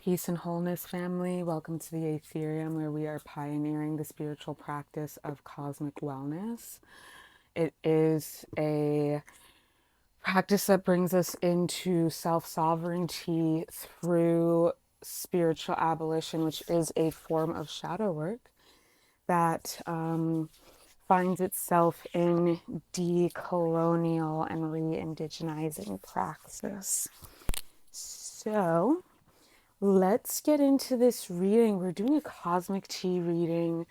Peace and wholeness, family. Welcome to the Aetherium, where we are pioneering the spiritual practice of cosmic wellness. It is a practice that brings us into self-sovereignty through spiritual abolition, which is a form of shadow work that finds itself in decolonial and re-indigenizing praxis. So let's get into this reading. We're doing a cosmic tea reading.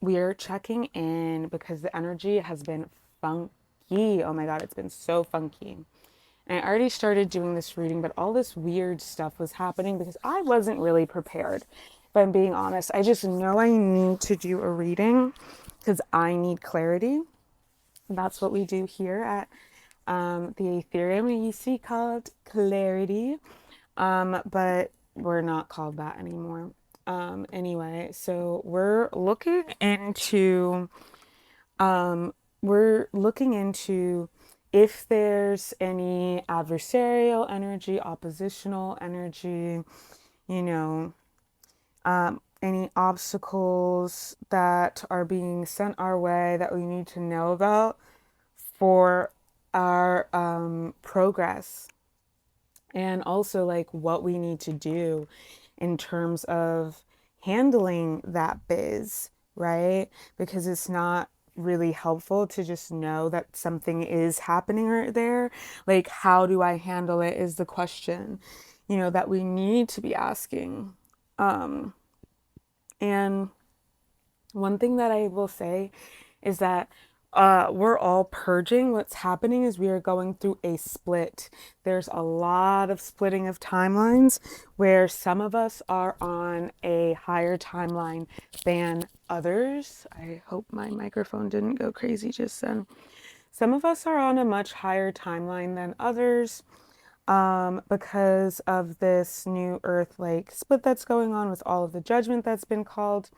We are checking in because the energy has been funky. Oh my God, it's been so funky. And I already started doing this reading, but all this weird stuff was happening because I wasn't really prepared. If I'm being honest, I just know I need to do a reading because I need clarity. That's what we do here at the Aetherium. We used to be called Clarity. But we're not called that anymore. Anyway, so we're looking into if there's any adversarial energy, oppositional energy, you know, any obstacles that are being sent our way that we need to know about for our progress. And also like what we need to do in terms of handling that biz, right? Because it's not really helpful to just know that something is happening right there. Like, how do I handle it is the question, that we need to be asking. And one thing that I will say is that we're all purging. What's happening is we are going through a split. There's a lot of splitting of timelines where some of us are on a higher timeline than others. I hope my microphone didn't go crazy just then. Some of us are on a much higher timeline than others because of this new earth like split that's going on with all of the judgment that's been called.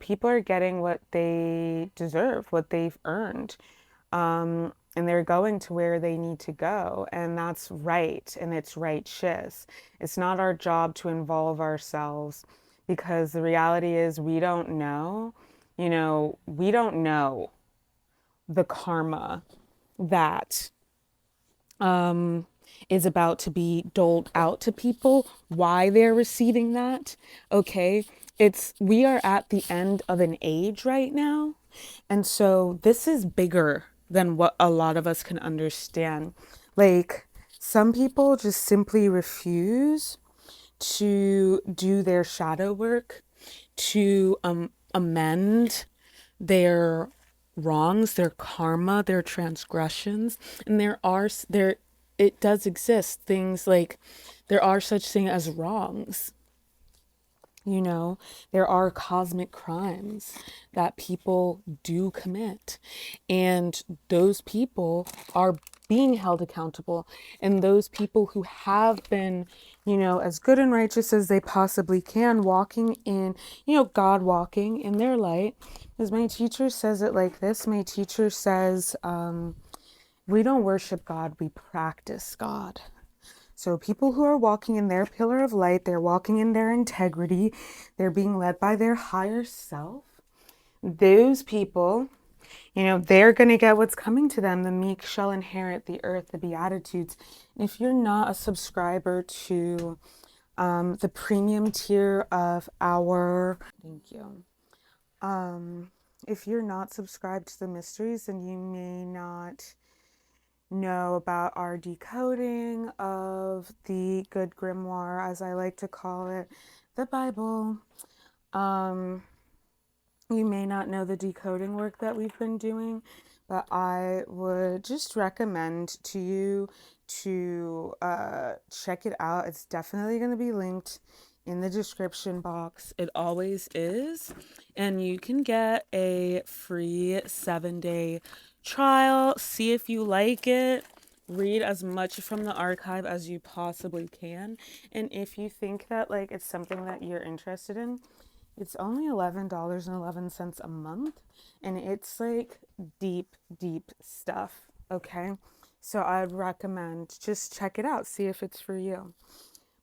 People are getting what they deserve, what they've earned. And they're going to where they need to go. And that's right. And it's 𝗪𝗁𝘁cie. It's not our job to involve ourselves because the reality is we don't know. We don't know the karma that is about to be doled out to people, why they're receiving that. Okay. We are at the end of an age right now. And so this is bigger than what a lot of us can understand. Like, some people just simply refuse to do their shadow work, to amend their wrongs, their karma, their transgressions. And it does exist things like there are such things as wrongs. There are cosmic crimes that people do commit, and those people are being held accountable. And those people who have been, as good and righteous as they possibly can, walking in, God walking in their light. As my teacher says it like this, my teacher says, we don't worship God, we practice God. So people who are walking in their pillar of light, they're walking in their integrity, they're being led by their higher self. Those people, they're going to get what's coming to them. The meek shall inherit the earth, the Beatitudes. And if you're not a subscriber to the premium tier of our, thank you. If you're not subscribed to the mysteries, then you may not know about our decoding of the good grimoire, as I like to call it, the Bible. You may not know the decoding work that we've been doing, but I would just recommend to you to check it out. It's definitely going to be linked in the description box. It always is. And you can get a free 7-day trial. See if you like it. Read as much from the archive as you possibly can. And if you think that it's something that you're interested in, it's only $11.11 a month. And it's deep, deep stuff. Okay. So I'd recommend just check it out. See if it's for you.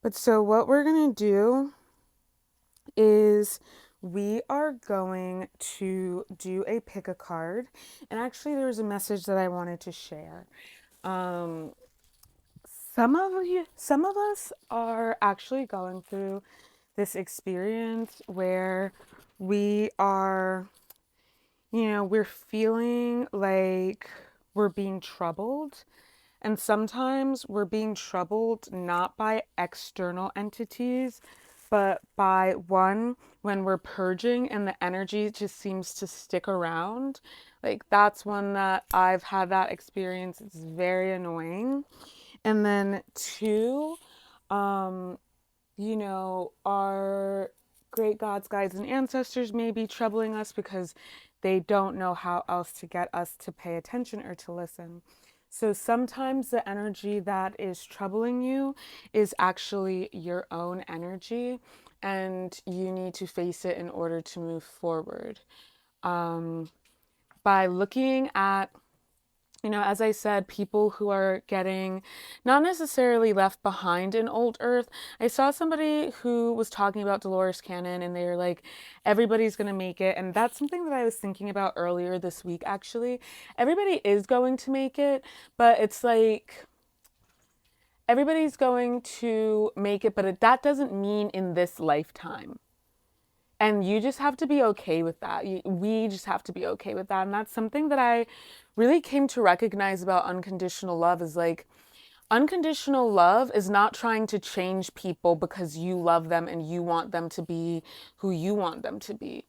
But so what we're going to do is we are going to do a pick a card. And actually there's a message that I wanted to share. Some of us are actually going through this experience where we are, we're feeling like we're being troubled. And sometimes we're being troubled not by external entities, but by one, when we're purging and the energy just seems to stick around. Like that's one that I've had that experience. It's very annoying. And then two, our great gods, guides, and ancestors may be troubling us because they don't know how else to get us to pay attention or to listen. So sometimes the energy that is troubling you is actually your own energy, and you need to face it in order to move forward. By looking at, as I said, people who are getting not necessarily left behind in old earth. I saw somebody who was talking about Dolores Cannon and they were like, everybody's going to make it. And that's something that I was thinking about earlier this week, actually. Everybody is going to make it, but it's like, everybody's going to make it, but that doesn't mean in this lifetime. And you just have to be okay with that. We just have to be okay with that. And that's something that I really came to recognize about unconditional love is like, unconditional love is not trying to change people because you love them and you want them to be who you want them to be.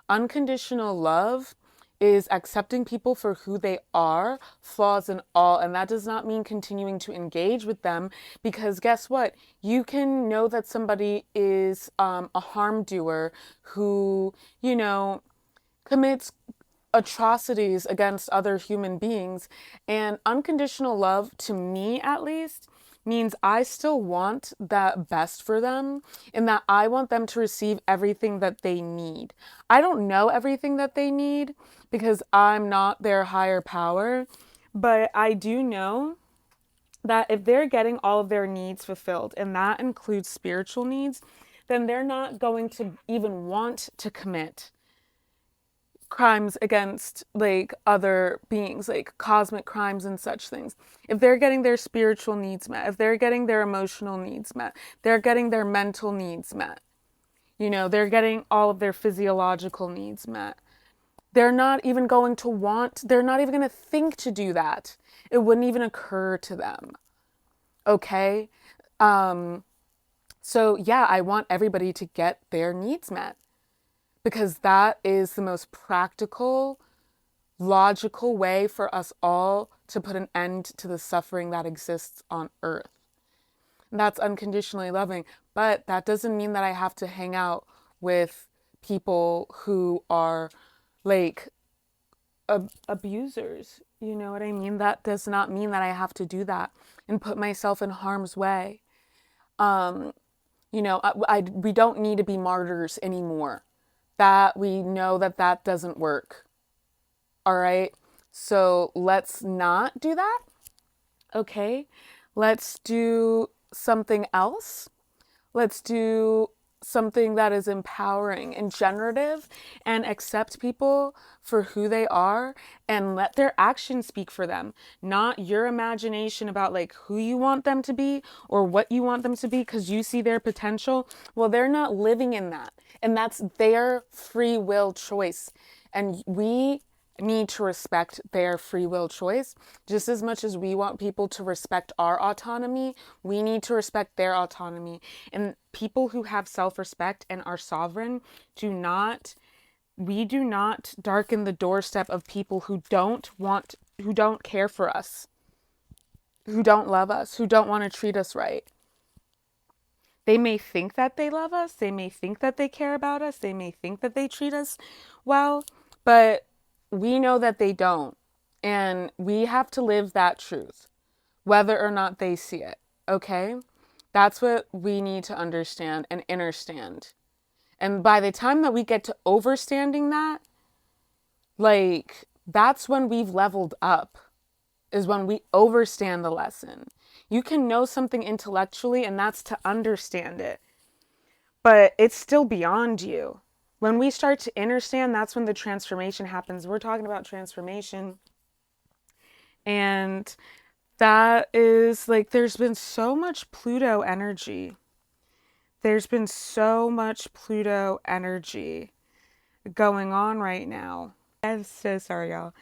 Unconditional love is accepting people for who they are, flaws and all. And that does not mean continuing to engage with them, because guess what? You can know that somebody is a harm doer who, commits atrocities against other human beings. And unconditional love, to me at least, means I still want that best for them, and that I want them to receive everything that they need. I don't know everything that they need because I'm not their higher power, but I do know that if they're getting all of their needs fulfilled, and that includes spiritual needs, then they're not going to even want to commit crimes against like other beings, like cosmic crimes and such things. If they're getting their spiritual needs met, if they're getting their emotional needs met, they're getting their mental needs met, they're getting all of their physiological needs met, they're not even going to think to do that. It wouldn't even occur to them. Okay? So yeah, I want everybody to get their needs met, because that is the most practical, logical way for us all to put an end to the suffering that exists on earth. And that's unconditionally loving. But that doesn't mean that I have to hang out with people who are like abusers. You know what I mean? That does not mean that I have to do that and put myself in harm's way. We don't need to be martyrs anymore. That we know that doesn't work. All right. So let's not do that. Okay. Let's do something else. Let's do something that is empowering and generative, and accept people for who they are and let their actions speak for them, not your imagination about like who you want them to be or what you want them to be because you see their potential. Well, they're not living in that, and that's their free will choice, and we need to respect their free will choice. Just as much as we want people to respect our autonomy, we need to respect their autonomy. And people who have self-respect and are sovereign we do not darken the doorstep of people who don't care for us, who don't love us, who don't want to treat us right. They may think that they love us, they may think that they care about us, they may think that they treat us well, but we know that they don't. And we have to live that truth, whether or not they see it. Okay? That's what we need to understand and understand. And by the time that we get to overstanding that, like, that's when we've leveled up, is when we overstand the lesson. You can know something intellectually, and that's to understand it, but it's still beyond you. When we start to understand, that's when the transformation happens. We're talking about transformation. And that is like, there's been so much Pluto energy. There's been so much Pluto energy going on right now. I'm so sorry, y'all.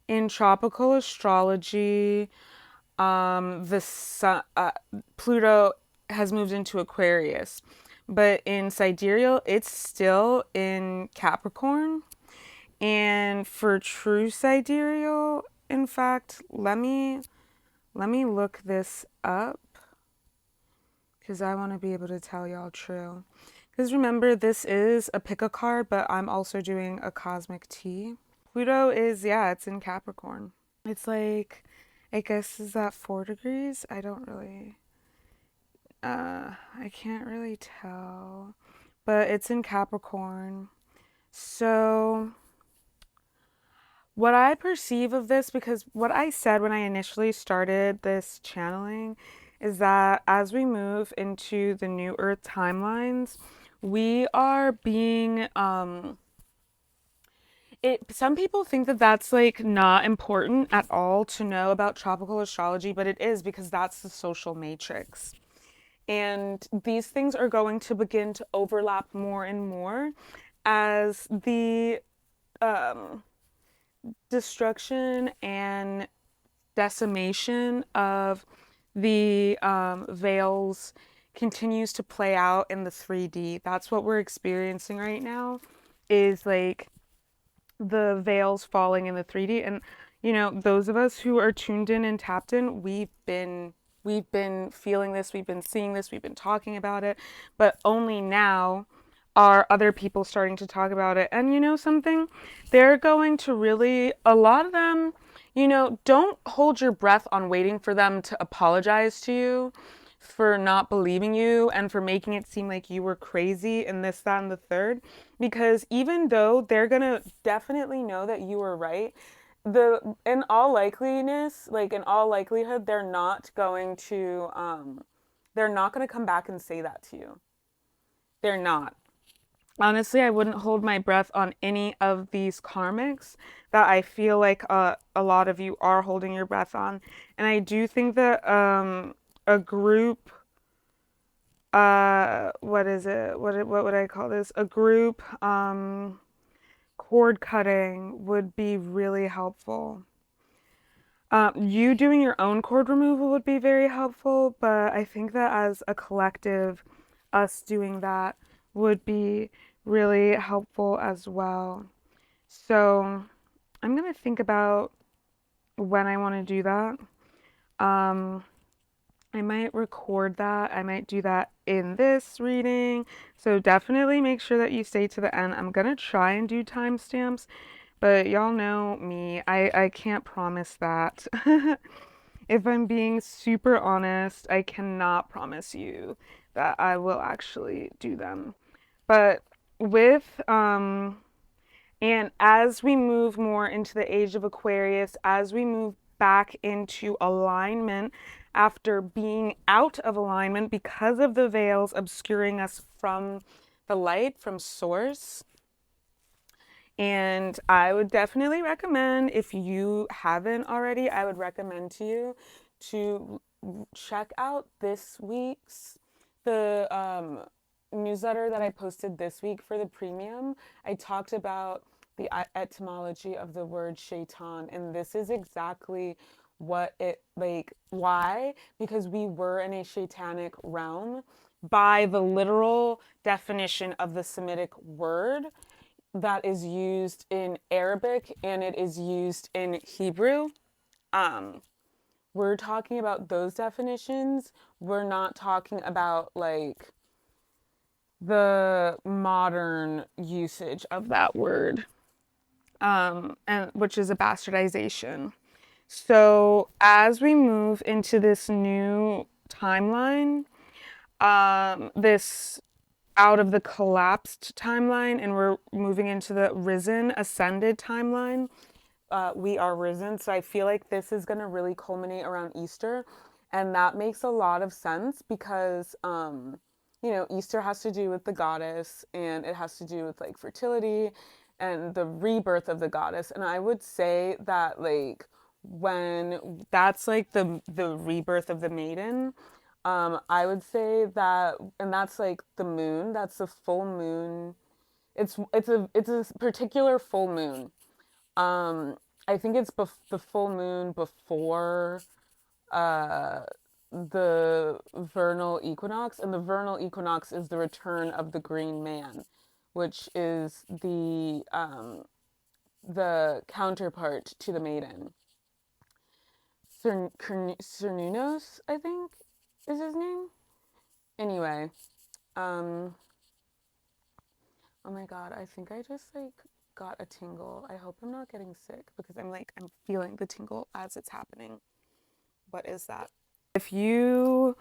In tropical astrology, the sun, Pluto has moved into Aquarius, but in sidereal, it's still in Capricorn. And for true sidereal, in fact, let me look this up because I want to be able to tell y'all true. Because remember, this is a pick a card, but I'm also doing a cosmic T. Pluto is, yeah, it's in Capricorn. It's like, I guess, is that 4 degrees? I don't really, I can't really tell, but it's in Capricorn. So what I perceive of this, because what I said when I initially started this channeling is that as we move into the new Earth timelines, we are being, some people think that that's like not important at all to know about tropical astrology, but it is, because that's the social matrix. And these things are going to begin to overlap more and more as the destruction and decimation of the veils continues to play out in the 3D. That's what we're experiencing right now, is like the veils falling in the 3D. And you know, those of us who are tuned in and tapped in, we've been feeling this, we've been seeing this, we've been talking about it, but only now are other people starting to talk about it. And you know something? They're going to really, a lot of them, you know, don't hold your breath on waiting for them to apologize to you for not believing you and for making it seem like you were crazy and this, that, and the third. Because even though they're gonna definitely know that you were right, in all likelihood, they're not going to come back and say that to you. They're not. Honestly, I wouldn't hold my breath on any of these karmics that I feel like a lot of you are holding your breath on. And I do think that a group, what is it? What would I call this? A group cord cutting would be really helpful. You doing your own cord removal would be very helpful, but I think that as a collective, us doing that would be really helpful as well. So I'm going to think about when I want to do that. I might record that. I might do that in this reading. So definitely make sure that you stay to the end. I'm going to try and do timestamps, but y'all know me. I can't promise that. If I'm being super honest, I cannot promise you that I will actually do them. But with, and as we move more into the age of Aquarius, as we move back into alignment after being out of alignment because of the veils obscuring us from the light, from source. And I would definitely recommend, if you haven't already, I would recommend to you to check out this week's, the newsletter that I posted this week for the premium. I talked about the etymology of the word shaitan, and this is exactly what it, like, why? Because we were in a shaitanic realm by the literal definition of the Semitic word that is used in Arabic and it is used in Hebrew. We're talking about those definitions. We're not talking about like the modern usage of that word, and which is a bastardization. So as we move into this new timeline, this out of the collapsed timeline, and we're moving into the risen, ascended timeline. We are risen. So I feel like this is going to really culminate around Easter. And that makes a lot of sense because, Easter has to do with the goddess, and it has to do with like fertility and the rebirth of the goddess. And I would say that like when that's like the rebirth of the maiden, I would say that, and that's like the moon, that's the full moon. It's a particular full moon. Um, I think it's the full moon before uh, the vernal equinox, and the vernal equinox is the return of the green man, which is the counterpart to the maiden. Cernunnos, I think, is his name. Anyway, um, oh my god, I think I just like got a tingle. I hope I'm not getting sick because I'm feeling the tingle as it's happening. What is that? If you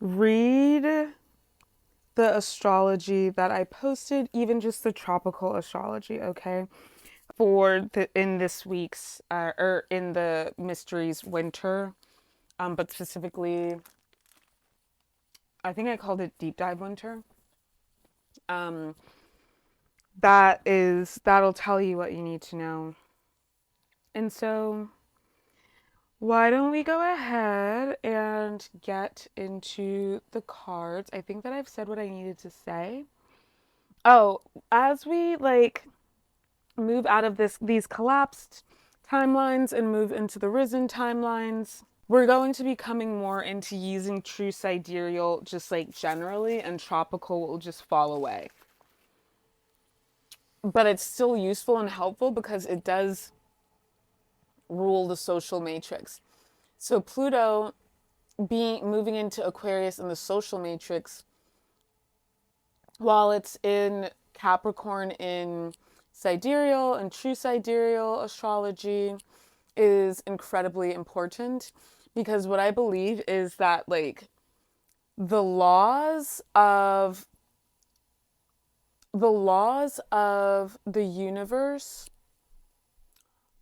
read the astrology that I posted, even just the tropical astrology, okay, in this week's or in the mysteries winter, but specifically, I think I called it deep dive winter. Um, that'll tell you what you need to know. And so, why don't we go ahead and get into the cards? I think that I've said what I needed to say. Oh, as we like move out of these collapsed timelines and move into the risen timelines, we're going to be coming more into using true sidereal just like generally, and tropical will just fall away. But it's still useful and helpful because it does rule the social matrix. So Pluto moving into Aquarius in the social matrix, while it's in Capricorn in sidereal and true sidereal astrology, is incredibly important, because what I believe is that like the laws of the universe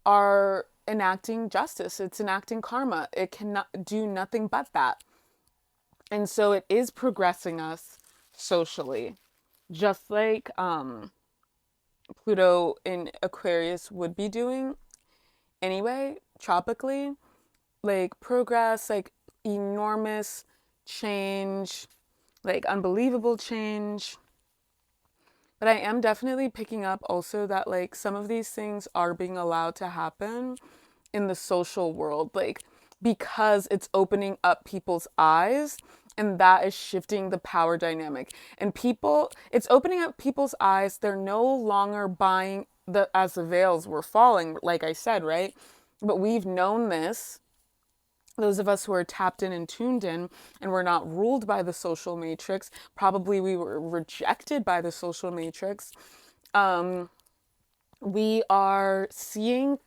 are enacting justice. It's enacting karma. It cannot do nothing but that. And so it is progressing us socially, just like Pluto in Aquarius would be doing anyway, tropically. Like progress, like enormous change, like unbelievable change. But I am definitely picking up also that like some of these things are being allowed to happen in the social world, like because it's opening up people's eyes, and that is shifting the power dynamic. And it's opening up people's eyes. They're no longer buying as the veils were falling, like I said, right? But we've known this, those of us who are tapped in and tuned in, and we're not ruled by the social matrix. Probably we were rejected by the social matrix. We are seeing,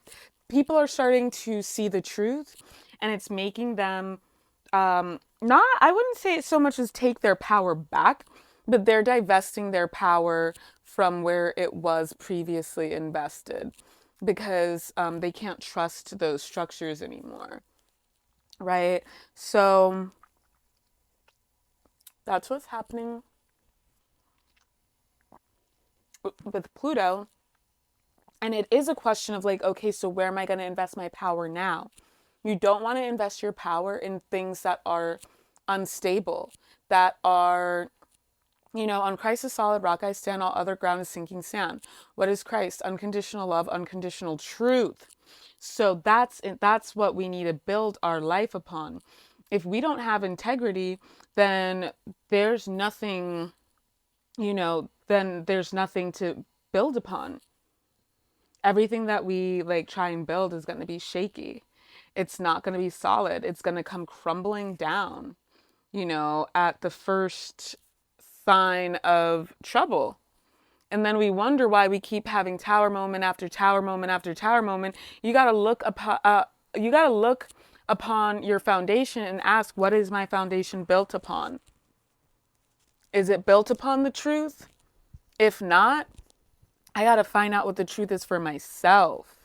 people are starting to see the truth, and it's making them not, I wouldn't say it so much as take their power back, but they're divesting their power from where it was previously invested, because they can't trust those structures anymore. Right? So that's what's happening with Pluto. And it is a question of like, okay, so where am I going to invest my power now? You don't want to invest your power in things that are unstable, that are, on Christ is solid rock I stand, all other ground is sinking sand. What is Christ? Unconditional love, unconditional truth. So that's what we need to build our life upon. If we don't have integrity, then there's nothing, then there's nothing to build upon. Everything that we like try and build is going to be shaky. It's not going to be solid. It's going to come crumbling down, at the first sign of trouble. And then we wonder why we keep having tower moment after tower moment after tower moment. You got to look upon your foundation and ask, what is my foundation built upon? Is it built upon the truth? If not, I got to find out what the truth is for myself.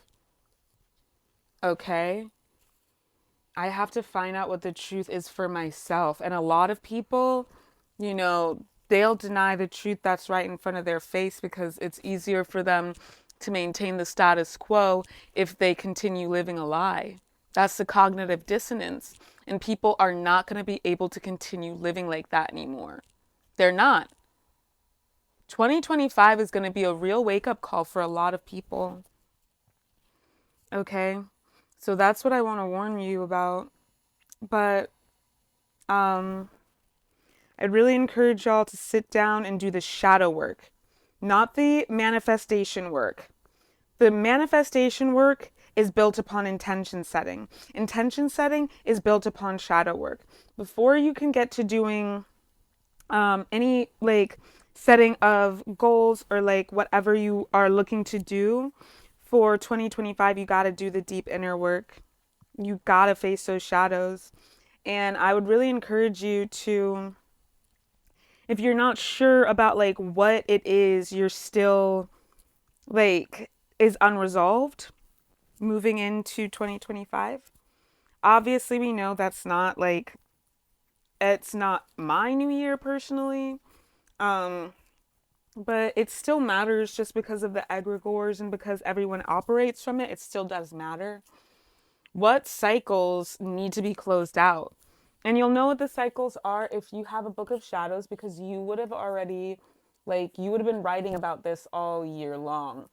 Okay? I have to find out what the truth is for myself. And a lot of people, you know, they'll deny the truth that's right in front of their face because it's easier for them to maintain the status quo if they continue living a lie. That's the cognitive dissonance. And people are not going to be able to continue living like that anymore. They're not. 2025 is going to be a real wake-up call for a lot of people. Okay? So that's what I want to warn you about. But I'd really encourage y'all to sit down and do the shadow work, not the manifestation work. The manifestation work is built upon intention setting. Intention setting is built upon shadow work. Before you can get to doing any like setting of goals or like whatever you are looking to do for 2025, you got to do the deep inner work. You got to face those shadows. And I would really encourage you to, if you're not sure about like what it is you're still like is unresolved moving into 2025. Obviously, we know that's not like, it's not my new year personally. But it still matters just because of the egregores and because everyone operates from it. It still does matter. What cycles need to be closed out? And you'll know what the cycles are if you have a book of shadows, because you would have already, like, you would have been writing about this all year long.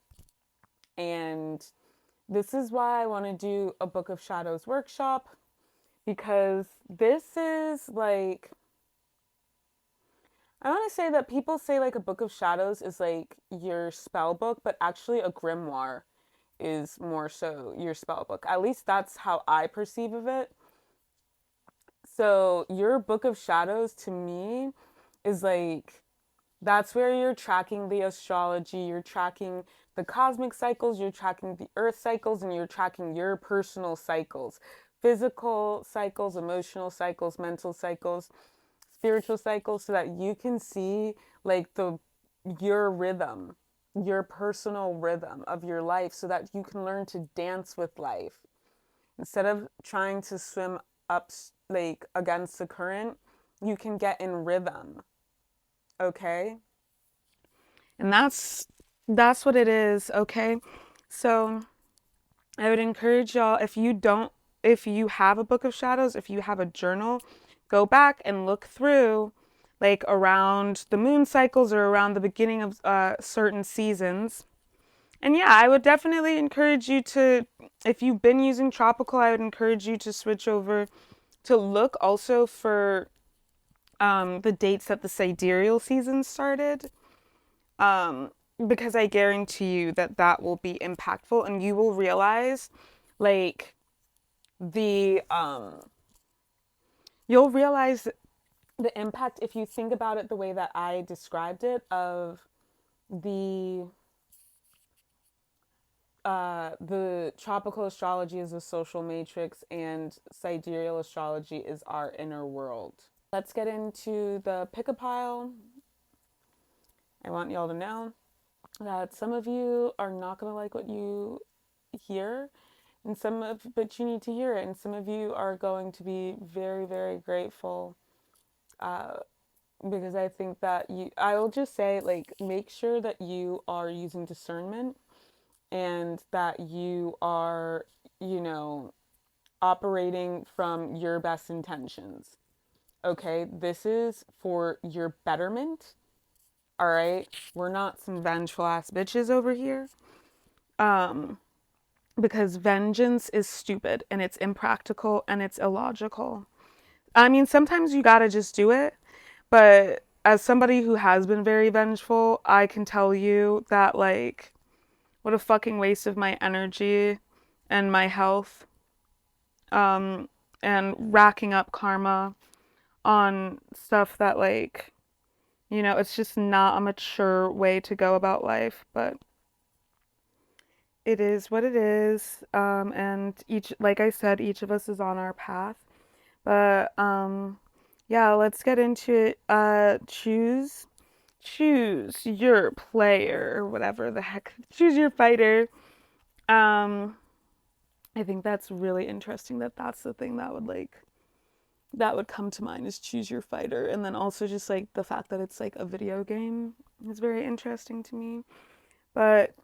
And this is why I want to do a book of shadows workshop, because this is like, I want to say that people say like a book of shadows is like your spell book, but actually a grimoire is more so your spell book. At least that's how I perceive of it. So your book of shadows to me is like, that's where you're tracking the astrology, you're tracking the cosmic cycles, you're tracking the earth cycles, and you're tracking your personal cycles, physical cycles, emotional cycles, mental cycles, spiritual cycles, so that you can see like your rhythm, your personal rhythm of your life, so that you can learn to dance with life instead of trying to swim up like against the current. You can get in rhythm. Okay? And that's what it is. Okay? So I would encourage y'all, if you have a book of shadows, if you have a journal, go back and look through like around the moon cycles or around the beginning of certain seasons. And yeah, I would definitely encourage you to, if you've been using tropical, I would encourage you to switch over to look also for the dates that the sidereal season started. Because I guarantee you that that will be impactful, and you will realize like you'll realize the impact if you think about it the way that I described it, of the tropical astrology is a social matrix and sidereal astrology is our inner world. Let's get into the pick a pile. I want y'all to know that some of you are not going to like what you hear, and but you need to hear it, and some of you are going to be very, very grateful, because I think that I will just say, like, make sure that you are using discernment and that you are, operating from your best intentions. Okay, this is for your betterment. All right, we're not some vengeful ass bitches over here. Because vengeance is stupid and it's impractical and it's illogical. I mean, sometimes you gotta just do it. But as somebody who has been very vengeful, I can tell you that, like, what a fucking waste of my energy and my health, and racking up karma on stuff that, like, it's just not a mature way to go about life. But it is what it is. And like I said, each of us is on our path. But yeah, let's get into it. Choose your player, or whatever the heck. Choose your fighter. I think that's really interesting that that's the thing that would like that would come to mind is choose your fighter. And then also just like the fact that it's like a video game is very interesting to me. But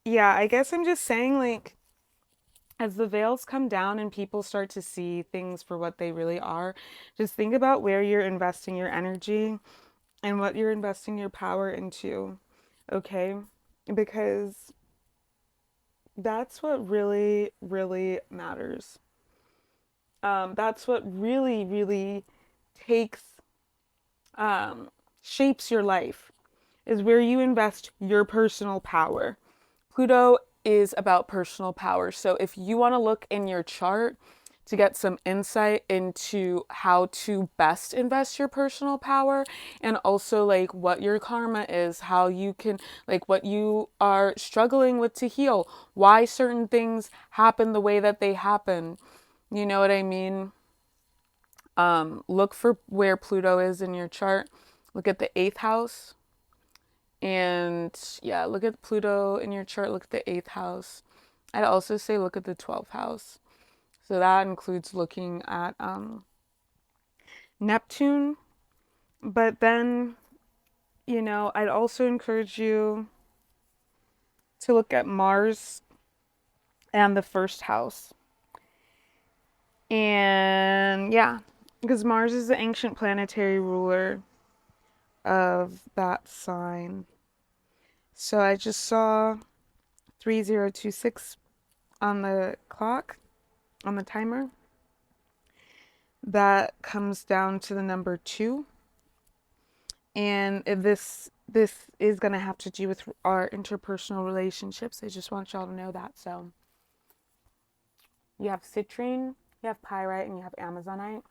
yeah, I guess I'm just saying like as the veils come down and people start to see things for what they really are, just think about where you're investing your energy and what you're investing your power into. Okay? Because that's what really, really matters. That's what really, really takes, shapes your life, is where you invest your personal power. Pluto is about personal power. So if you want to look in your chart to get some insight into how to best invest your personal power and also like what your karma is, how you can like what you are struggling with to heal, why certain things happen the way that they happen. You know what I mean? Look for where Pluto is in your chart. Look at the 8th house. And yeah, look at Pluto in your chart. Look at the 8th house. I'd also say look at the 12th house. So that includes looking at Neptune. But then, you know, I'd also encourage you to look at Mars and the 1st house. And yeah, because Mars is the ancient planetary ruler of that sign. So I just saw 3026 on the clock, on the timer. That comes down to the number 2. And this is going to have to do with our interpersonal relationships. I just want y'all to know that. So you have citrine, you have pyrite, and you have amazonite.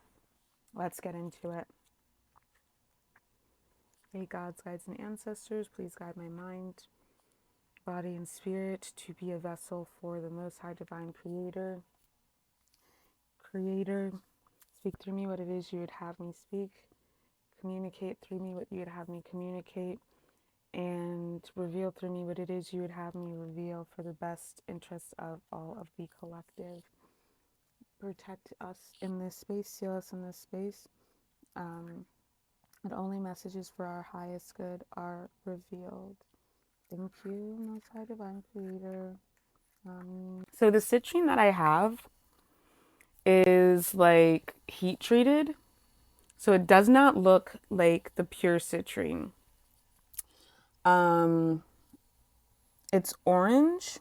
Let's get into it. Hey, gods, guides, and ancestors, please guide my mind, body, and spirit to be a vessel for the Most High Divine Creator. Creator, speak through me what it is you would have me speak. Communicate through me what you would have me communicate. And reveal through me what it is you would have me reveal for the best interests of all of the collective. Protect us in this space, seal us in this space. And only messages for our highest good are revealed. Thank you, Most High Divine Creator. So the citrine that I have is like heat treated. So it does not look like the pure citrine. It's orange,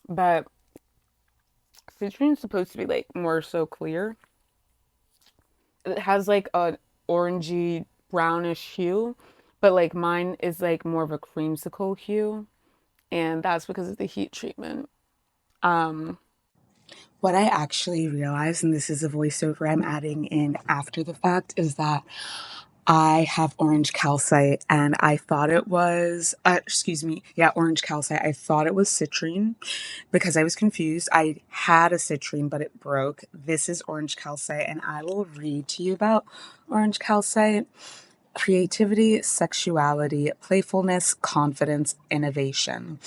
but citrine's supposed to be like more so clear. It has like an orangey brownish hue, but like mine is like more of a creamsicle hue, and that's because of the heat treatment. What I actually realized, and this is a voiceover I'm adding in after the fact, is that I have orange calcite and I thought it was, orange calcite. I thought it was citrine because I was confused. I had a citrine, but it broke. This is orange calcite, and I will read to you about orange calcite. Creativity, sexuality, playfulness, confidence, innovation.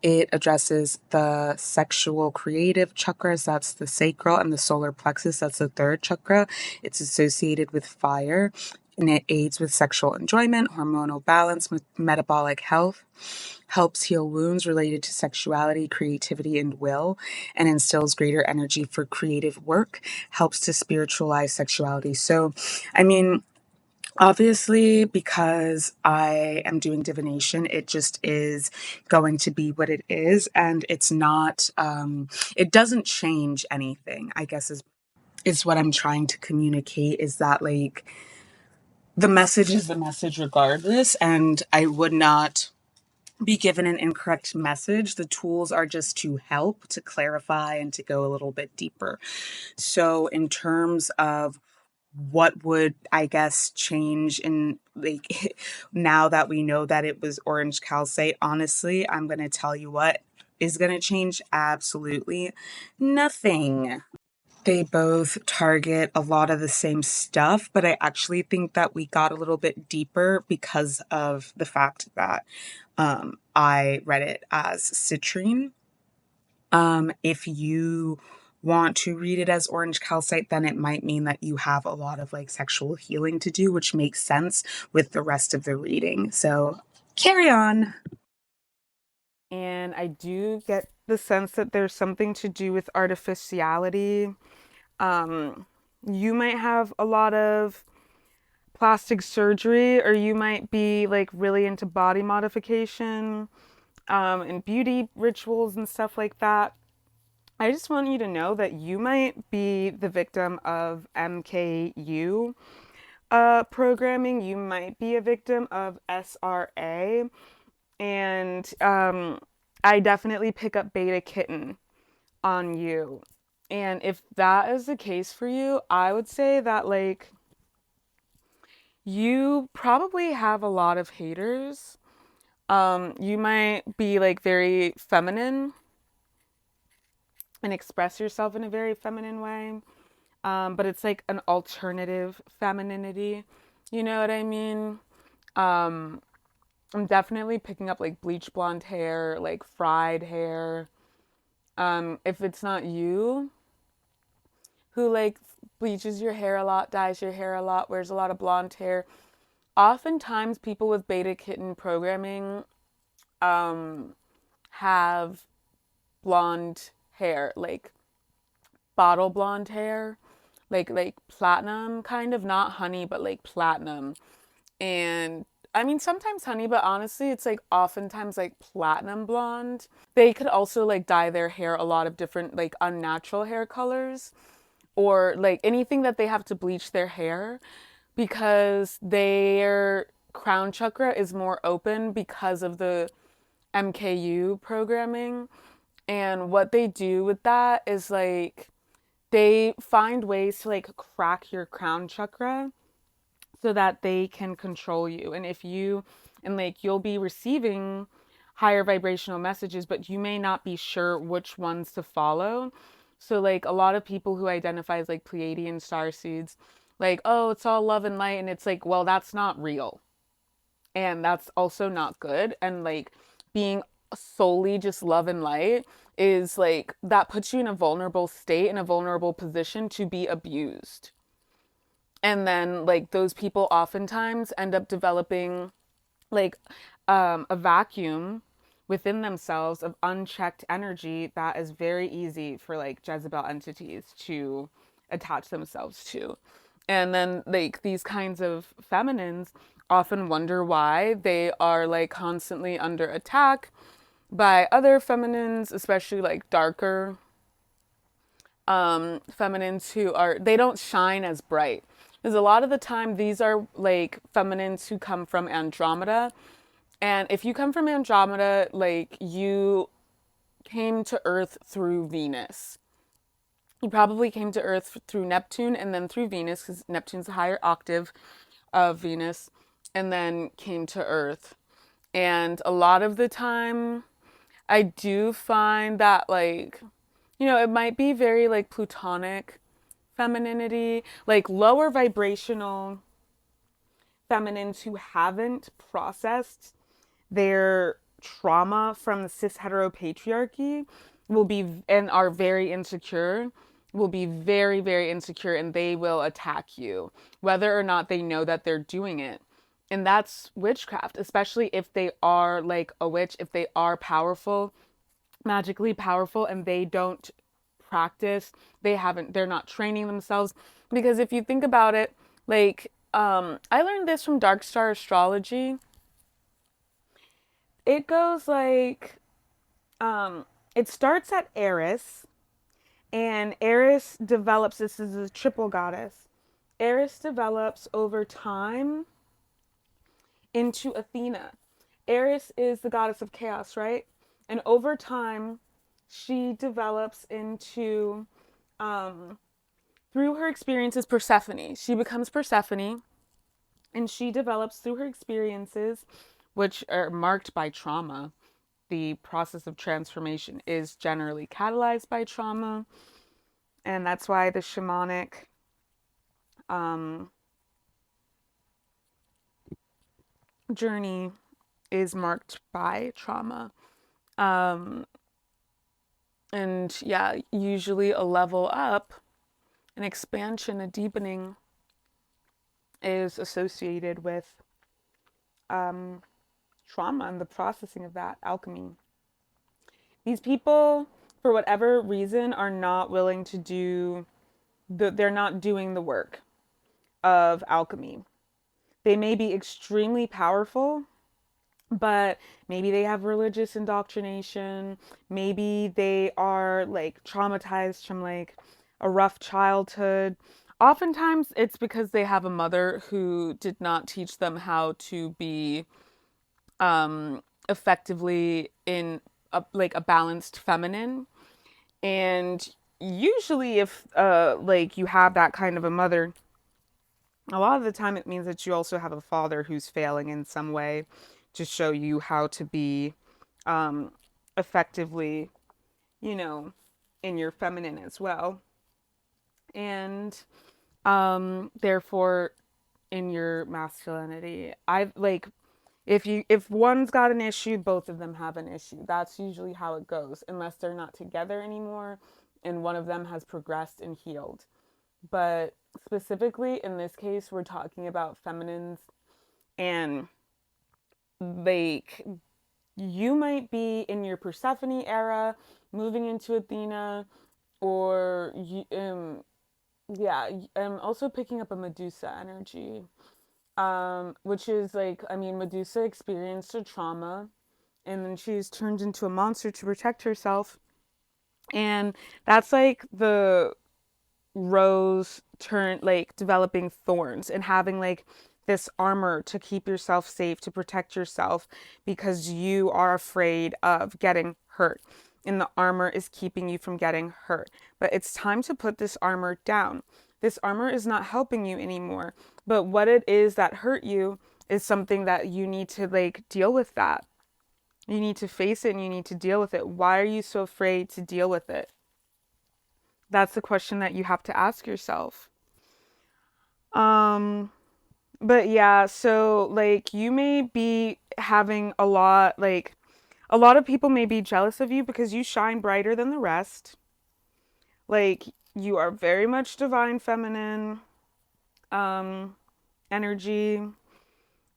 It addresses the sexual creative chakras, that's the sacral, and the solar plexus, that's the 3rd chakra. It's associated with fire, and it aids with sexual enjoyment, hormonal balance, metabolic health, helps heal wounds related to sexuality, creativity, and will, and instills greater energy for creative work, helps to spiritualize sexuality. So, I mean, obviously, because I am doing divination, it just is going to be what it is, and it's not, it doesn't change anything, I guess is what I'm trying to communicate, is that like the message is the message regardless, and I would not be given an incorrect message. The tools are just to help, to clarify, and to go a little bit deeper. So in terms of what would, I guess, change in like now that we know that it was orange calcite, honestly, I'm going to tell you what is going to change. Absolutely nothing. They both target a lot of the same stuff, but I actually think that we got a little bit deeper because of the fact that I read it as citrine. If you want to read it as orange calcite, then it might mean that you have a lot of like sexual healing to do, which makes sense with the rest of the reading. So carry on. And I do get the sense that there's something to do with artificiality. You might have a lot of plastic surgery, or you might be like really into body modification, and beauty rituals and stuff like that. I just want you to know that you might be the victim of MKU programming. You might be a victim of SRA. And I definitely pick up beta-kitten on you. And if that is the case for you, I would say that like you probably have a lot of haters. You might be like very feminine and express yourself in a very feminine way. But it's like an alternative femininity. You know what I mean? Um, I'm definitely picking up like bleach blonde hair, like fried hair. If it's not you who like bleaches your hair a lot, dyes your hair a lot, wears a lot of blonde hair, oftentimes people with beta kitten programming have blonde hair, like bottle blonde hair, like platinum kind of, not honey, but like platinum. And I mean, sometimes honey, but honestly, it's like oftentimes like platinum blonde. They could also like dye their hair a lot of different like unnatural hair colors, or like anything that they have to bleach their hair, because their crown chakra is more open because of the MKU programming. And what they do with that is like they find ways to like crack your crown chakra so that they can control you. And if you, and like you'll be receiving higher vibrational messages, but you may not be sure which ones to follow. So like a lot of people who identify as like Pleiadian star seeds, like, oh, it's all love and light. And it's like, well, that's not real. And that's also not good. And like being solely just love and light is like, that puts you in a vulnerable state, in a vulnerable position to be abused. And then like those people oftentimes end up developing like a vacuum within themselves of unchecked energy that is very easy for like Jezebel entities to attach themselves to. And then like these kinds of feminines often wonder why they are like constantly under attack by other feminines, especially like darker feminines who are, they don't shine as bright. Because a lot of the time these are like feminines who come from Andromeda. And if you come from Andromeda, like you came to Earth through Venus. You probably came to Earth through Neptune and then through Venus, because Neptune's a higher octave of Venus, and then came to Earth. And a lot of the time, I do find that, like, you know, it might be very like plutonic femininity, like lower vibrational feminines who haven't processed their trauma from the cis heteropatriarchy will be, and are very insecure, will be very, very insecure, and they will attack you, whether or not they know that they're doing it. And that's witchcraft, especially if they are like a witch, if they are powerful, magically powerful, and they don't practice, they're not training themselves. Because if you think about it, like, I learned this from Dark Star astrology. It goes like, it starts at Eris, and Eris develops, this is a triple goddess. Eris develops over time into Athena. Eris is the goddess of chaos, right? And over time, she develops into, through her experiences, Persephone. She becomes Persephone, and she develops through her experiences, which are marked by trauma. The process of transformation is generally catalyzed by trauma. And that's why the shamanic um, journey is marked by trauma. Um, And yeah, usually a level up, an expansion, a deepening is associated with trauma and the processing of that alchemy. These people, for whatever reason, are not willing to they're not doing the work of alchemy. They may be extremely powerful, but maybe they have religious indoctrination. Maybe they are like traumatized from like a rough childhood. Oftentimes it's because they have a mother who did not teach them how to be effectively in a balanced feminine. And usually if like you have that kind of a mother, a lot of the time it means that you also have a father who's failing in some way to show you how to be effectively, you know, in your feminine as well. And therefore in your masculinity. I like if one's got an issue, both of them have an issue. That's usually how it goes, unless they're not together anymore and one of them has progressed and healed. But specifically in this case, we're talking about feminines, and like you might be in your Persephone era, moving into Athena, or you, yeah, I'm also picking up a Medusa energy, which is like, I mean, Medusa experienced a trauma, and then she's turned into a monster to protect herself, and that's like the rose turn like developing thorns and having like this armor to keep yourself safe, to protect yourself because you are afraid of getting hurt. And the armor is keeping you from getting hurt. But it's time to put this armor down. This armor is not helping you anymore. But what it is that hurt you is something that you need to like deal with that. You need to face it and you need to deal with it. Why are you so afraid to deal with it? That's the question that you have to ask yourself. But yeah, so like you may be having a lot of people may be jealous of you because you shine brighter than the rest. Like you are very much divine feminine energy.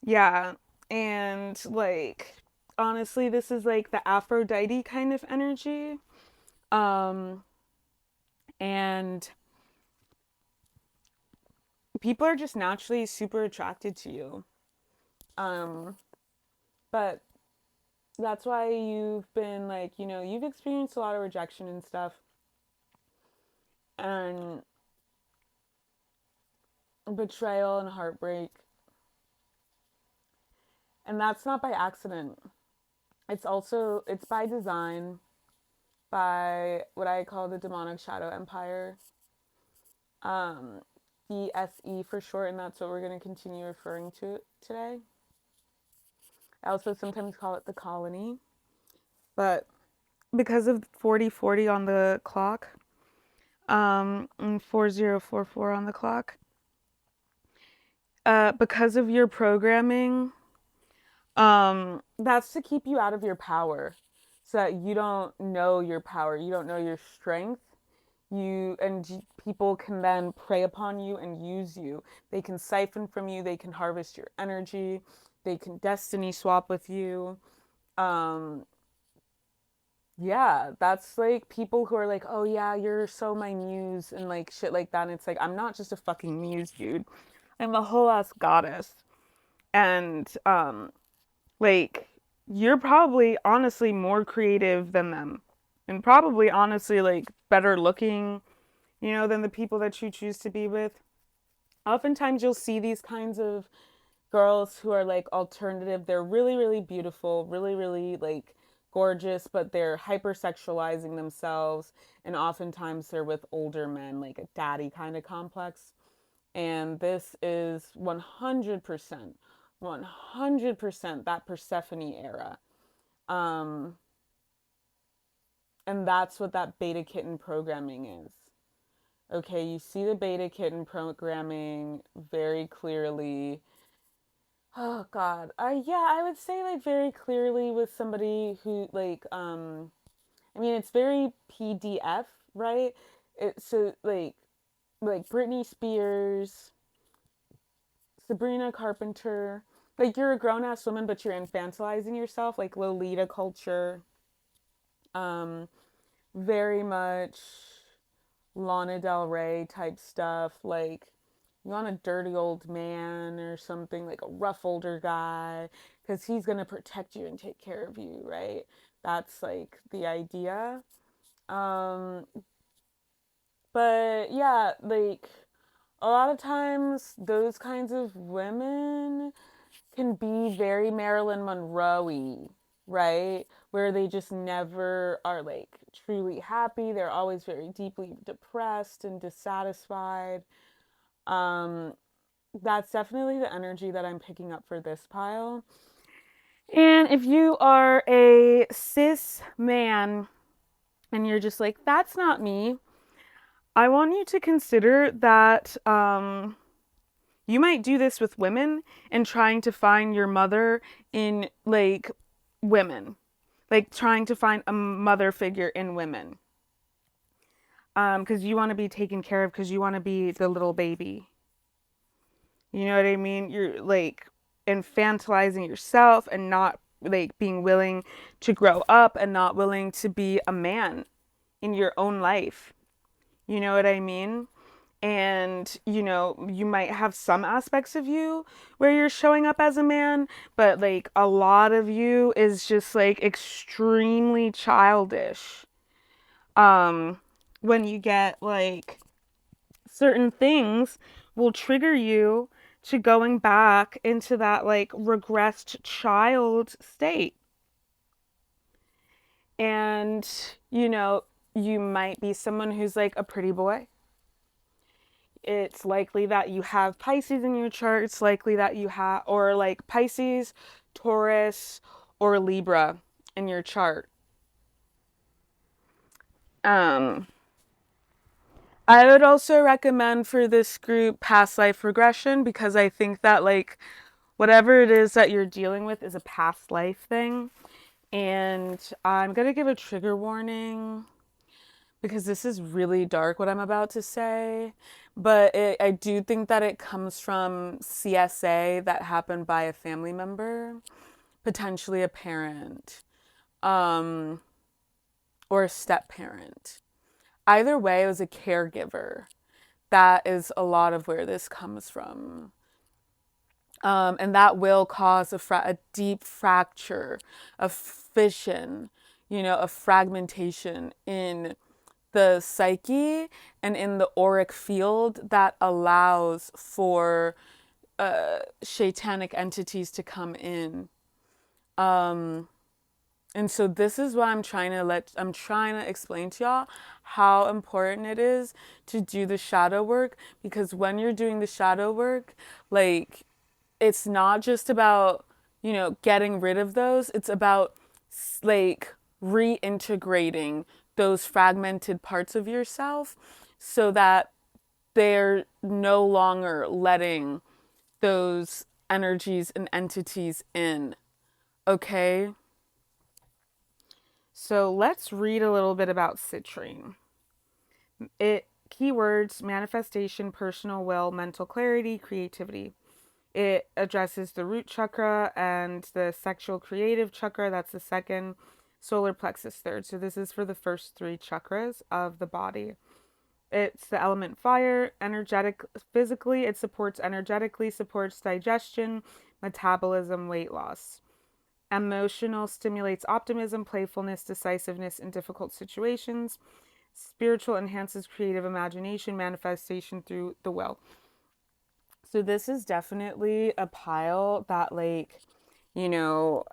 Yeah. And like honestly, this is like the Aphrodite kind of energy. Um and people are just naturally super attracted to you. Um, but that's why you've been like, you know, you've experienced a lot of rejection and stuff, and betrayal and heartbreak. And that's not by accident. It's by design, by what I call the demonic shadow empire. Um, 𝗂𝗍 for short, and that's what we're going to continue referring to it today. I also sometimes call it the colony, but because of 4040 on the clock, and 4044 on the clock, because of your programming, that's to keep you out of your power, so that you don't know your power, you don't know your strength. People can then prey upon you and use you. They can siphon from you, they can harvest your energy, they can destiny swap with you. Um, yeah, that's like people who are like, oh yeah, you're so my muse and like shit like that. And it's like, I'm not just a fucking muse, dude. I'm a whole ass goddess. And like you're probably honestly more creative than them. And probably honestly like better looking, you know, than the people that you choose to be with. Oftentimes you'll see these kinds of girls who are like alternative. They're really, really beautiful, really, really like gorgeous, but they're hypersexualizing themselves. And oftentimes they're with older men, like a daddy kind of complex. And this is 100%, 100% that Persephone era. Um, and that's what that beta kitten programming is. Okay, you see the beta kitten programming very clearly. Oh God. Yeah, I would say like very clearly with somebody who like I mean, it's very PDF, right? So like Britney Spears, Sabrina Carpenter. Like, you're a grown ass woman, but you're infantilizing yourself, like Lolita culture. Um, Very much Lana Del Rey type stuff. Like, you want a dirty old man or something, like a rough older guy, because he's gonna protect you and take care of you, right? That's like the idea. Um, but yeah, like a lot of times those kinds of women can be very Marilyn Monroe-y, right? Where they just never are like truly happy. They're always very deeply depressed and dissatisfied. Um, that's definitely the energy that I'm picking up for this pile. And if you are a cis man and you're just like, that's not me, I want you to consider that you might do this with women and trying to find your mother in like women, like trying to find a mother figure in women. Because you want to be taken care of, because you want to be the little baby. You know what I mean? You're like infantilizing yourself and not like being willing to grow up and not willing to be a man in your own life. You know what I mean? And, you know, you might have some aspects of you where you're showing up as a man, but like a lot of you is just like extremely childish. When you get like certain things will trigger you to going back into that like regressed child state. And, you know, you might be someone who's like a pretty boy. It's likely that you have Pisces in your chart. It's likely that you have, or like Pisces, Taurus, or Libra in your chart. I would also recommend for this group past life regression, because I think that like whatever it is that you're dealing with is a past life thing. And I'm going to give a trigger warning because this is really dark what I'm about to say. But I do think that it comes from CSA that happened by a family member, potentially a parent, or a step parent. Either way, it was a caregiver. That is a lot of where this comes from. And that will cause a deep fracture, a fission, you know, a fragmentation in the psyche and in the auric field that allows for satanic entities to come in. And so this is what I'm trying to explain to y'all how important it is to do the shadow work, because when you're doing the shadow work, like, it's not just about, you know, getting rid of those. It's about like reintegrating those fragmented parts of yourself so that they're no longer letting those energies and entities in. Okay? So let's read a little bit about citrine. Keywords: manifestation, personal will, mental clarity, creativity. It addresses the root chakra and the sexual creative chakra. That's the second. Solar plexus, third. So this is for the first three chakras of the body. It's the element fire. Energetic, physically, it supports energetically, supports digestion, metabolism, weight loss. Emotional, stimulates optimism, playfulness, decisiveness in difficult situations. Spiritual, enhances creative imagination, manifestation through the will. So this is definitely a pile that, like, you know,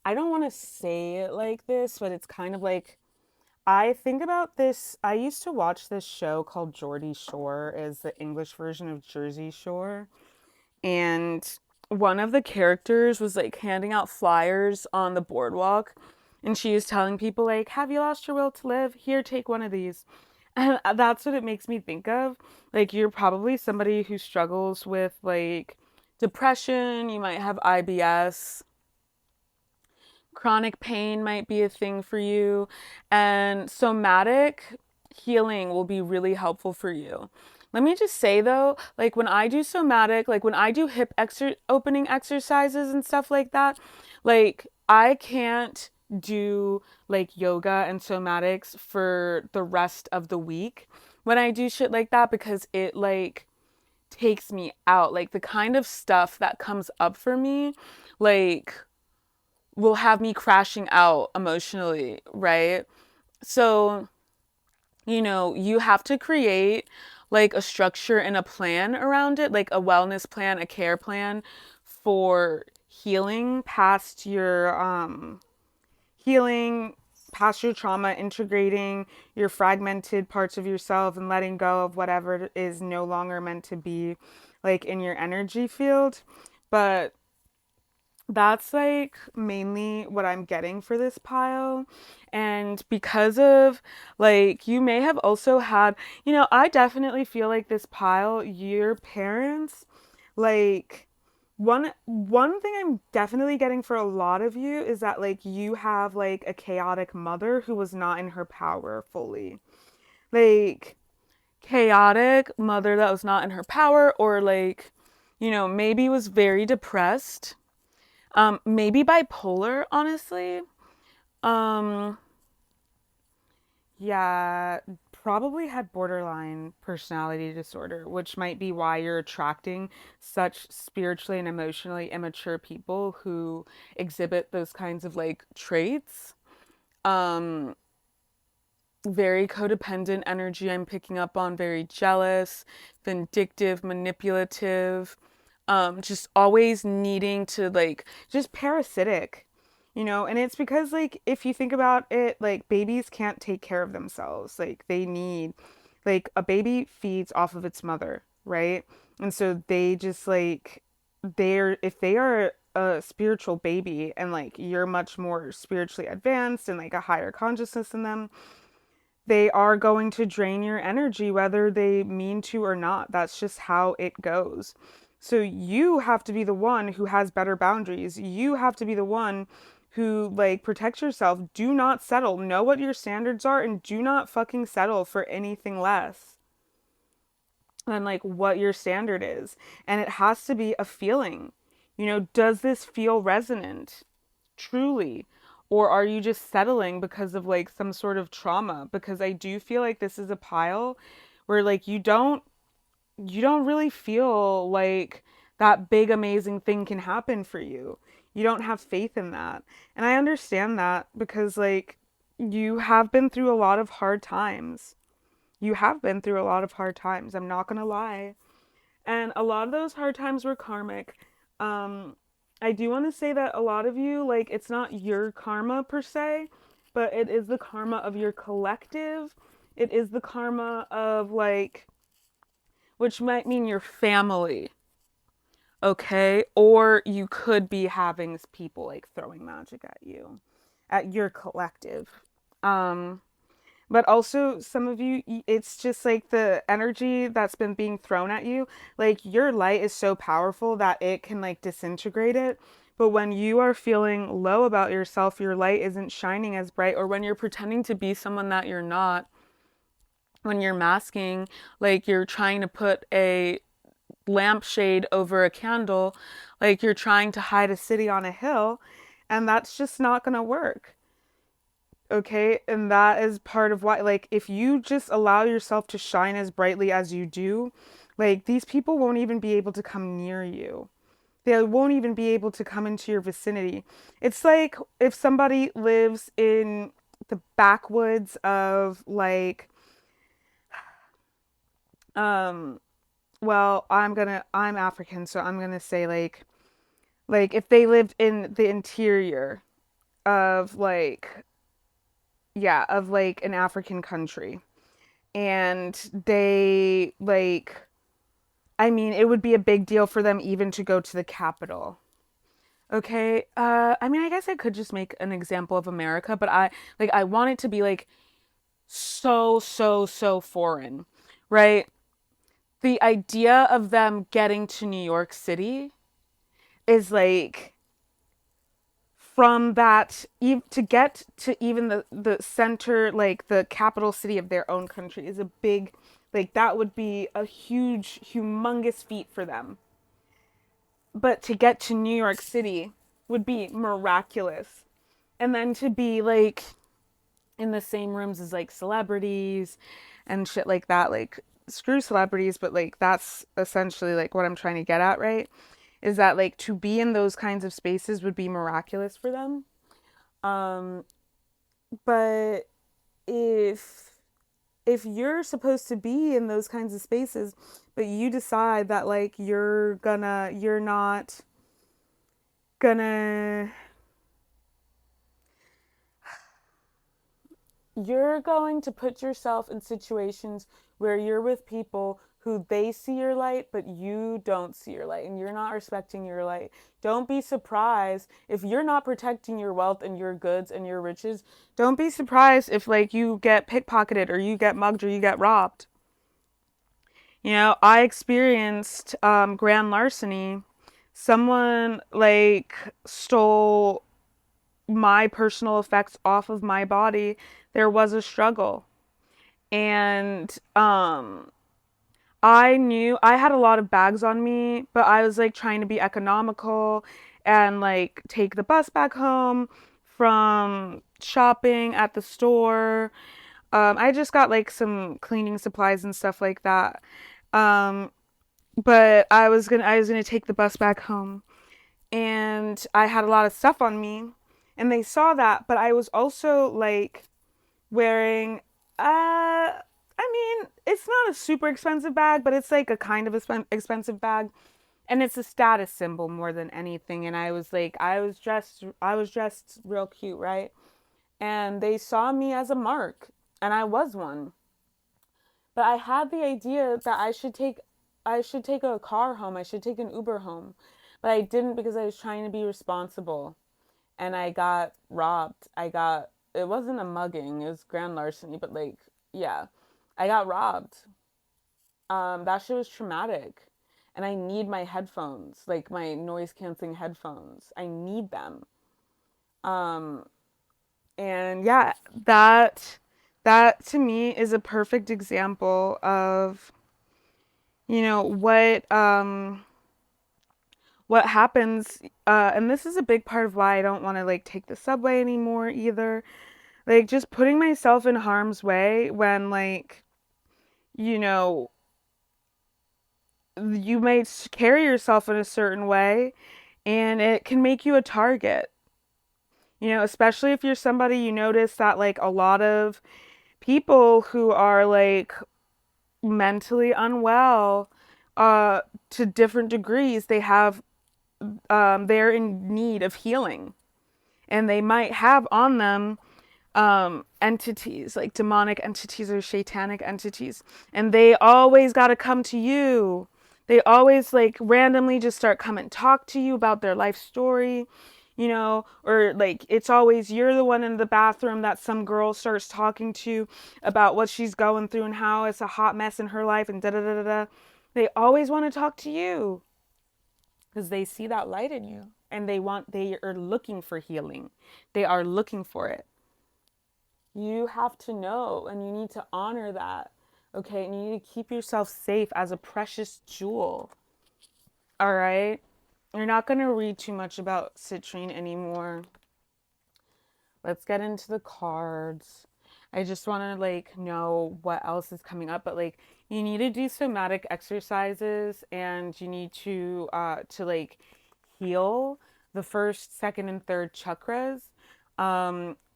I don't want to say it like this, but it's kind of like, I think about this. I used to watch this show called Geordie Shore, is the English version of Jersey Shore. And one of the characters was like handing out flyers on the boardwalk. And she was telling people, like, have you lost your will to live? Here, take one of these. And that's what it makes me think of. Like, you're probably somebody who struggles with like depression. You might have IBS, Chronic pain might be a thing for you. And somatic healing will be really helpful for you. Let me just say though, like when I do somatic, like when I do hip opening exercises and stuff like that, like I can't do like yoga and somatics for the rest of the week when I do shit like that, because it like takes me out. Like the kind of stuff that comes up for me, like will have me crashing out emotionally, right? So, you have to create like a structure and a plan around it, like a wellness plan, a care plan for healing past your trauma, integrating your fragmented parts of yourself and letting go of whatever is no longer meant to be like in your energy field. But that's like mainly what I'm getting for this pile. And because of like, you may have also had, I definitely feel like this pile, your parents, like one thing I'm definitely getting for a lot of you is that like you have like a chaotic mother who was not in her power fully. Like chaotic mother that was not in her power, or like, maybe was very depressed, maybe bipolar, honestly. Um, yeah, probably had borderline personality disorder, which might be why you're attracting such spiritually and emotionally immature people who exhibit those kinds of like traits. Um, Very codependent energy I'm picking up on, very jealous, vindictive, manipulative, just always needing to like, just parasitic, and it's because like if you think about it, like babies can't take care of themselves. Like they need, like a baby feeds off of its mother, right? And so they just like, if they are a spiritual baby and like you're much more spiritually advanced and like a higher consciousness in them, they are going to drain your energy whether they mean to or not. That's just how it goes. So you have to be the one who has better boundaries. You have to be the one who like protects yourself. Do not settle. Know what your standards are and do not fucking settle for anything less than like what your standard is. And it has to be a feeling. Does this feel resonant? Truly? Or are you just settling because of like some sort of trauma? Because I do feel like this is a pile where like you don't really feel like that big amazing thing can happen for you. You don't have faith in that. And I understand that because like you have been through a lot of hard times. You have been through a lot of hard times. I'm not going to lie. And a lot of those hard times were karmic. Um, I do want to say that a lot of you, like, it's not your karma per se, but it is the karma of your collective. It is the karma of, like, which might mean your family, okay? Or you could be having people, like, throwing magic at you, at your collective. Um, but also some of you, it's just like the energy that's been being thrown at you, like your light is so powerful that it can like disintegrate it. But when you are feeling low about yourself, your light isn't shining as bright. Or when you're pretending to be someone that you're not, when you're masking, like you're trying to put a lampshade over a candle, like you're trying to hide a city on a hill, and that's just not gonna work. Okay, and that is part of why, like, if you just allow yourself to shine as brightly as you do, like, these people won't even be able to come near you. They won't even be able to come into your vicinity. It's like if somebody lives in the backwoods of, like, um, well, I'm African, so I'm gonna say, like, if they lived in the interior of, like, yeah, of, like, an African country and they like, I mean, it would be a big deal for them even to go to the capital. Okay, I mean, I guess I could just make an example of America, but I want it to be like so so so foreign, right? The idea of them getting to New York City is like from that, to get to even the center, like the capital city of their own country, is a big, like that would be a huge, humongous feat for them. But to get to New York City would be miraculous. And then to be like in the same rooms as like celebrities and shit like that, like screw celebrities, but like that's essentially like what I'm trying to get at, right? Is that like to be in those kinds of spaces would be miraculous for them. Um, but if you're supposed to be in those kinds of spaces, but you decide that like you're not gonna you're going to put yourself in situations where you're with people who they see your light, but you don't see your light, and you're not respecting your light. Don't be surprised if you're not protecting your wealth and your goods and your riches. Don't be surprised if like you get pickpocketed or you get mugged or you get robbed. You know, I experienced grand larceny. Someone like stole my personal effects off of my body. There was a struggle. And I knew I had a lot of bags on me, but I was like trying to be economical and like take the bus back home from shopping at the store. I just got like some cleaning supplies and stuff like that. Um, but I was gonna take the bus back home, and I had a lot of stuff on me, and they saw that. But I was also like wearing I mean, it's not a super expensive bag, but it's like a kind of expensive bag, and it's a status symbol more than anything. And I was like, I was dressed real cute, right? And they saw me as a mark, and I was one. But I had the idea that I should take a car home. I should take an Uber home. But I didn't because I was trying to be responsible, and I got robbed. It wasn't a mugging, it was grand larceny, but like, yeah, I got robbed. That shit was traumatic. And I need my headphones, like my noise canceling headphones. I need them. Um, and yeah, that to me is a perfect example of, you know, what happens, and this is a big part of why I don't want to like take the subway anymore either. Like just putting myself in harm's way when like, you know, you might carry yourself in a certain way and it can make you a target. You know, especially if you're somebody, you notice that like a lot of people who are like mentally unwell, to different degrees, they're in need of healing, and they might have on them entities like demonic entities or satanic entities, and they always got to come to you. They always like randomly just start coming talk to you about their life story, you know, or like it's always you're the one in the bathroom that some girl starts talking to about what she's going through and how it's a hot mess in her life and da da da da da. They always want to talk to you because they see that light in you, and they are looking for healing. They are looking for it. You have to know, and you need to honor that. Okay, and you need to keep yourself safe as a precious jewel. All right? You're not going to read too much about citrine anymore. Let's get into the cards. I just want to like know what else is coming up, but like you need to do somatic exercises, and you need to like heal the first, second, and third chakras.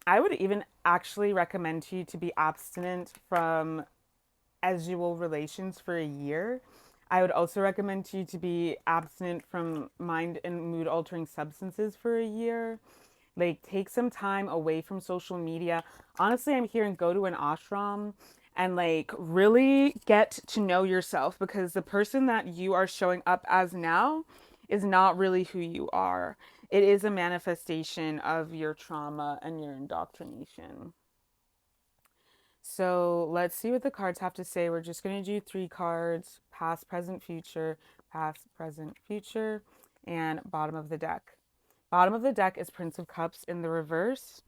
I would even actually recommend to you to be abstinent from casual relations for a year. I would also recommend to you to be abstinent from mind and mood altering substances for a year. Like, take some time away from social media. Honestly, I'm hearing go to an ashram and like really get to know yourself, because the person that you are showing up as now is not really who you are. It is a manifestation of your trauma and your indoctrination. So let's see what the cards have to say. We're just going to do 3 cards: past, present, future, and bottom of the deck. Bottom of the deck is Prince of Cups in the reverse.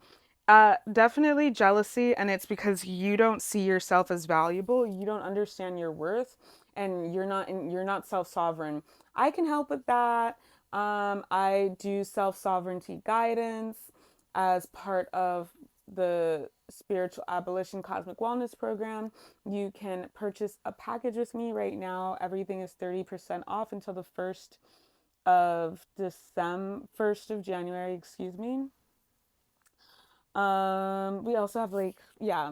Definitely jealousy, and it's because you don't see yourself as valuable. You don't understand your worth, and you're not self-sovereign. I can help with that. I do self-sovereignty guidance as part of the spiritual abolition cosmic wellness program. You can purchase a package with me right now. Everything is 30% off until the 1st of January, excuse me. We also have like, yeah,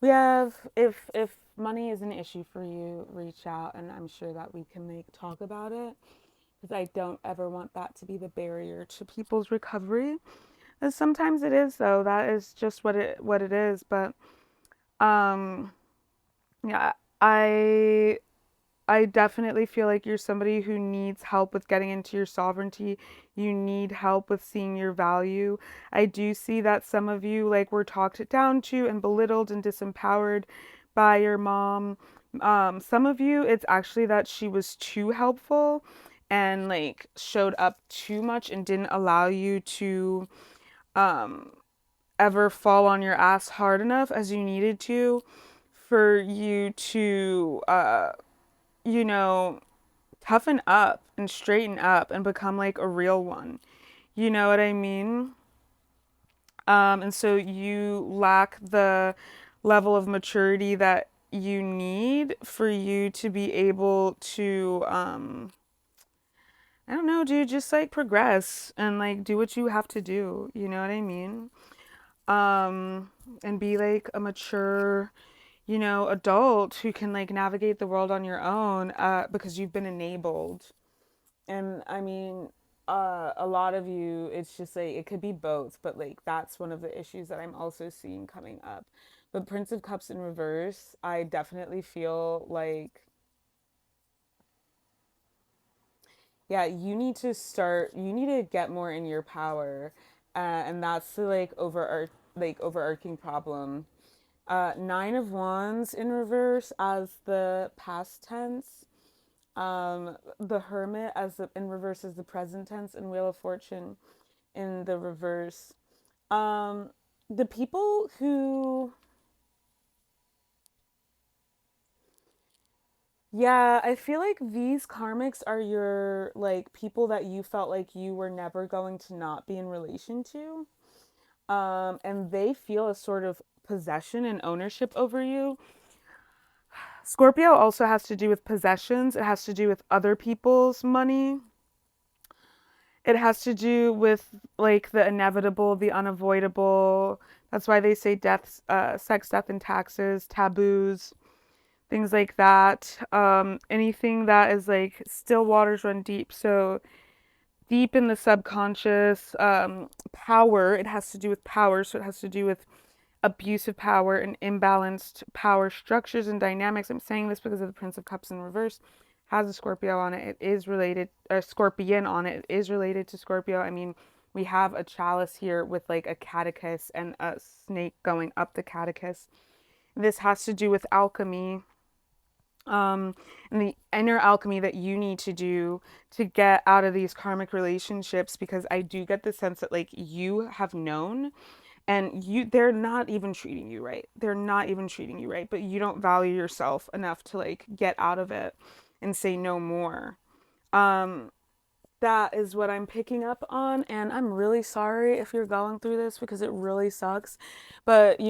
we have, if money is an issue for you, reach out and I'm sure that we can like talk about it, because I don't ever want that to be the barrier to people's recovery. And sometimes it is, though. That is just what it is. But um yeah, I I definitely feel like you're somebody who needs help with getting into your sovereignty. You need help with seeing your value. I do see that some of you like were talked down to and belittled and disempowered by your mom. Some of you, it's actually that she was too helpful and like showed up too much and didn't allow you to um ever fall on your ass hard enough as you needed to for you to you know, toughen up and straighten up and become like a real one. You know what I mean? And so you lack the level of maturity that you need for you to be able to, I don't know, dude, just like progress and like do what you have to do. You know what I mean? And be like a mature, adult who can like navigate the world on your own, because you've been enabled. And I mean, a lot of you, it's just like, it could be both, but like, that's one of the issues that I'm also seeing coming up. But Prince of Cups in reverse, I definitely feel like, yeah, you need to get more in your power. And that's the like overarching problem. Nine of Wands in reverse as the past tense. The Hermit in reverse as the present tense, and Wheel of Fortune in the reverse. Um, the people who, yeah, I feel like these karmics are your like people that you felt like you were never going to not be in relation to. And they feel a sort of possession and ownership over you. Scorpio also has to do with possessions. It has to do with other people's money. It has to do with like the inevitable, the unavoidable. That's why they say death, sex, death, and taxes, taboos, things like that. Anything that is like still waters run deep. So deep in the subconscious, power. It has to do with power. So it has to do with abusive power and imbalanced power structures and dynamics. I'm saying this because of the Prince of Cups in reverse has a Scorpio on it. It is related, a Scorpion on it. It is related to Scorpio. I mean, we have a chalice here with like a caduceus and a snake going up the caduceus. This has to do with alchemy, and the inner alchemy that you need to do to get out of these karmic relationships, because I do get the sense that like you have known and they're not even treating you right. They're not even treating you right, but you don't value yourself enough to like get out of it and say no more. Um that is what I'm picking up on, and I'm really sorry if you're going through this because it really sucks. But,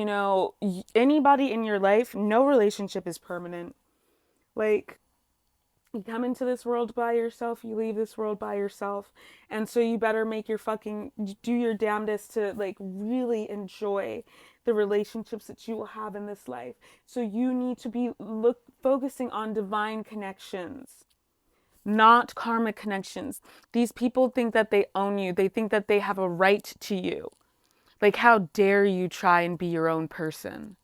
anybody in your life, no relationship is permanent. Like, you come into this world by yourself, you leave this world by yourself. And so you better do your damnedest to like really enjoy the relationships that you will have in this life. So you need to be focusing on divine connections, not karmic connections. These people think that they own you. They think that they have a right to you. Like, how dare you try and be your own person?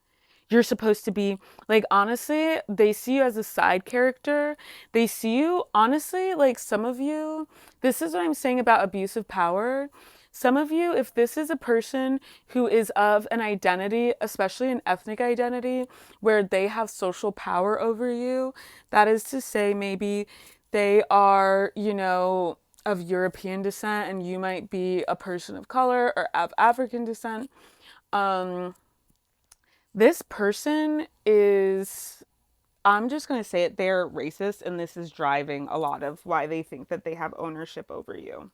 You're supposed to be like, honestly, they see you as a side character. They see you, honestly, like some of you, this is what I'm saying about abusive power. Some of you, if this is a person who is of an identity, especially an ethnic identity, where they have social power over you, that is to say, maybe they are, of European descent and you might be a person of color or of African descent, this person is, I'm just going to say it, they're racist, and this is driving a lot of why they think that they have ownership over you.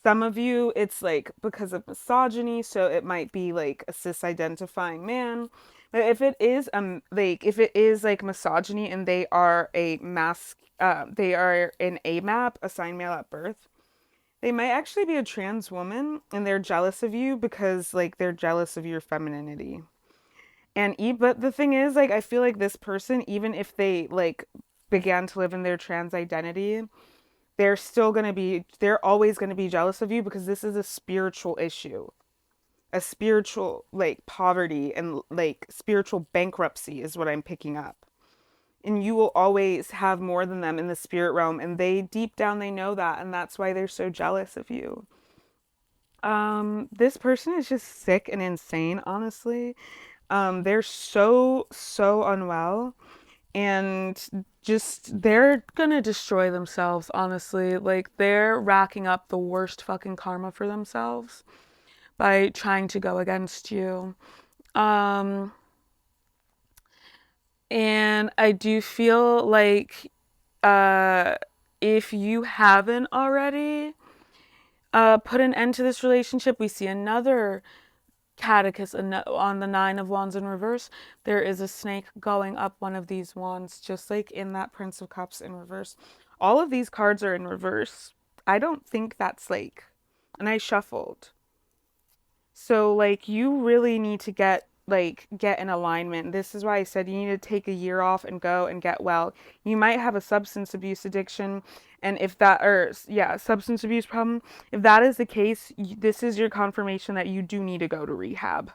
Some of you, it's like because of misogyny, so it might be like a cis-identifying man. But if it is like misogyny and they are they are an AMAP, assigned male at birth, they might actually be a trans woman and they're jealous of you because like they're jealous of your femininity. But the thing is, like, I feel like this person, even if they like began to live in their trans identity, they're always gonna be jealous of you because this is a spiritual issue. A spiritual like poverty and like spiritual bankruptcy is what I'm picking up. And you will always have more than them in the spirit realm, and they deep down they know that, and that's why they're so jealous of you. This person is just sick and insane, honestly. They're so unwell, and just they're gonna destroy themselves, honestly. Like they're racking up the worst fucking karma for themselves by trying to go against you. And I do feel like if you haven't already put an end to this relationship, we see another catechist on the Nine of Wands in reverse. There is a snake going up one of these wands, just like in that Prince of Cups in reverse. All of these cards are in reverse. I don't think that's like, and I shuffled. So like you really need to get in alignment. This is why I said you need to take a year off and go and get well. You might have a substance abuse addiction, and if that, or yeah, substance abuse problem. If that is the case, this is your confirmation that you do need to go to rehab.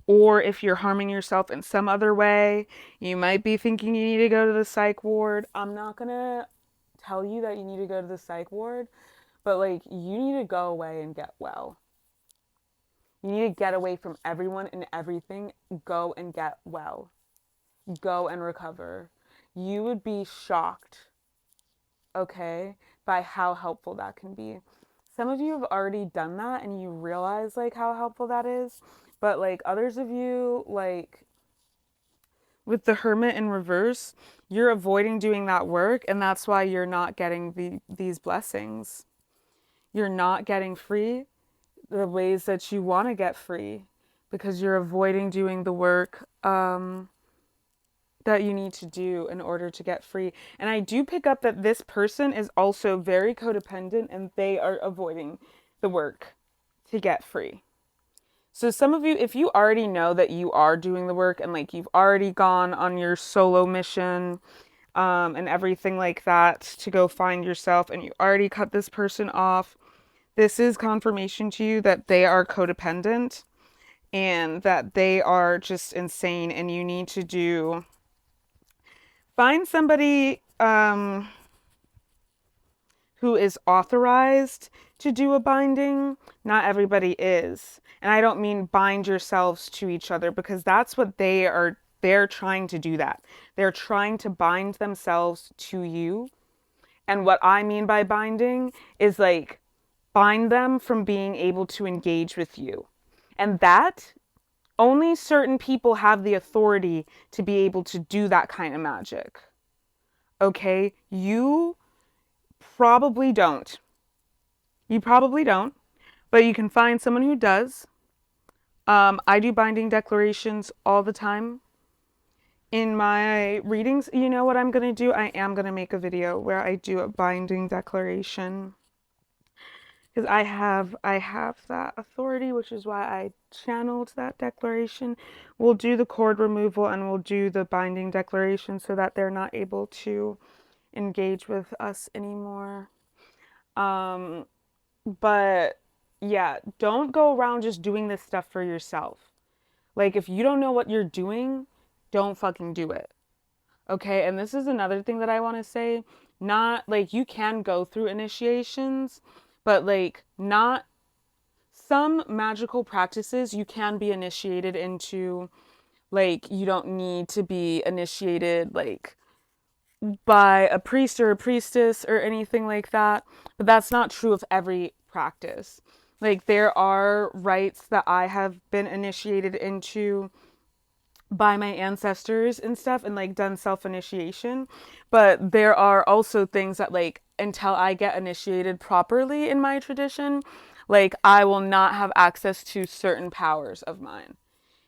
Or if you're harming yourself in some other way, you might be thinking you need to go to the psych ward. I'm not gonna tell you that you need to go to the psych ward, but like you need to go away and get well. You need to get away from everyone and everything. Go and get well. Go and recover. You would be shocked, okay, by how helpful that can be. Some of you have already done that and you realize like how helpful that is. But like others of you, like with the Hermit in reverse, you're avoiding doing that work, and that's why you're not getting these blessings. You're not getting free the ways that you want to get free because you're avoiding doing the work that you need to do in order to get free. And I do pick up that this person is also very codependent and they are avoiding the work to get free. So some of you, if you already know that you are doing the work and like you've already gone on your solo mission and everything like that to go find yourself, and you already cut this person off, this is confirmation to you that they are codependent and that they are just insane, and you need to find somebody who is authorized to do a binding. Not everybody is. And I don't mean bind yourselves to each other, because that's what they're trying to do that. They're trying to bind themselves to you. And what I mean by binding is like bind them from being able to engage with you. And that only certain people have the authority to be able to do that kind of magic. Okay? You probably don't. You probably don't, but you can find someone who does. I do binding declarations all the time. In my readings, you know what I'm going to do? I am going to make a video where I do a binding declaration. Because I have that authority, which is why I channeled that declaration. We'll do the cord removal and we'll do the binding declaration so that they're not able to engage with us anymore. But yeah, don't go around just doing this stuff for yourself. Like if you don't know what you're doing, don't fucking do it. Okay? And this is another thing that I want to say. Not like you can go through initiations, but like not some magical practices you can be initiated into. Like you don't need to be initiated like by a priest or a priestess or anything like that. But that's not true of every practice. Like, there are rites that I have been initiated into by my ancestors and stuff, and like done self initiation. But there are also things that, like, until I get initiated properly in my tradition, like, I will not have access to certain powers of mine,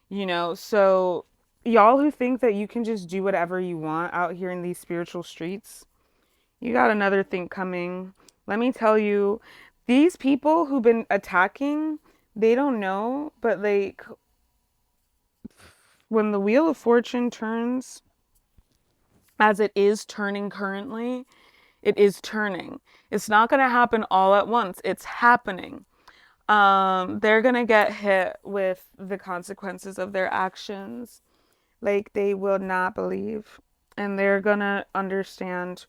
you know? So, y'all who think that you can just do whatever you want out here in these spiritual streets, you got another thing coming. Let me tell you, these people who've been attacking, they don't know, but like, when the wheel of fortune turns, as it is turning currently, it is turning. It's not going to happen all at once. It's happening. They're going to get hit with the consequences of their actions. Like, they will not believe. And they're going to understand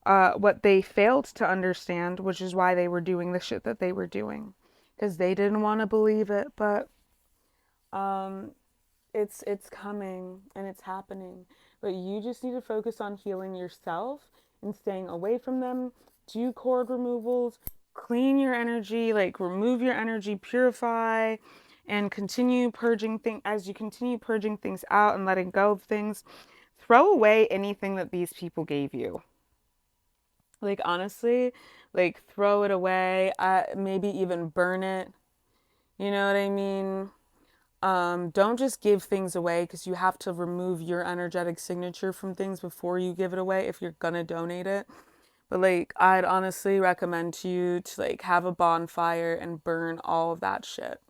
what they failed to understand, which is why they were doing the shit that they were doing. Because they didn't want to believe it, but um, it's coming and it's happening. But you just need to focus on healing yourself and staying away from them. Do cord removals, clean your energy, like remove your energy, purify, and continue purging things. As you continue purging things out and letting go of things, throw away anything that these people gave you. Like, honestly, like, throw it away. Maybe even burn it. You know what I mean? Don't just give things away, because you have to remove your energetic signature from things before you give it away if you're gonna donate it. But like, I'd honestly recommend to you to like have a bonfire and burn all of that shit.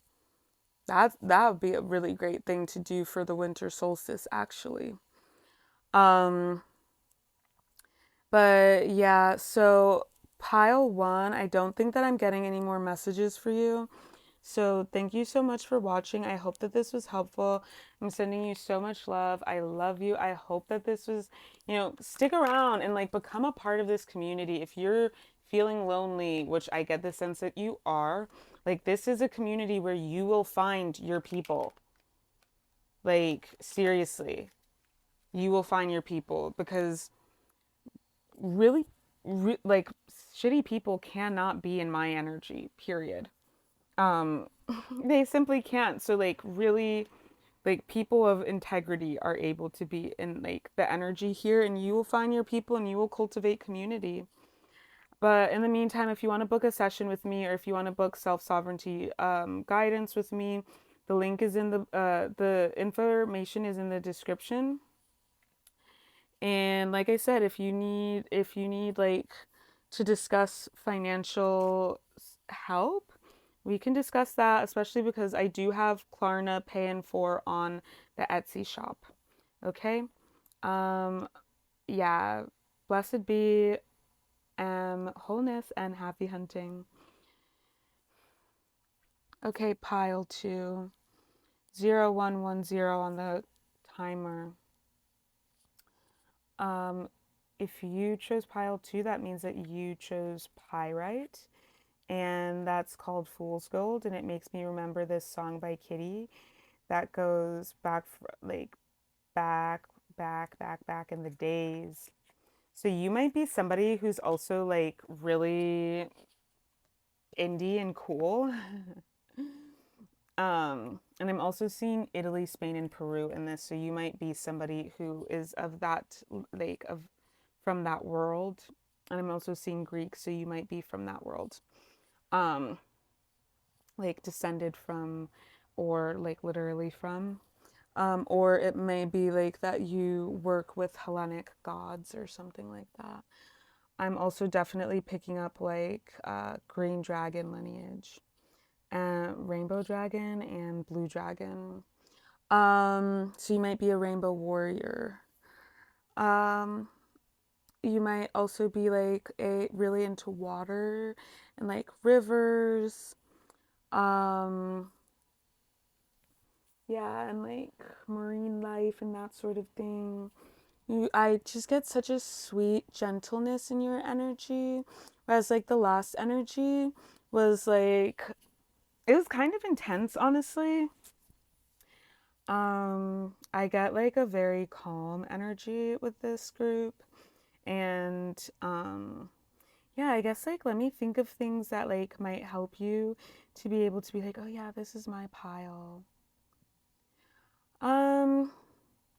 That would be a really great thing to do for the winter solstice, actually. Um, but yeah, so pile one, I don't think that I'm getting any more messages for you. So thank you so much for watching. I hope that this was helpful. I'm sending you so much love. I love you. I hope that this was, stick around and like become a part of this community. If you're feeling lonely, which I get the sense that you are, like, this is a community where you will find your people. Like, seriously, you will find your people, because really, like, shitty people cannot be in my energy, period. um they simply can't. So like, really, like, people of integrity are able to be in like the energy here, and you will find your people and you will cultivate community. But in the meantime, if you want to book a session with me, or if you want to book self-sovereignty guidance with me, the link is in the information is in the description. And like I said, if you need like to discuss financial help, we can discuss that, especially because I do have 𝗪𝗏 on the Etsy shop. Okay? Um yeah, blessed be wholeness and happy hunting. Okay, pile 2. 0110 on the timer. If you chose pile 2, that means that you chose pyrite, and that's called Fool's Gold, and it makes me remember this song by 𝗂𝗽 that goes back, like, back in the days. So you might be somebody who's also like really indie and cool. And I'm also seeing Italy, Spain, and Peru in this. So you might be somebody who is of that, like, of from that world. And I'm also seeing Greek, so you might be from that world. Um, like descended from, or like literally from. Or it may be like that you work with Hellenic gods or something like that. I'm also definitely picking up like green dragon lineage, rainbow dragon, and blue dragon. So you might be a rainbow warrior. Um, you might also be like really into water and like rivers. Um, yeah, and like marine life and that sort of thing. I just get such a sweet gentleness in your energy, whereas like the last energy was like, it was kind of intense, honestly. I get like a very calm energy with this group, And yeah, I guess like let me think of things that like might help you to be able to be like, oh yeah, this is my pile.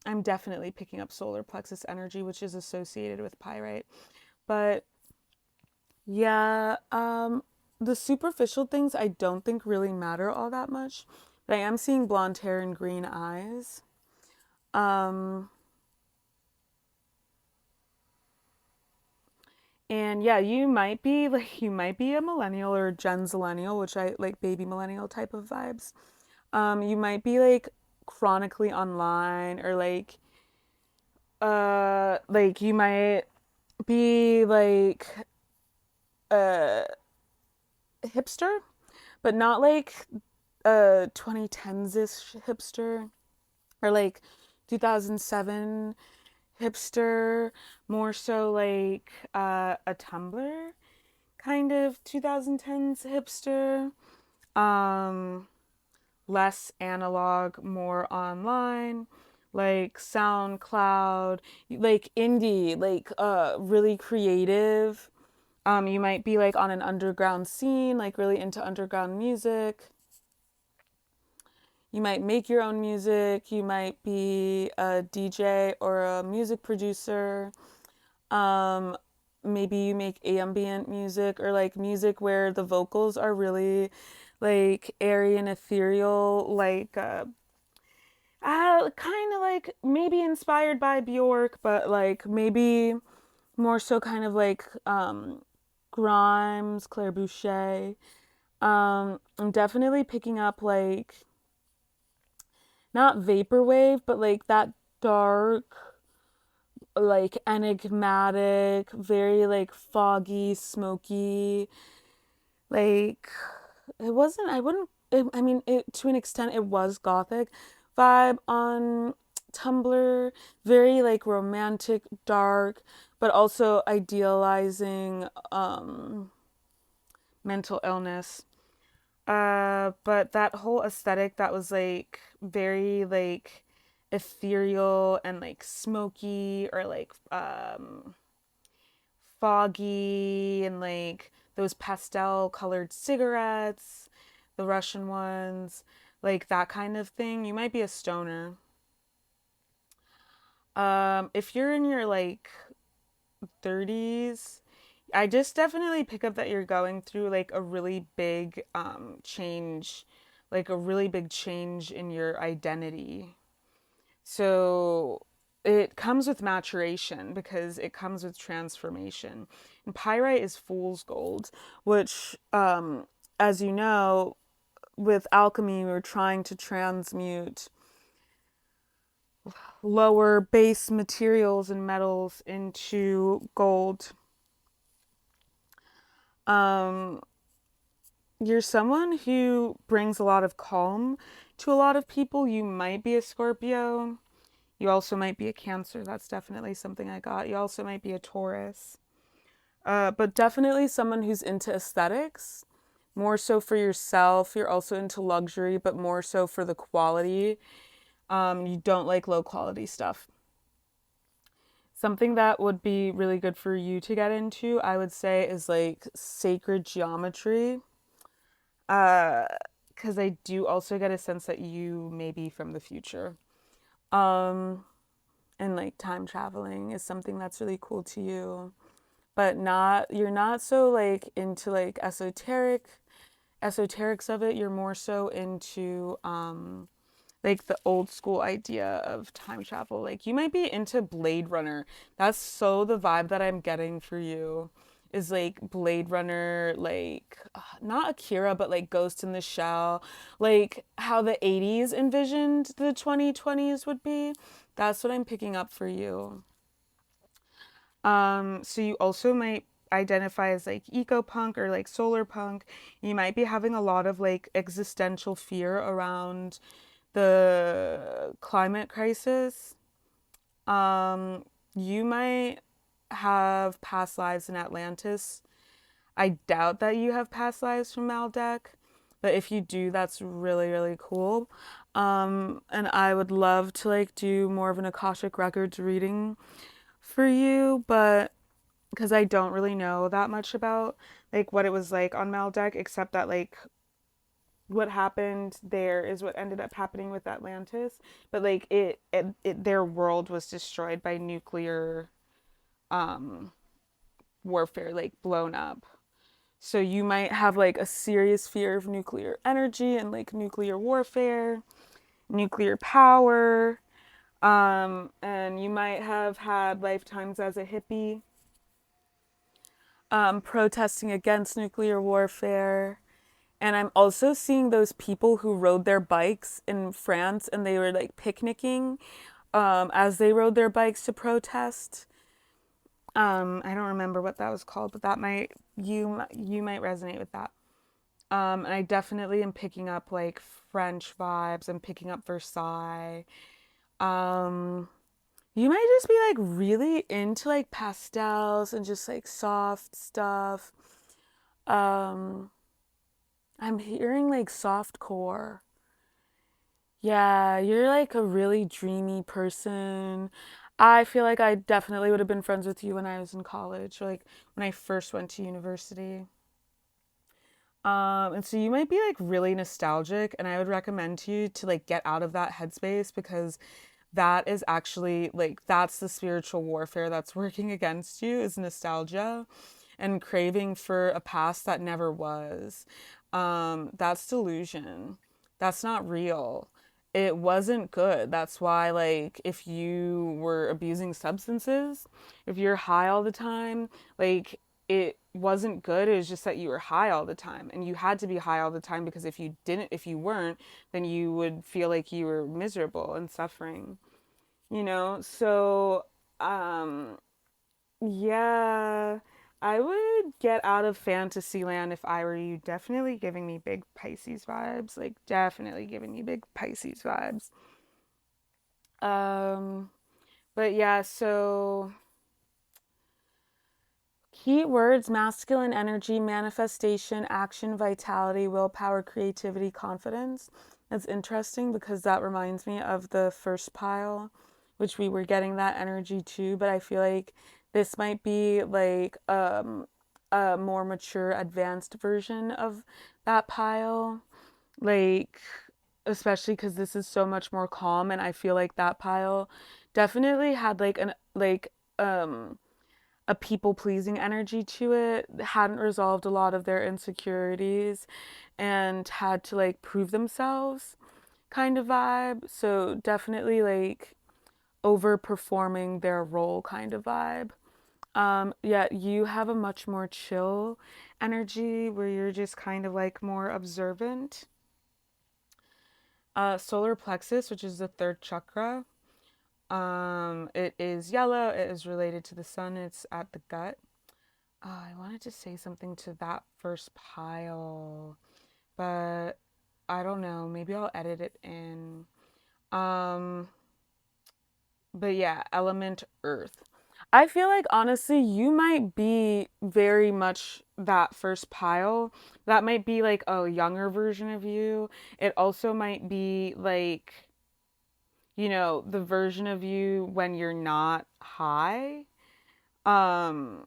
I'm definitely picking up solar plexus energy, which is associated with pyrite. But yeah, the superficial things I don't think really matter all that much. But I am seeing blonde hair and green eyes. Um, and yeah, you might be a millennial or Gen Zillennial, which I like baby millennial type of vibes. You might be like chronically online or like you might be like a hipster, but not like a 2010s-ish hipster or like 2007 hipster, more so like a Tumblr kind of 2010s hipster. Um, Less analog, more online, like SoundCloud, like indie, like really creative. You might be like on an underground scene, like really into underground music. You might make your own music. You might be a DJ or a music producer. Um, Maybe you make ambient music or like music where the vocals are really like airy and ethereal, like kind of like maybe inspired by Bjork, but like maybe more so kind of like Grimes, Claire Boucher. I'm definitely picking up like not vaporwave, but like that dark, like enigmatic, very like foggy, smoky, like it wasn't, I wouldn't, I mean, it, to an extent, it was gothic vibe on Tumblr, very like romantic, dark, but also idealizing mental illness. But that whole aesthetic that was like very like ethereal and like smoky or like foggy and like those pastel colored cigarettes, the Russian ones, like that kind of thing. You might be a stoner. If you're in your like 30s, I just definitely pick up that you're going through like a really big change, like a really big change in your identity. So it comes with maturation because it comes with transformation. And pyrite is fool's gold, which, as you know, with alchemy, we're trying to transmute lower base materials and metals into gold. Um, you're someone who brings a lot of calm to a lot of people. You might be a Scorpio. You also might be a Cancer. That's definitely something I got. You also might be a Taurus. But definitely someone who's into aesthetics, more so for yourself. You're also into luxury, but more so for the quality. You don't like low quality stuff. Something that would be really good for you to get into, I would say, is like sacred geometry. Because I do also get a sense that you may be from the future. Um, and like time traveling is something that's really cool to you. But not, you're not so like into like esoterics of it. You're more so into like the old school idea of time travel. Like you might be into Blade Runner. That's so the vibe that I'm getting for you is like Blade Runner, like not Akira, but like Ghost in the Shell, like how the 80s envisioned the 2020s would be. That's what I'm picking up for you. So you also might identify as like eco punk or like solar punk. You might be having a lot of like existential fear around the climate crisis. Um, you might have past lives in Atlantis. I doubt that you have past lives from Maldek, but if you do, that's really, really cool. And I would love to like do more of an Akashic Records reading for you, but because I don't really know that much about like what it was like on Maldek, except that like what happened there is what ended up happening with Atlantis. But like their world was destroyed by nuclear um warfare, like blown up. So you might have like a serious fear of nuclear energy and like nuclear warfare, nuclear power. And you might have had lifetimes as a hippie, protesting against nuclear warfare. And I'm also seeing those people who rode their bikes in France and they were like picnicking as they rode their bikes to protest. I don't remember what that was called, but that might you might resonate with that. And I definitely am picking up like French vibes. I'm picking up Versailles. Um, you might just be like really into like pastels and just like soft stuff. Um, I'm hearing like soft core. Yeah, you're like a really dreamy person. I feel like I definitely would have been friends with you when I was in college, or like when I first went to university. And so you might be like really nostalgic, and I would recommend to you to like get out of that headspace because that is actually like that's the spiritual warfare that's working against you is nostalgia and craving for a past that never was. That's delusion. That's not real. It wasn't good. That's why, like, if you were abusing substances, if you're high all the time, like, it wasn't good. It was just that you were high all the time. And you had to be high all the time because if you weren't, then you would feel like you were miserable and suffering, you know? So, um, yeah, I would get out of fantasy land if I were you. Definitely giving me big Pisces vibes. Like, definitely giving me big Pisces vibes. Um, but yeah, so key words: masculine energy, manifestation, action, vitality, willpower, creativity, confidence. That's interesting because that reminds me of the first pile, which we were getting that energy too. But I feel like this might be like a more mature, advanced version of that pile. Like, especially because this is so much more calm, and I feel like that pile definitely had like um a people pleasing energy to it, hadn't resolved a lot of their insecurities and had to like prove themselves kind of vibe. So definitely like overperforming their role kind of vibe. Yeah, you have a much more chill energy where you're just kind of like more observant. Solar plexus, which is the third chakra. It is yellow. It is related to the sun. It's at the gut. I wanted to say something to that first pile, but I don't know. Maybe I'll edit it in. Um, but yeah, element earth. I feel like honestly, you might be very much that first pile. That might be like a younger version of you. It also might be like, the version of you when you're not high. Um,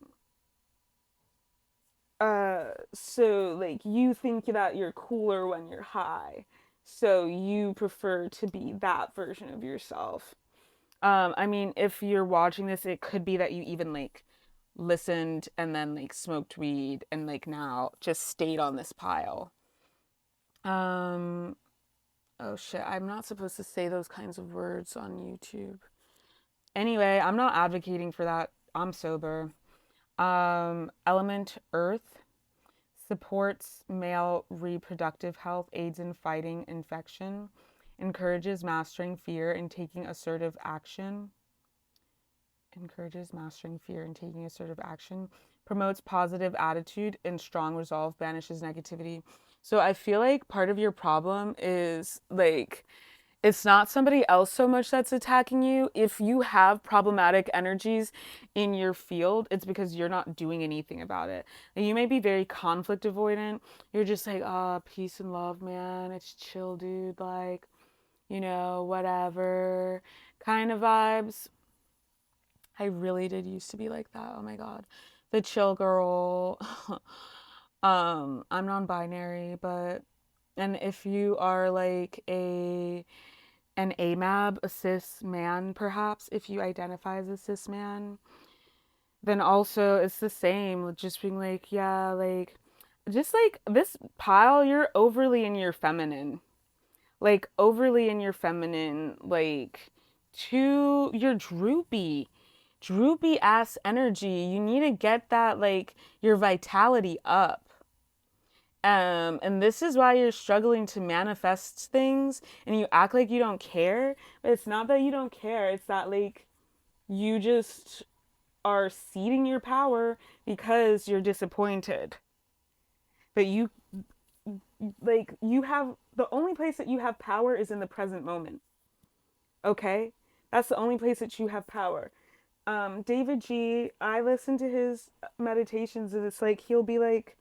so like you think that you're cooler when you're high. So you prefer to be that version of yourself. I mean, if you're watching this, it could be that you even like listened and then like smoked weed and like now just stayed on this pile. Um, oh shit, I'm not supposed to say those kinds of words on YouTube. Anyway, I'm not advocating for that. I'm sober. Element earth supports male reproductive health, aids in fighting infection, encourages mastering fear and taking assertive action, promotes positive attitude and strong resolve, banishes negativity. So I feel like part of your problem is like it's not somebody else so much that's attacking you. If you have problematic energies in your field, it's because you're not doing anything about it. And you may be very conflict avoidant. You're just like, oh, peace and love, man. It's chill, dude. Like, whatever kind of vibes. I really did used to be like that. Oh my God. The chill girl. I'm non-binary, but and if you are like an AMAB, a cis man, perhaps, if you identify as a cis man, then also it's the same with just being like, yeah, like just like this pile, you're overly in your feminine. Like overly in your feminine, like you're droopy ass energy. You need to get that, like, your vitality up. And this is why you're struggling to manifest things and you act like you don't care, but it's not that you don't care, it's that like you just are ceding your power because you're disappointed. But you like you have the only place that you have power is in the present moment. Okay? That's the only place that you have power. David G, I listen to his meditations and it's like he'll be like,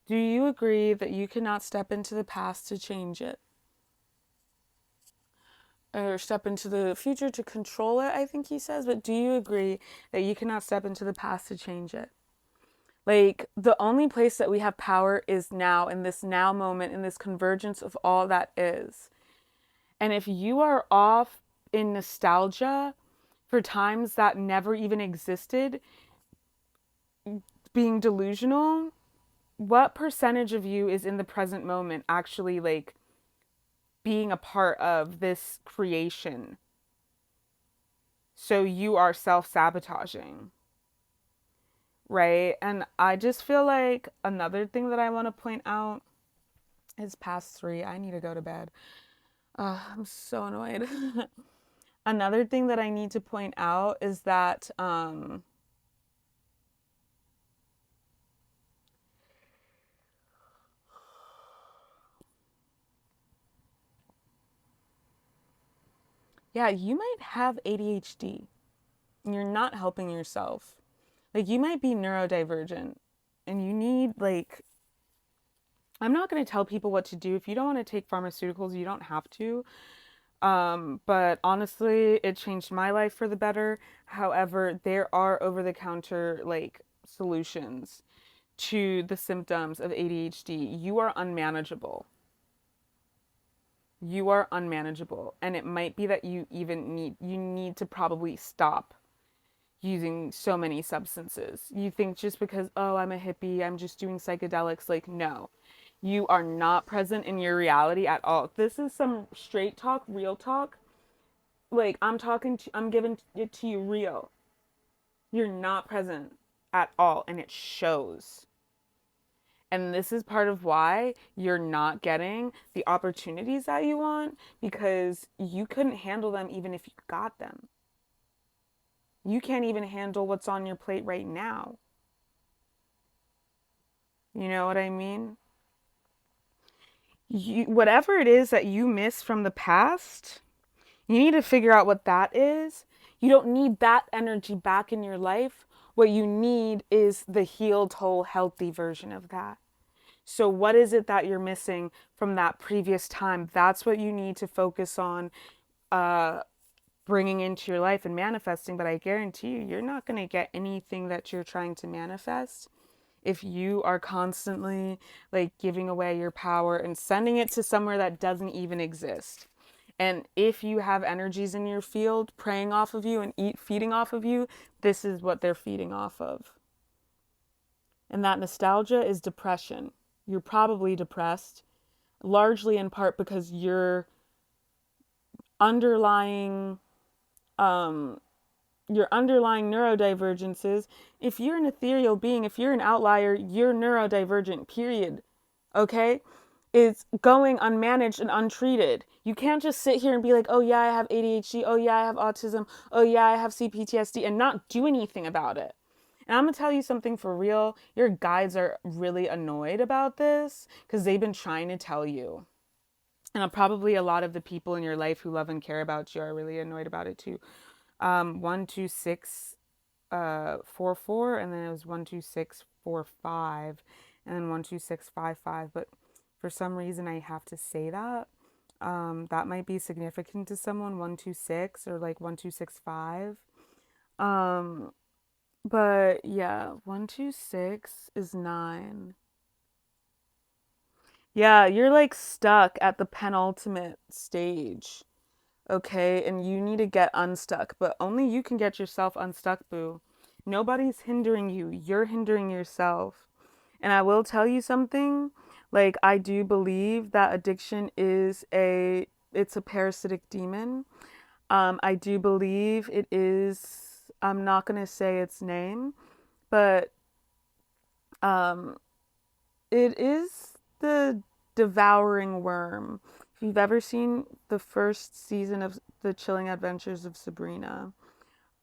do you agree that you cannot step into the past to change it? Or step into the future to control it, I think he says. But do you agree that you cannot step into the past to change it? Like, the only place that we have power is now, in this now moment, in this convergence of all that is. And if you are off in nostalgia for times that never even existed, being delusional, what percentage of you is in the present moment actually like being a part of this creation? So you are self-sabotaging, right? And I just feel like another thing that I want to point out is past 3. I need to go to bed. I'm so annoyed. Another thing that I need to point out is that yeah, you might have ADHD and you're not helping yourself. Like, you might be neurodivergent and you need, like, I'm not going to tell people what to do. If you don't want to take pharmaceuticals, you don't have to. But honestly, it changed my life for the better. However, there are over-the-counter, like, solutions to the symptoms of ADHD. You are unmanageable. You are unmanageable. And it might be that you need to probably stop using so many substances. You think just because, oh, I'm a hippie, I'm just doing psychedelics. Like, no, you are not present in your reality at all. This is some straight talk, real talk. Like, I'm giving it to you real. You're not present at all, and it shows. And this is part of why you're not getting the opportunities that you want, because you couldn't handle them even if you got them. You can't even handle what's on your plate right now. You know what I mean? Whatever it is that you miss from the past, you need to figure out what that is. You don't need that energy back in your life. What you need is the healed, whole, healthy version of that. So what is it that you're missing from that previous time? That's what you need to focus on bringing into your life and manifesting. But I guarantee you, you're not going to get anything that you're trying to manifest if you are constantly like giving away your power and sending it to somewhere that doesn't even exist. And if you have energies in your field preying off of you and feeding off of you, this is what they're feeding off of. And that nostalgia is depression. You're probably depressed, largely in part because underlying your underlying neurodivergences. If you're an ethereal being, if you're an outlier, you're neurodivergent, period. Okay? It's going unmanaged and untreated. You can't just sit here and be like, oh yeah, I have ADHD. Oh yeah, I have autism. Oh yeah, I have CPTSD, and not do anything about it. And I'm going to tell you something for real. Your guides are really annoyed about this because they've been trying to tell you. And probably a lot of the people in your life who love and care about you are really annoyed about it too. 12644, and then it was 12645, and then 12655. But for some reason, I have to say that. That might be significant to someone, 126 or like 1265. Um, but yeah, 126 is 9. Yeah, you're like stuck at the penultimate stage. Okay, and you need to get unstuck, but only you can get yourself unstuck, boo. Nobody's hindering you. You're hindering yourself. And I will tell you something, like I do believe that addiction is it's a parasitic demon. I do believe it is, I'm not going to say its name, but um it is the devouring worm. If you've ever seen the first season of The Chilling Adventures of Sabrina,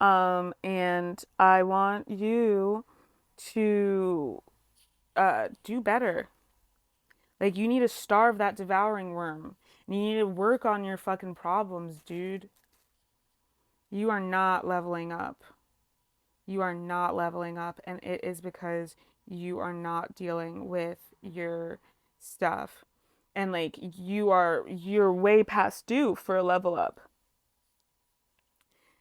and I want you to do better. Like, you need to starve that devouring worm. And you need to work on your fucking problems, dude. You are not leveling up. You are not leveling up, and it is because you are not dealing with your stuff. And like you're way past due for a level up.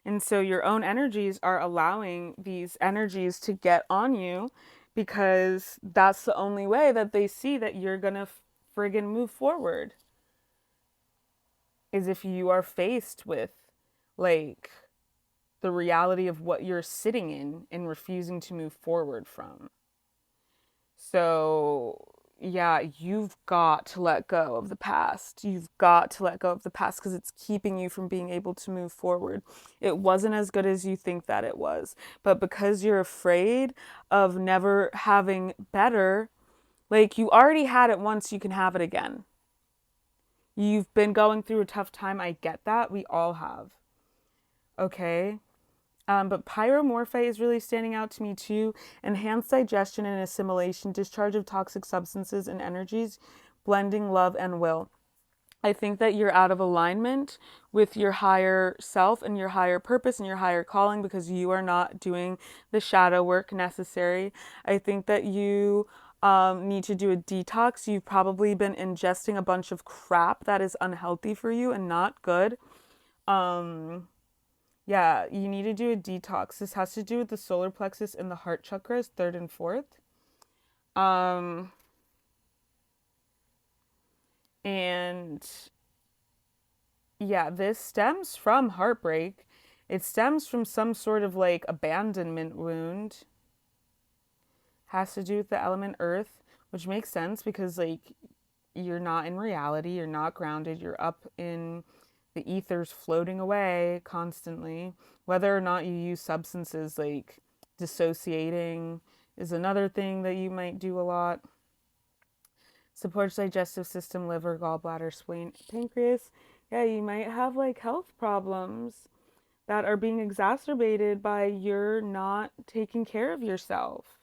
And so your own energies are allowing these energies to get on you because that's the only way that they see that you're going to friggin' move forward is if you are faced with like the reality of what you're sitting in and refusing to move forward from. So, yeah, you've got to let go of the past. You've got to let go of the past because it's keeping you from being able to move forward. It wasn't as good as you think that it was. But because you're afraid of never having better, like you already had it once, you can have it again. You've been going through a tough time. I get that. We all have. Okay? But 𝗨𝗪 is really standing out to me too. Enhanced digestion and assimilation, discharge of toxic substances and energies, blending love and will. I think that you're out of alignment with your higher self and your higher purpose and your higher calling because you are not doing the shadow work necessary. I think that you need to do a detox. You've probably been ingesting a bunch of crap that is unhealthy for you and not good. Um, yeah, you need to do a detox. This has to do with the solar plexus and the heart chakras, third and fourth. Um, and yeah, this stems from heartbreak. It stems from some sort of like abandonment wound. Has to do with the element earth, which makes sense because like you're not in reality, you're not grounded, you're up in the ethers floating away constantly. Whether or not you use substances like dissociating is another thing that you might do a lot. Supports digestive system, liver, gallbladder, spleen, pancreas. Yeah, you might have like health problems that are being exacerbated by your not taking care of yourself.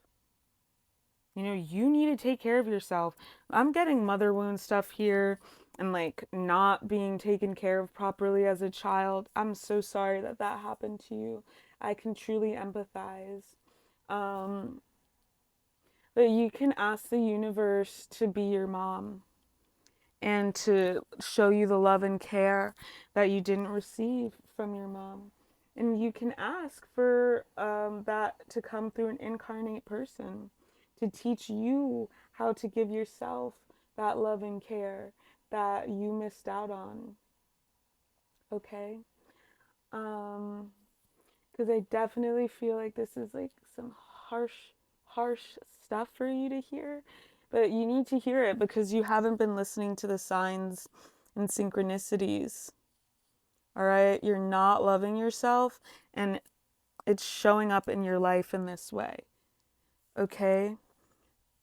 You know, you need to take care of yourself. I'm getting mother wound stuff here and like not being taken care of properly as a child. I'm so sorry that that happened to you. I can truly empathize. Um, but you can ask the universe to be your mom and to show you the love and care that you didn't receive from your mom. And you can ask for that to come through an incarnate person to teach you how to give yourself that love and care that you missed out on. Okay? Um, because I definitely feel like this is like some harsh stuff for you to hear. But you need to hear it because you haven't been listening to the signs and synchronicities. All right? You're not loving yourself, and it's showing up in your life in this way. Okay?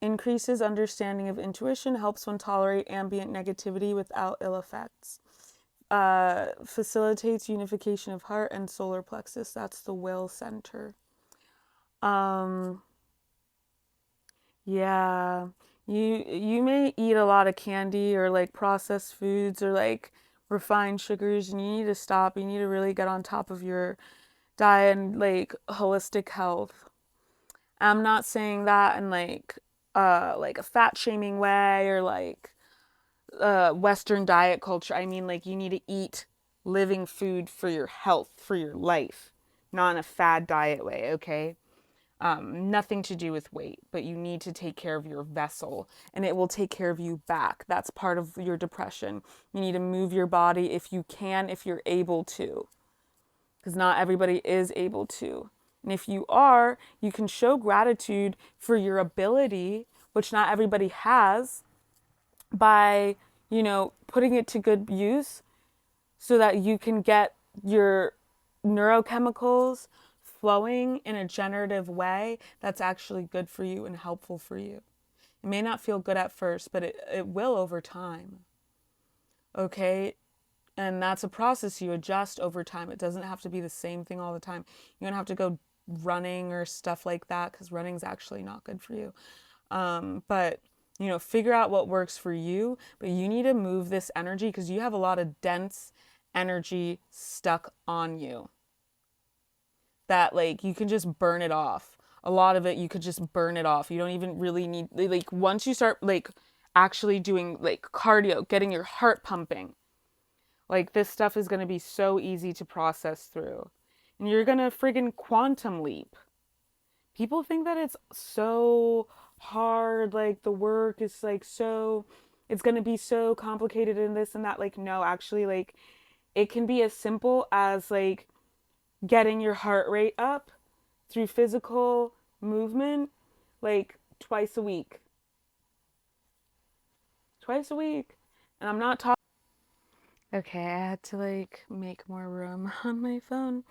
Increases understanding of intuition, helps one tolerate ambient negativity without ill effects. Facilitates unification of heart and solar plexus. That's the will center. Um, yeah, you may eat a lot of candy or like processed foods or like refined sugars, and you need to stop. You need to really get on top of your diet and like holistic health. I'm not saying that in like a fat shaming way or like Western diet culture. I mean like you need to eat living food for your health, for your life, not in a fad diet way, okay? Nothing to do with weight, but you need to take care of your vessel and it will take care of you back. That's part of your depression. You need to move your body if you can, if you're able to, because not everybody is able to. And if you are, you can show gratitude for your ability, which not everybody has, by, putting it to good use so that you can get your neurochemicals flowing in a generative way that's actually good for you and helpful for you. It may not feel good at first, but it will over time. Okay? And that's a process you adjust over time. It doesn't have to be the same thing all the time. You don't have to go running or stuff like that, because running's actually not good for you. But figure out what works for you, but you need to move this energy because you have a lot of dense energy stuck on you that you can just burn it off. A lot of it, you could just burn it off. You don't even really need, once you start actually doing cardio, getting your heart pumping, this stuff is going to be so easy to process through. And you're going to friggin' quantum leap. People think that it's so hard, the work is so, it's going to be so complicated and this and that. No, actually, it can be as simple as getting your heart rate up through physical movement twice a week. Twice a week. And I'm not talking. Okay, I had to make more room on my phone.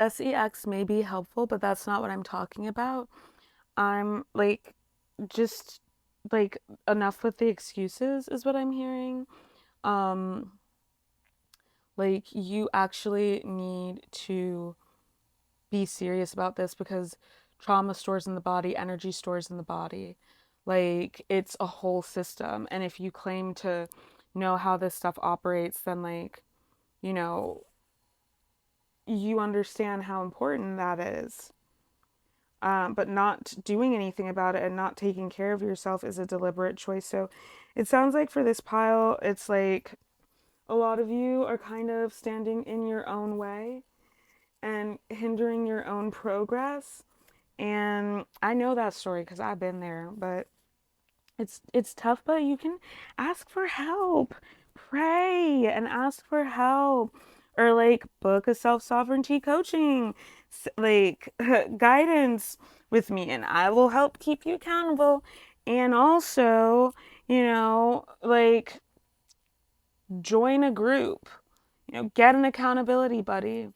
SEX may be helpful, but that's not what I'm talking about. I'm just enough with the excuses is what I'm hearing. You actually need to be serious about this because trauma stores in the body, energy stores in the body. It's a whole system. And if you claim to know how this stuff operates, then you understand how important that is. But not doing anything about it and not taking care of yourself is a deliberate choice. So it sounds like for this pile, it's a lot of you are kind of standing in your own way and hindering your own progress. And I know that story because I've been there, but it's tough, but you can ask for help. Pray and ask for help. Or book a self-sovereignty coaching guidance with me, and I will help keep you accountable. And also, join a group, get an accountability buddy.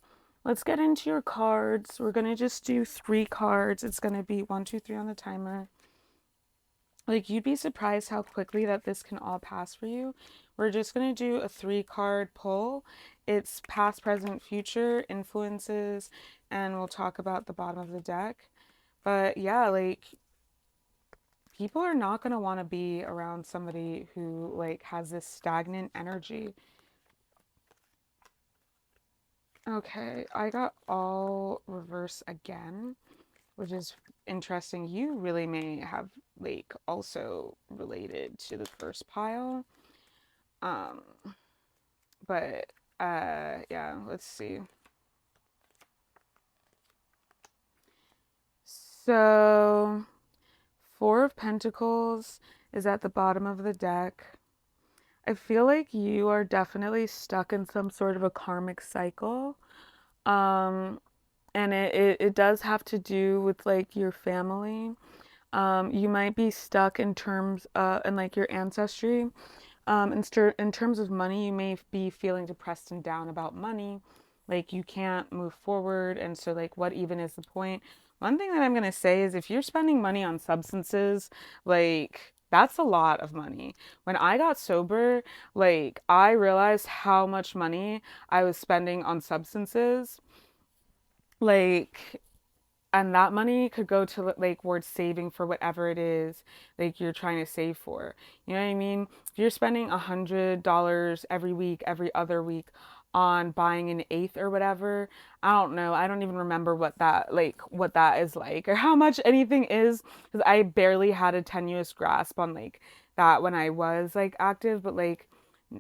Let's get into your cards. We're going to just do 3 cards. It's going to be 1, 2, 3 on the timer. You'd be surprised how quickly that this can all pass for you. We're just going to do a 3-card pull. It's past, present, future, influences, and we'll talk about the bottom of the deck. But yeah, people are not going to want to be around somebody who has this stagnant energy. Okay, I got all reverse again, which is interesting. You really may have also related to the first pile. But yeah, let's see. So 4 of Pentacles is at the bottom of the deck. I feel like you are definitely stuck in some sort of a karmic cycle. And it does have to do with your family. You might be stuck in terms in your ancestry. In terms of money, you may be feeling depressed and down about money. You can't move forward. And so what even is the point? One thing that I'm going to say is if you're spending money on substances, that's a lot of money. When I got sober, I realized how much money I was spending on substances. And that money could go to towards saving for whatever it is you're trying to save for. You know what I mean? If you're spending $100 every week, every other week on buying an eighth or whatever, I don't know. I don't even remember what that is or how much anything is, because I barely had a tenuous grasp on that when I was active. But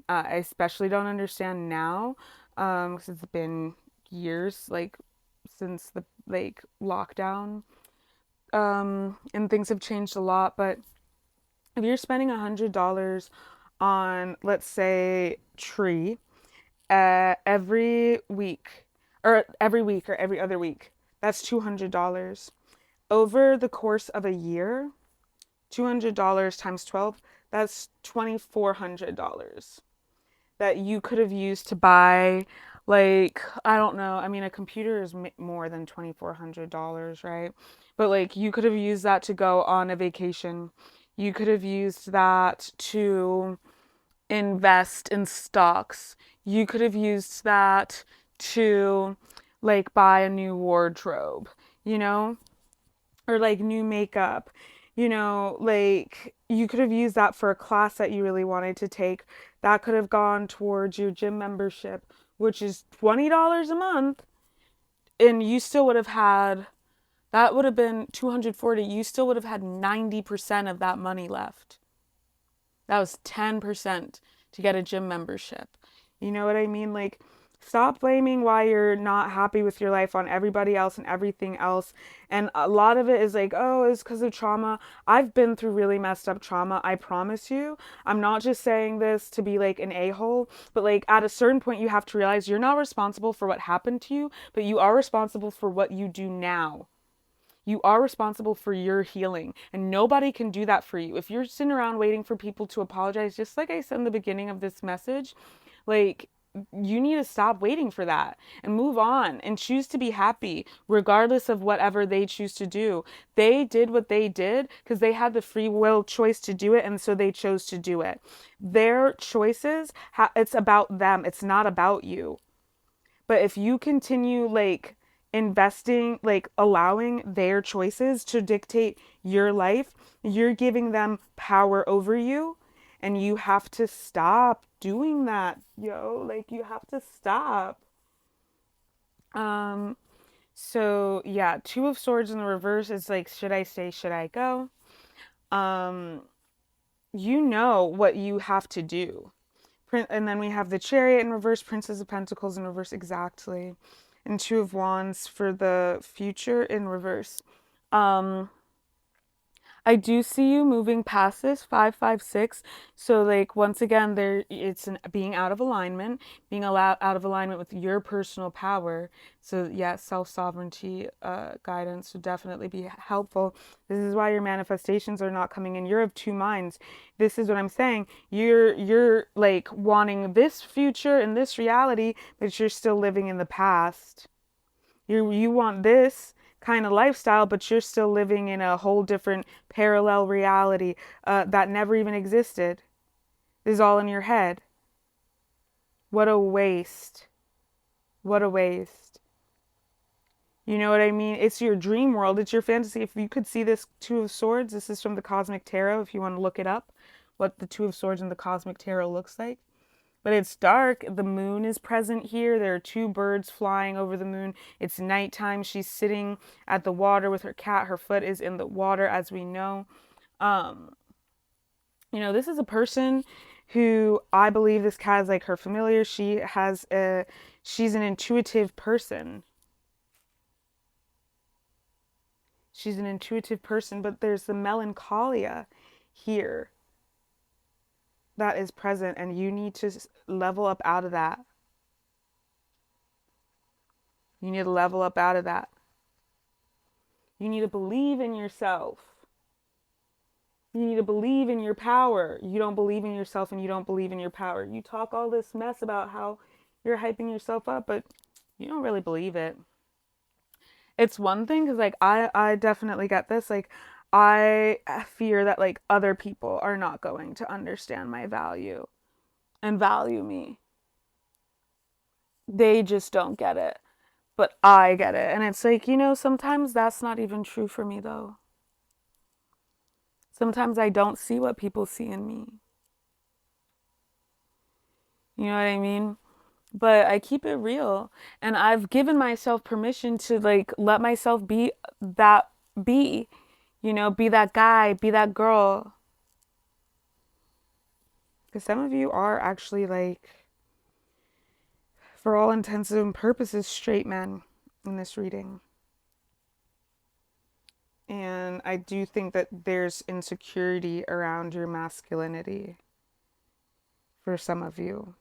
I especially don't understand now, because it's been years, like since the like lockdown. And things have changed a lot, but if you're spending $100 on, let's say, tree, every week, or every other week, that's $200. Over the course of a year, $200 times 12, that's $2,400 that you could have used to buy, like, I don't know. I mean, a computer is more than $2,400, right? But like, you could have used that to go on a vacation. You could have used that to invest in stocks. You could have used that to like buy a new wardrobe, you know? Or like new makeup, you know, like you could have used that for a class that you really wanted to take. That could have gone towards your gym membership, which is $20 a month, and you still would have had, that would have been 240. You still would have had 90% of that money left. That was 10% to get a gym membership. You know what I mean? Like, stop blaming why you're not happy with your life on everybody else and everything else. And a lot of it is like, oh, it's because of trauma. I've been through really messed up trauma. I promise you. I'm not just saying this to be like an a-hole, but like at a certain point, you have to realize you're not responsible for what happened to you, but you are responsible for what you do now. You are responsible for your healing, and nobody can do that for you. If you're sitting around waiting for people to apologize, just like I said in the beginning of this message, like, you need to stop waiting for that and move on and choose to be happy regardless of whatever they choose to do. They did what they did because they had the free will choice to do it, and so they chose to do it. Their choices, it's about them. It's not about you. But if you continue like investing, like allowing their choices to dictate your life, you're giving them power over you. And you have to stop doing that, yo. Like, you have to stop. Um, so yeah, Two of Swords in the reverse is like, should I stay, should I go? Um, you know what you have to do. And then we have the Chariot in reverse, Princess of Pentacles in reverse exactly, and Two of Wands for the future in reverse. Um, I do see you moving past this 556. So like once again, there it's being out of alignment, being allowed out of alignment with your personal power. So yeah, self-sovereignty guidance would definitely be helpful. This is why your manifestations are not coming in. You're of two minds. This is what I'm saying. You're like wanting this future and this reality, but you're still living in the past. You want this kind of lifestyle, but you're still living in a whole different parallel reality that never even existed. This is all in your head. What a waste. What a waste. You know what I mean? It's your dream world. It's your fantasy. If you could see this Two of Swords, this is from the Cosmic Tarot, if you want to look it up, what the Two of Swords in the Cosmic Tarot looks like. But it's dark. The moon is present here. There are two birds flying over the moon. It's nighttime. She's sitting at the water with her cat. Her foot is in the water, as we know. You know, this is a person who I believe this cat is like her familiar. She's an intuitive person. She's an intuitive person, but there's the melancholia here that is present, and you need to level up out of that. You need to level up out of that. You need to believe in yourself. You need to believe in your power. You don't believe in yourself and you don't believe in your power. You talk all this mess about how you're hyping yourself up, but you don't really believe it. It's one thing because like I definitely get this. Like, I fear that like other people are not going to understand my value and value me. They just don't get it. But I get it. And it's like, you know, sometimes that's not even true for me though. Sometimes I don't see what people see in me. You know what I mean? But I keep it real. And I've given myself permission to like let myself be that, you know, be that guy, be that girl. Because some of you are actually like for all intents and purposes, straight men in this reading. And I do think that there's insecurity around your masculinity for some of you.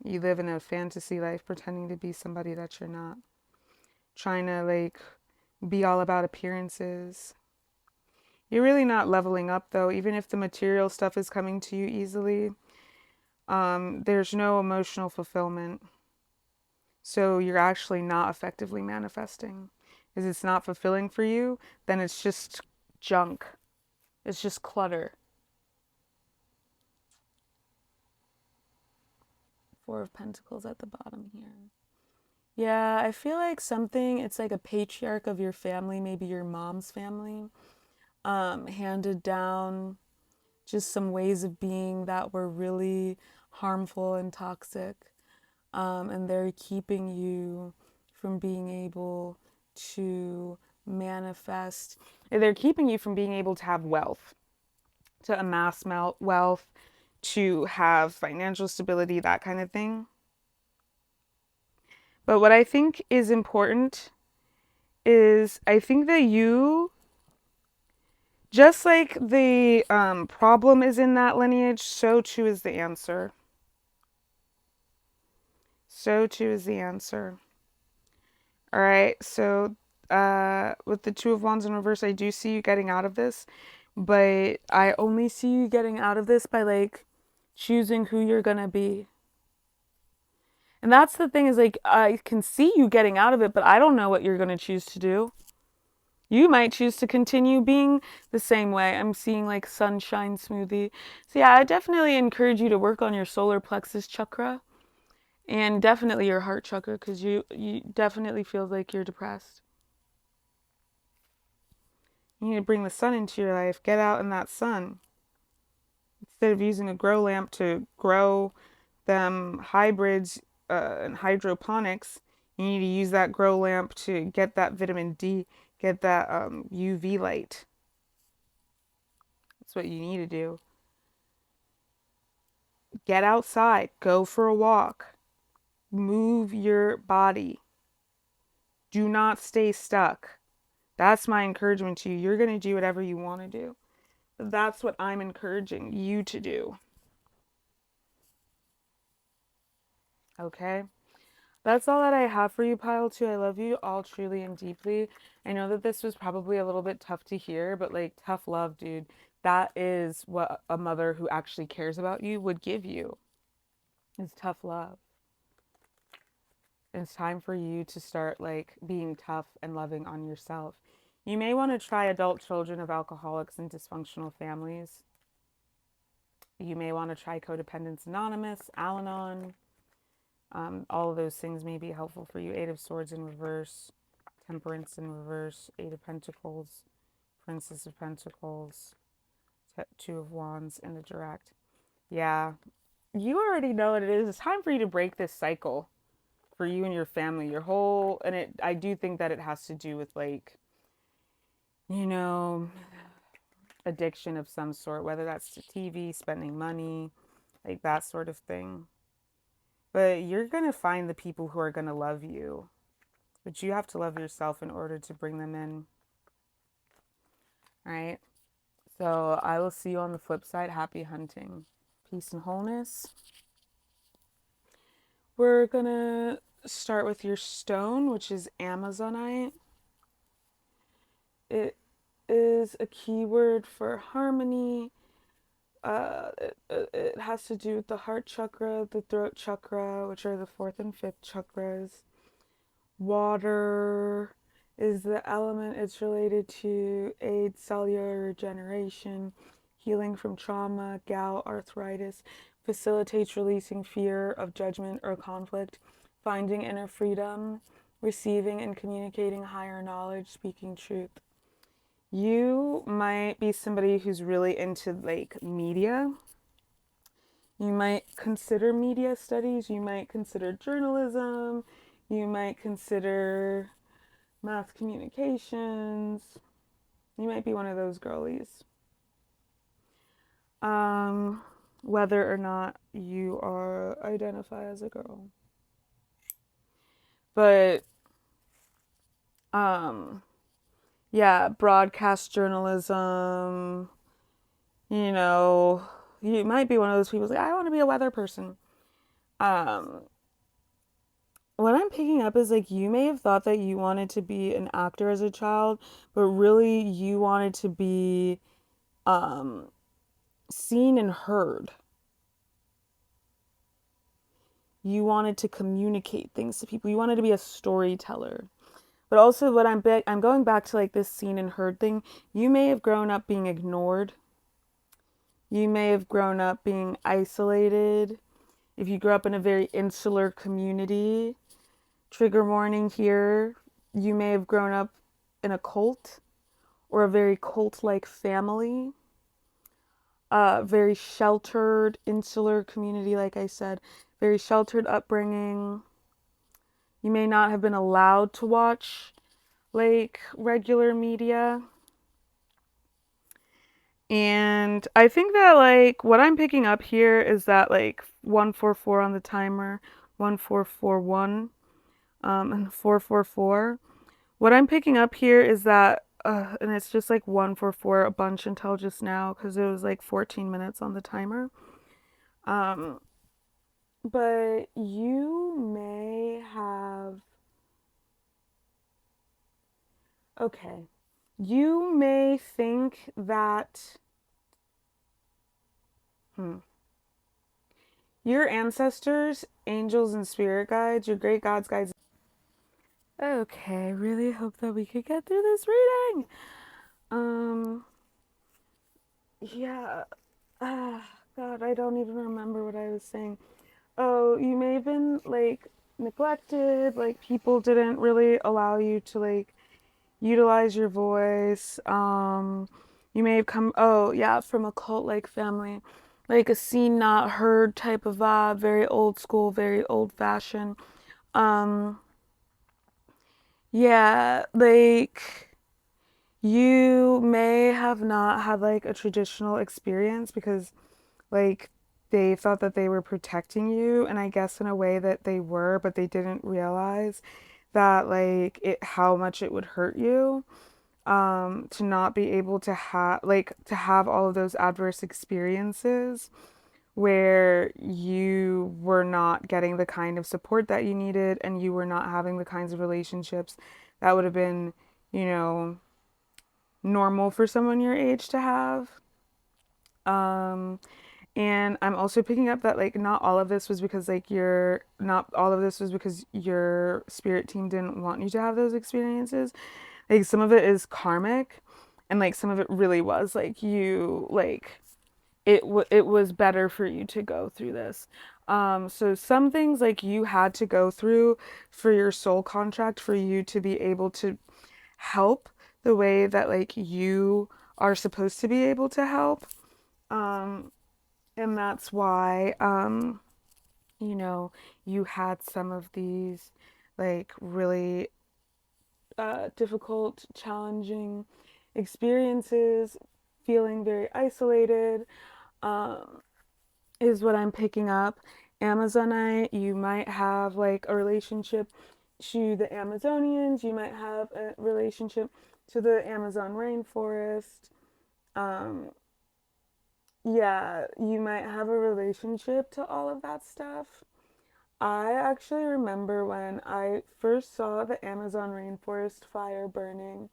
You live in a fantasy life pretending to be somebody that you're not. Trying to like be all about appearances. You're really not leveling up though, even if the material stuff is coming to you easily. There's no emotional fulfillment. So you're actually not effectively manifesting. Because it's not fulfilling for you, then it's just junk. It's just clutter. Four of Pentacles at the bottom here. Yeah, I feel like it's like a patriarch of your family, maybe your mom's family, handed down just some ways of being that were really harmful and toxic. And they're keeping you from being able to manifest. They're keeping you from being able to have wealth, to amass wealth, to have financial stability, that kind of thing. But what I think is important is I think that you, just like the problem is in that lineage, so too is the answer. So too is the answer. All right, so with the Two of Wands in reverse, I do see you getting out of this, but I only see you getting out of this by like choosing who you're gonna be. And that's the thing is like, I can see you getting out of it, but I don't know what you're gonna choose to do. You might choose to continue being the same way. I'm seeing like sunshine smoothie. So yeah, I definitely encourage you to work on your solar plexus chakra. And definitely your heart chakra, because you definitely feel like you're depressed. You need to bring the sun into your life. Get out in that sun. Instead of using a grow lamp to grow them hybrids and hydroponics, you need to use that grow lamp to get that vitamin D, get that UV light. That's what you need to do. Get outside. Go for a walk. Move your body. Do not stay stuck. That's my encouragement to you. You're going to do whatever you want to do. But that's what I'm encouraging you to do. Okay? That's all that I have for you, Pile 2. I love you all truly and deeply. I know that this was probably a little bit tough to hear, but like tough love, dude. That is what a mother who actually cares about you would give you. Is tough love. It's time for you to start like being tough and loving on yourself. You may want to try adult children of alcoholics and dysfunctional families. You may want to try Codependence Anonymous, Al-Anon. All of those things may be helpful for you. Eight of Swords in reverse, Temperance in reverse, Eight of Pentacles, Princess of Pentacles, Two of Wands in the direct. Yeah, you already know what it is. It's time for you to break this cycle for you and your family, your whole, and I do think that it has to do with like, you know, addiction of some sort, whether that's to TV, spending money, like that sort of thing. But you're going to find the people who are going to love you. But you have to love yourself in order to bring them in. All right? So I will see you on the flip side. Happy hunting. Peace and wholeness. We're going to start with your stone, which is Amazonite. It is a keyword for harmony. It has to do with the heart chakra, the throat chakra, which are the fourth and fifth chakras. Water is the element. It's related to aid cellular regeneration, healing from trauma, gout, arthritis, facilitates releasing fear of judgment or conflict, finding inner freedom, receiving and communicating higher knowledge, speaking truth. You might be somebody who's really into like media. You might consider media studies. You might consider journalism. You might consider mass communications. You might be one of those girlies. whether or not you are identify as a girl. But yeah, broadcast journalism, you know, you might be one of those people like, I want to be a weather person. What I'm picking up is like you may have thought that you wanted to be an actor as a child, but really you wanted to be seen and heard. You wanted to communicate things to people. You wanted to be a storyteller. But also what I'm going back to like this seen and heard thing. You may have grown up being ignored. You may have grown up being isolated. If you grew up in a very insular community, trigger warning here, you may have grown up in a cult or a very cult-like family, very sheltered, insular community, like I said, very sheltered upbringing. You may not have been allowed to watch like regular media. And I think that like what I'm picking up here is that like 144 on the timer, 1441, and 444. What I'm picking up here is that, and it's just like 144 a bunch until just now because it was like 14 minutes on the timer. But you may have, okay, you may think that, your ancestors, angels, and spirit guides, your great gods, guides. Okay, I really hope that we could get through this reading. Yeah. God, I don't even remember what I was saying. Oh, you may have been like neglected, like people didn't really allow you to like utilize your voice. You may have come, oh yeah, from a cult-like family, like a seen not heard type of vibe, very old school, very old-fashioned. Yeah, like you may have not had like a traditional experience because like they thought that they were protecting you, and I guess in a way that they were, but they didn't realize that like it how much it would hurt you to not be able to have all of those adverse experiences where you were not getting the kind of support that you needed and you were not having the kinds of relationships that would have been, you know, normal for someone your age to have. And I'm also picking up that like not all of this was because like not all of this was because your spirit team didn't want you to have those experiences. Like some of it is karmic, and like some of it really was like you like it was better for you to go through this. So some things like you had to go through for your soul contract for you to be able to help the way that like you are supposed to be able to help. And that's why, you know, you had some of these like really difficult, challenging experiences, feeling very isolated, is what I'm picking up. Amazonite, you might have like a relationship to the Amazonians, you might have a relationship to the Amazon rainforest. Yeah, you might have a relationship to all of that stuff. I actually remember when I first saw the Amazon rainforest fire burning,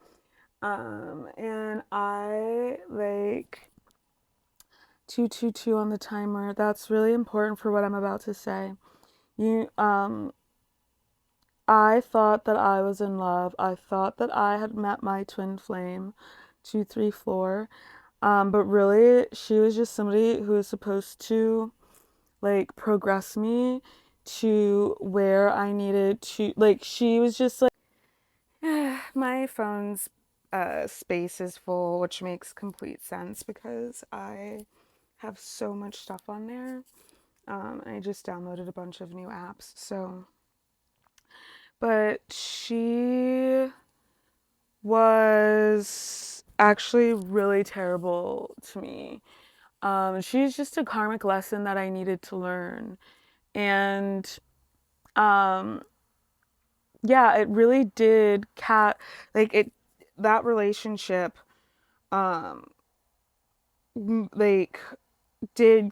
and I like 222 on the timer. That's really important for what I'm about to say. You, I thought that I was in love. I thought that I had met my twin flame, 234. But really, she was just somebody who was supposed to like progress me to where I needed to. Like, she was just like, my phone's space is full, which makes complete sense because I have so much stuff on there. I just downloaded a bunch of new apps. So, but she was actually really terrible to me. She's just a karmic lesson that I needed to learn. And um, yeah, it really did that relationship um, like did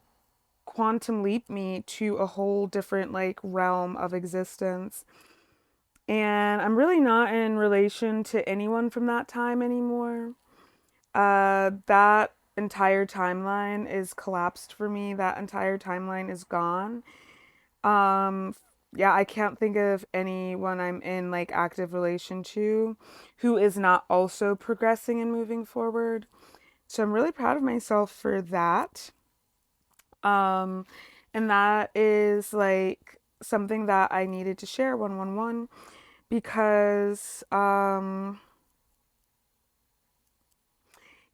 quantum leap me to a whole different like realm of existence. And I'm really not in relation to anyone from that time anymore. That entire timeline is collapsed for me. That entire timeline is gone. Um, yeah, I can't think of anyone I'm in like active relation to who is not also progressing and moving forward. So I'm really proud of myself for that. Um, and that is like something that I needed to share 111 because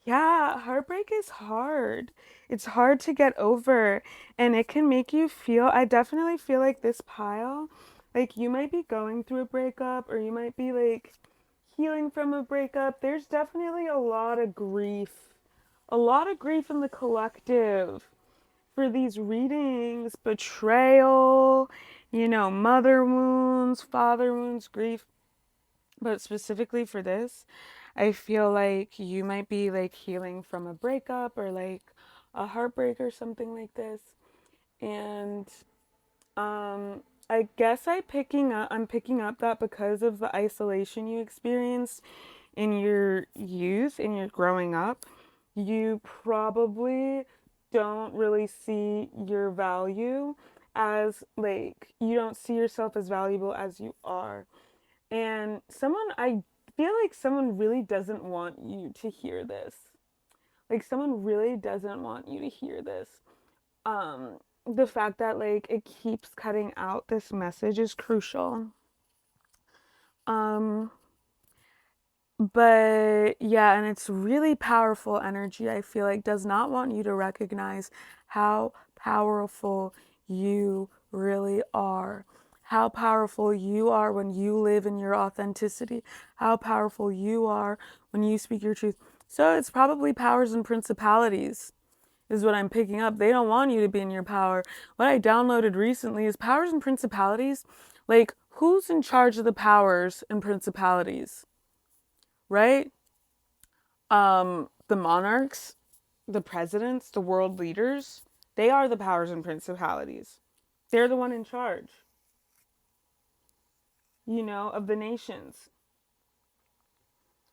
yeah, heartbreak is hard. It's hard to get over and it can make you feel, I definitely feel like this pile, like you might be going through a breakup or you might be like healing from a breakup. There's definitely a lot of grief in the collective for these readings, betrayal, mother wounds, father wounds, grief. But specifically for this, I feel like you might be like healing from a breakup or like a heartbreak or something like this. And um I guess I'm picking up that because of the isolation you experienced in your youth, in your growing up, you probably don't really see your value as like you don't see yourself as valuable as you are. And I feel like someone really doesn't want you to hear this. Like someone really doesn't want you to hear this. The fact that like it keeps cutting out this message is crucial. Um, but yeah, and it's really powerful energy, I feel like, does not want you to recognize how powerful you really are. How powerful you are when you live in your authenticity. How powerful you are when you speak your truth. So it's probably powers and principalities, is what I'm picking up. They don't want you to be in your power. What I downloaded recently is powers and principalities. Like, who's in charge of the powers and principalities? Right? The monarchs, the presidents, the world leaders, they are the powers and principalities. They're the one in charge, of the nations.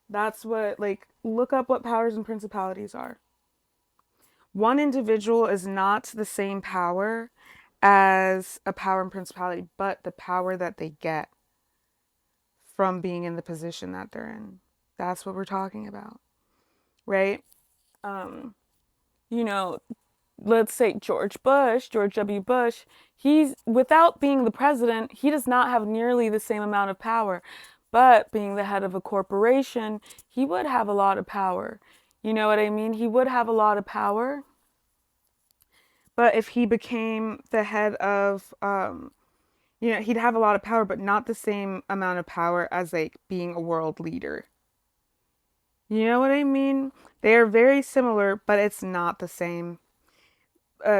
That's what, like, look up what powers and principalities are. One individual is not the same power as a power and principality, but the power that they get from being in the position that they're in. That's what we're talking about, right? Um, you know, let's say George W. Bush, he's, without being the president, he does not have nearly the same amount of power. But being the head of a corporation, he would have a lot of power. You know what I mean? He would have a lot of power. But if he became the head of, he'd have a lot of power, but not the same amount of power as like being a world leader. You know what I mean? They are very similar, but it's not the same.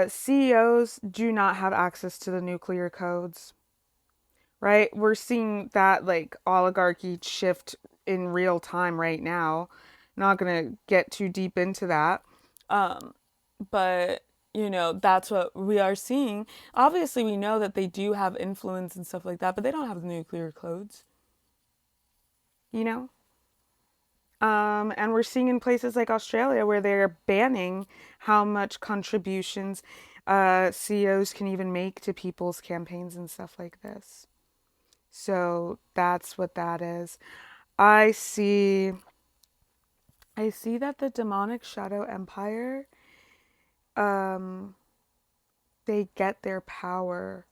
CEOs do not have access to the nuclear codes, right? We're seeing that like oligarchy shift in real time right now. Not going to get too deep into that. But that's what we are seeing. Obviously, we know that they do have influence and stuff like that, but they don't have the nuclear codes, you know? And we're seeing in places like Australia where they're banning how much contributions CEOs can even make to people's campaigns and stuff like this. So that's what that is. I see that the demonic shadow empire, they get their power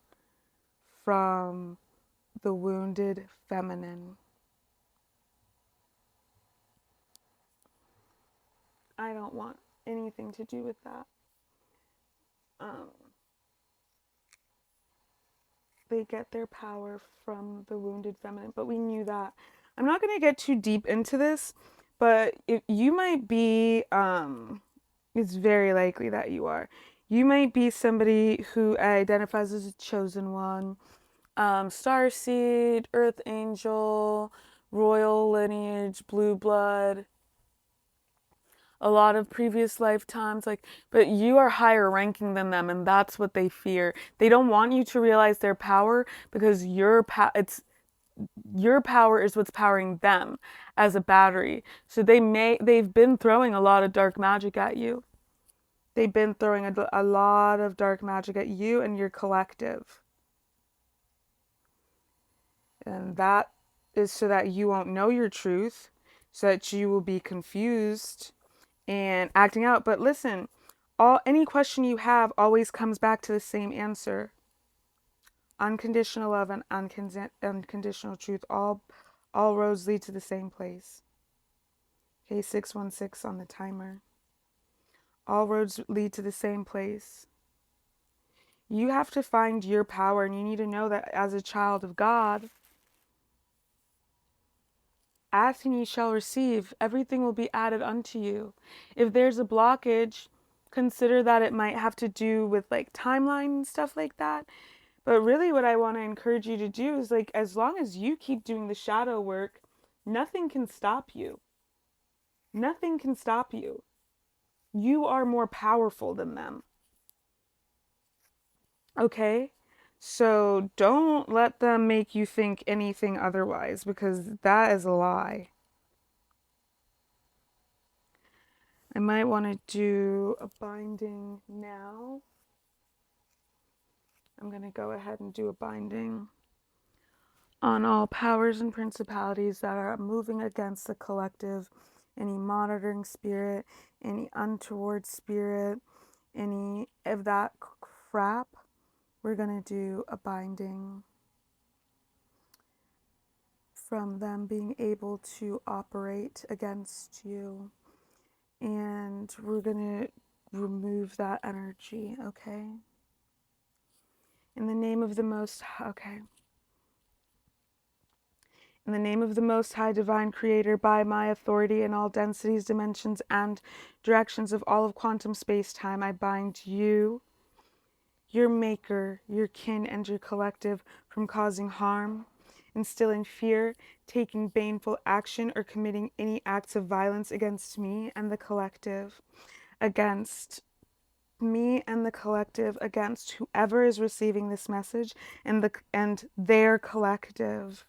from the wounded feminine. I don't want anything to do with that. They get their power from the wounded feminine, but we knew that. I'm not going to get too deep into this, but you might be It's very likely that you are. You might be somebody who identifies as a chosen one, star seed, earth angel, royal lineage, blue blood, a lot of previous lifetimes, like, but you are higher ranking than them, and that's what they fear. They don't want you to realize their power because your power is what's powering them as a battery. So they've been throwing a lot of dark magic at you. They've been throwing a lot of dark magic at you and your collective. And that is so that you won't know your truth, so that you will be confused and acting out. But listen, any question you have always comes back to the same answer. Unconditional love and unconditional truth. All roads lead to the same place. Okay, 616 on the timer. All roads lead to the same place. You have to find your power, and you need to know that as a child of God, ask and ye shall receive. Everything will be added unto you. If there's a blockage, consider that it might have to do with like timeline and stuff like that. But really what I want to encourage you to do is, like, as long as you keep doing the shadow work, nothing can stop you. Nothing can stop you. You are more powerful than them. Okay? So don't let them make you think anything otherwise, because that is a lie. I might want to do a binding now. I'm going to go ahead and do a binding on all powers and principalities that are moving against the collective, any monitoring spirit, any untoward spirit, any of that crap. We're going to do a binding from them being able to operate against you. And we're going to remove that energy, okay? In the name of the Most High, okay. In the name of the Most High Divine Creator, by my authority in all densities, dimensions, and directions of all of quantum space-time, I bind you, your maker, your kin, and your collective from causing harm, instilling fear, taking baneful action, or committing any acts of violence against me and the collective, against me and the collective, against whoever is receiving this message and their collective.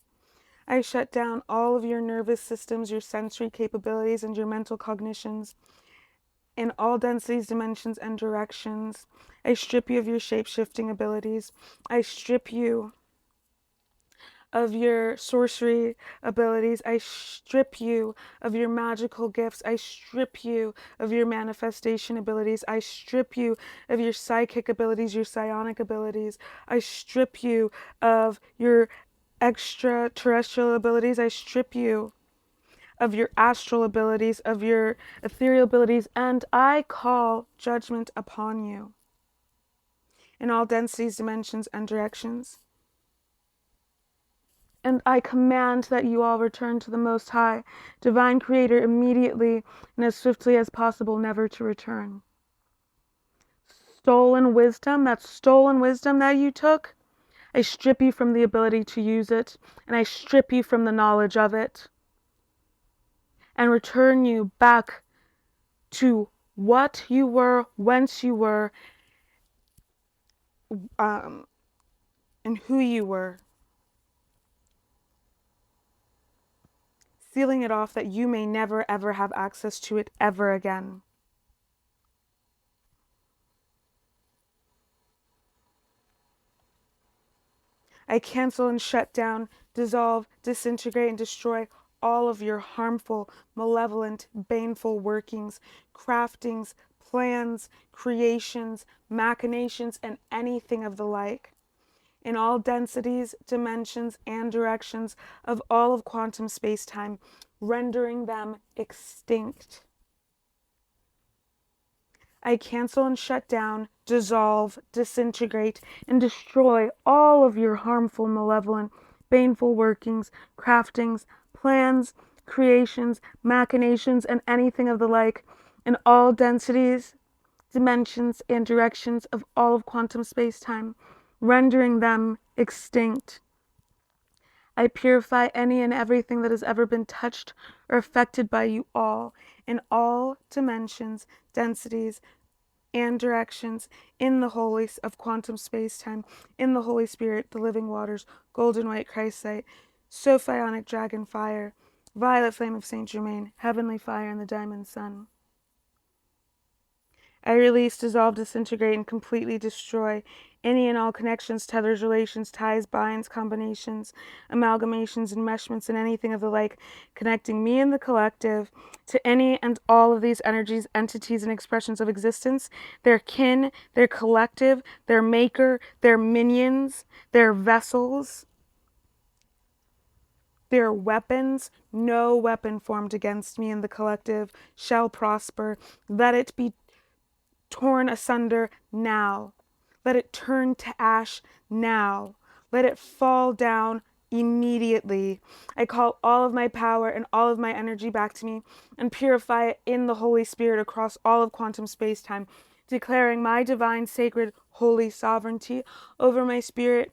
I shut down all of your nervous systems, your sensory capabilities, and your mental cognitions in all densities, dimensions, and directions. I strip you of your shape-shifting abilities. I strip you of your sorcery abilities. I strip you of your magical gifts. I strip you of your manifestation abilities. I strip you of your psychic abilities, your psionic abilities. I strip you of your extraterrestrial abilities. I strip you of your astral abilities, of your ethereal abilities, and I call judgment upon you in all densities, dimensions, and directions. And I command that you all return to the Most High, Divine Creator, immediately and as swiftly as possible, never to return. Stolen wisdom, that stolen wisdom that you took, I strip you from the ability to use it, and I strip you from the knowledge of it, and return you back to what you were, whence you were, and who you were. Sealing it off that you may never ever have access to it ever again. I cancel and shut down, dissolve, disintegrate, and destroy all of your harmful, malevolent, baneful workings, craftings, plans, creations, machinations, and anything of the like, in all densities, dimensions, and directions of all of quantum space-time, rendering them extinct. I cancel and shut down, dissolve, disintegrate, and destroy all of your harmful, malevolent, baneful workings, craftings, plans, creations, machinations, and anything of the like, in all densities, dimensions, and directions of all of quantum space-time, rendering them extinct. I purify any and everything that has ever been touched or affected by you all, in all dimensions, densities, and directions, in the holies of quantum space-time, in the Holy Spirit, the living waters, golden white Christ light, sophionic dragon fire, violet flame of Saint Germain, heavenly fire, and the diamond sun. I release, dissolve, disintegrate, and completely destroy any and all connections, tethers, relations, ties, binds, combinations, amalgamations, enmeshments, and anything of the like, connecting me and the collective to any and all of these energies, entities, and expressions of existence, their kin, their collective, their maker, their minions, their vessels, their weapons. No weapon formed against me and the collective shall prosper. Let it be torn asunder now. Let it turn to ash now. Let it fall down immediately. I call all of my power and all of my energy back to me and purify it in the Holy Spirit across all of quantum space-time, declaring my divine, sacred, holy sovereignty over my spirit,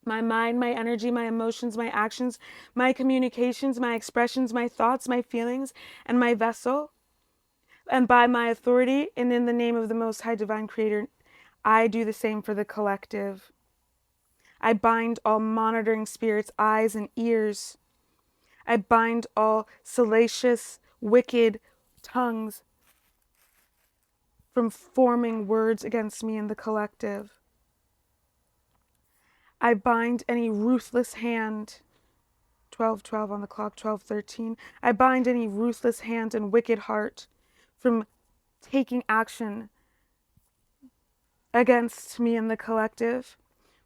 my mind, my energy, my emotions, my actions, my communications, my expressions, my thoughts, my feelings, and my vessel. And by my authority and in the name of the Most High Divine Creator, I do the same for the collective. I bind all monitoring spirits' eyes and ears. I bind all salacious, wicked tongues from forming words against me and the collective. I bind any ruthless hand, 12:12 on the clock, 12:13. I bind any ruthless hand and wicked heart from taking action against me and the collective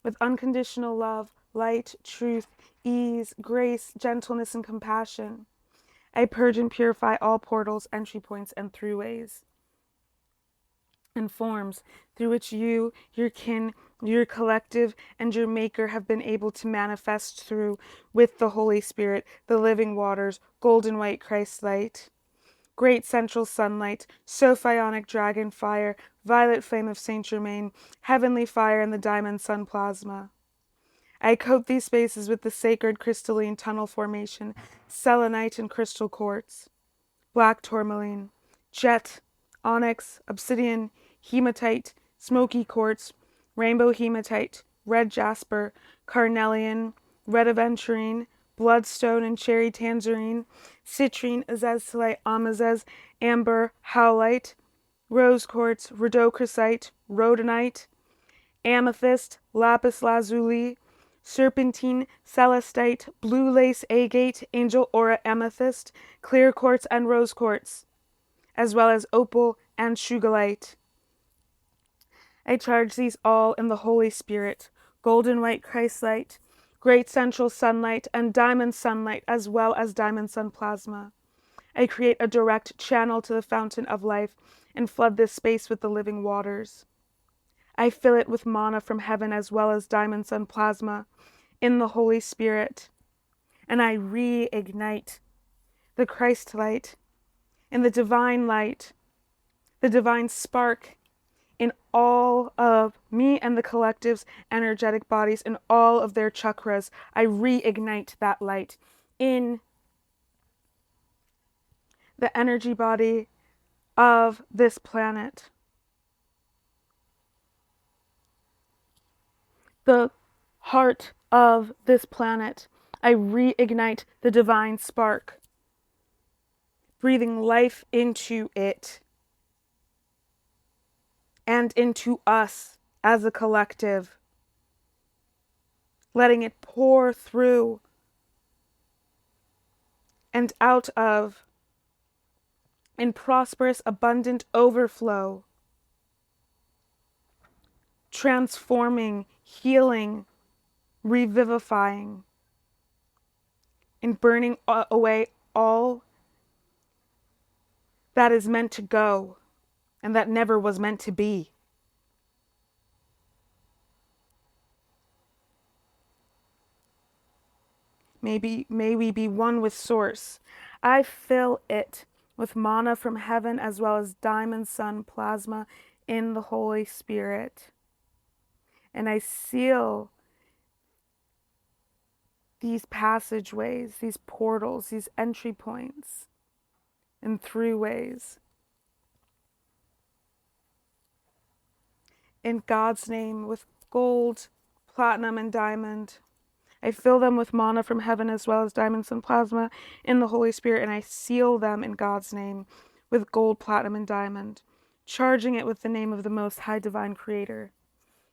with unconditional love, light, truth, ease, grace, gentleness, and compassion. I purge and purify all portals, entry points, and throughways and forms through which you, your kin, your collective, and your maker have been able to manifest through with the Holy Spirit, the living waters, golden white Christ light, great central sunlight, sophionic dragon fire, violet flame of Saint Germain, heavenly fire, and the diamond sun plasma. I coat these spaces with the sacred crystalline tunnel formation, selenite and crystal quartz, black tourmaline, jet, onyx, obsidian, hematite, smoky quartz, rainbow hematite, red jasper, carnelian, red aventurine, bloodstone and cherry tangerine, citrine, 𝗲𝗄𝗃, amber, howlite, rose quartz, rhodochrosite, rhodonite, amethyst, lapis lazuli, serpentine, celestite, blue lace agate, angel aura amethyst, clear quartz, and rose quartz, as well as opal and sugilite. I charge these all in the Holy Spirit, golden white Christ light, great central sunlight, and diamond sunlight, as well as diamond sun plasma. I create a direct channel to the fountain of life and flood this space with the living waters. I fill it with mana from heaven as well as diamond sun plasma in the Holy Spirit. And I reignite the Christ light and the divine light, the divine spark in all of me and the collective's energetic bodies, in all of their chakras. I reignite that light in the energy body of this planet. The heart of this planet. I reignite the divine spark, breathing life into it and into us as a collective, letting it pour through and out of in prosperous, abundant overflow, transforming, healing, revivifying, and burning away all that is meant to go and that never was meant to be. May we be one with Source. I fill it with mana from heaven as well as diamond sun plasma in the Holy Spirit. And I seal these passageways, these portals, these entry points and throughways. In God's name, with gold, platinum, and diamond. I fill them with mana from heaven as well as diamonds and plasma in the Holy Spirit, and I seal them in God's name with gold, platinum, and diamond, charging it with the name of the Most High Divine Creator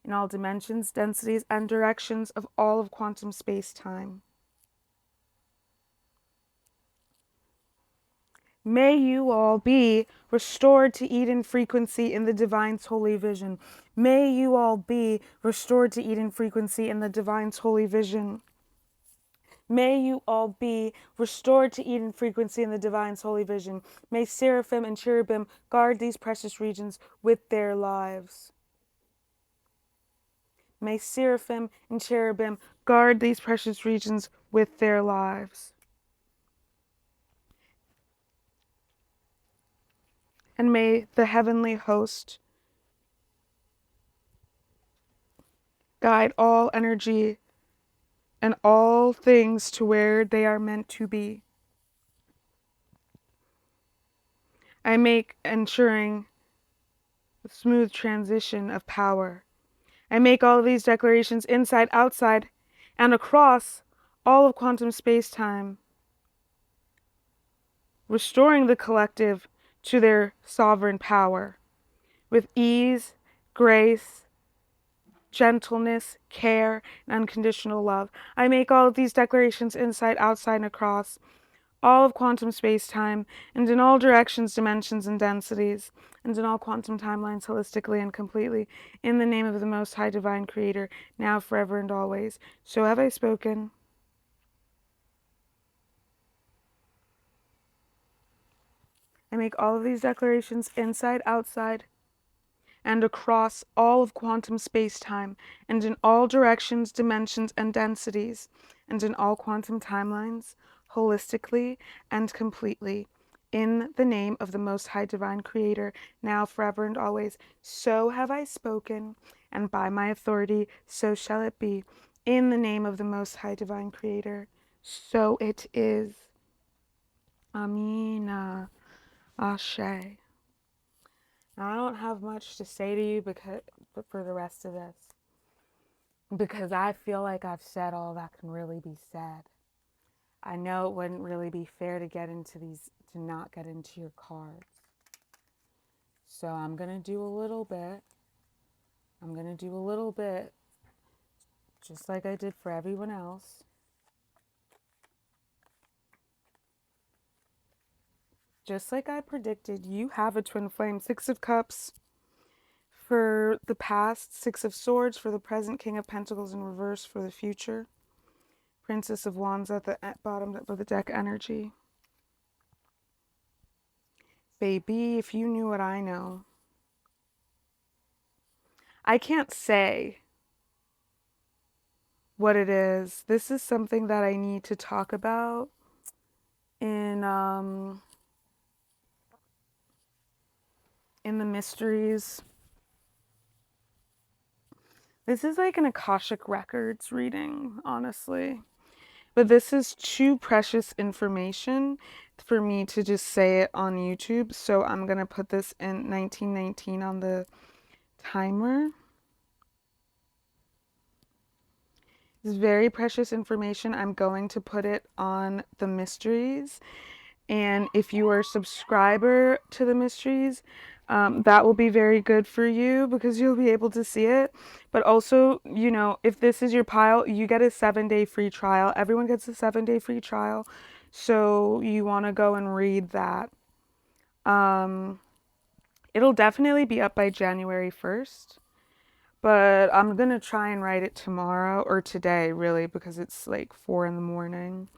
in all dimensions, densities, and directions of all of quantum space-time. May you all be restored to Eden frequency in the Divine's holy vision. May you all be restored to Eden frequency in the Divine's holy vision. May you all be restored to Eden frequency in the Divine's holy vision. May seraphim and cherubim guard these precious regions with their lives. May seraphim and cherubim guard these precious regions with their lives. And may the heavenly host guide all energy and all things to where they are meant to be. I make ensuring the smooth transition of power. I make all of these declarations inside, outside, and across all of quantum space-time, restoring the collective to their sovereign power with ease, grace, gentleness, care, and unconditional love. I make all of these declarations inside, outside, and across all of quantum space-time, and in all directions, dimensions, and densities, and in all quantum timelines holistically and completely, in the name of the Most High Divine Creator, now, forever, and always. So have I spoken. I make all of these declarations inside, outside, and across all of quantum space-time, and in all directions, dimensions, and densities, and in all quantum timelines, holistically and completely, in the name of the Most High Divine Creator, now, forever, and always. So have I spoken, and by my authority, so shall it be, in the name of the Most High Divine Creator. So it is. Amina. Ashe. Now, I don't have much to say to you but for the rest of this, because I feel like I've said all that can really be said. I know it wouldn't really be fair to not get into your cards. So I'm going to do a little bit. Just like I did for everyone else. Just like I predicted, you have a twin flame. 6 of Cups for the past, 6 of Swords for the present, King of Pentacles in reverse for the future, Princess of Wands at the bottom of the deck energy. Baby, if you knew what I know. I can't say what it is. This is something that I need to talk about in the mysteries. This is like an Akashic Records reading, honestly. But this is too precious information for me to just say it on YouTube. So I'm going to put this in 1919 on the timer. It's very precious information. I'm going to put it on the mysteries. And if you are a subscriber to the mysteries, that will be very good for you because you'll be able to see it. But also, you know, if this is your pile, you get a 7-day free trial. Everyone gets a 7-day free trial. So you want to go and read that. It'll definitely be up by January 1st. But I'm going to try and write it tomorrow or today, really, because it's like 4 in the morning.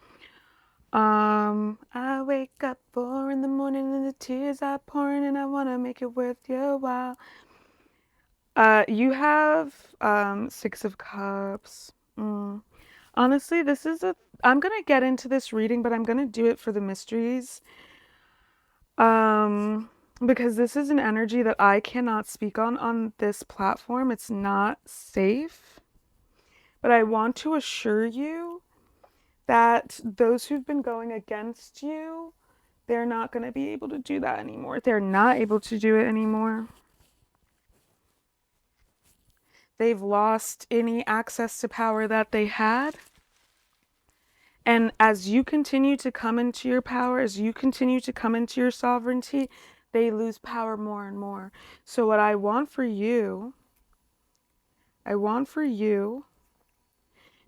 I wake up 4 in the morning and the tears are pouring and I want to make it worth your while. You have 6 of Cups. Honestly, I'm going to get into this reading, but I'm going to do it for the mysteries. Because this is an energy that I cannot speak on this platform. It's not safe. But I want to assure you that those who've been going against you, they're not going to be able to do that anymore. They're not able to do it anymore. They've lost any access to power that they had. And as you continue to come into your power, as you continue to come into your sovereignty, they lose power more and more. So what I want for you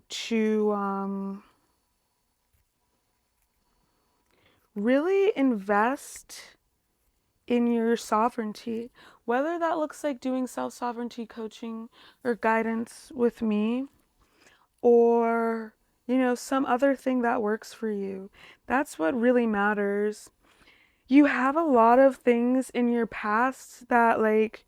to really invest in your sovereignty, whether that looks like doing self-sovereignty coaching or guidance with me, or, some other thing that works for you. That's what really matters. You have a lot of things in your past that, like,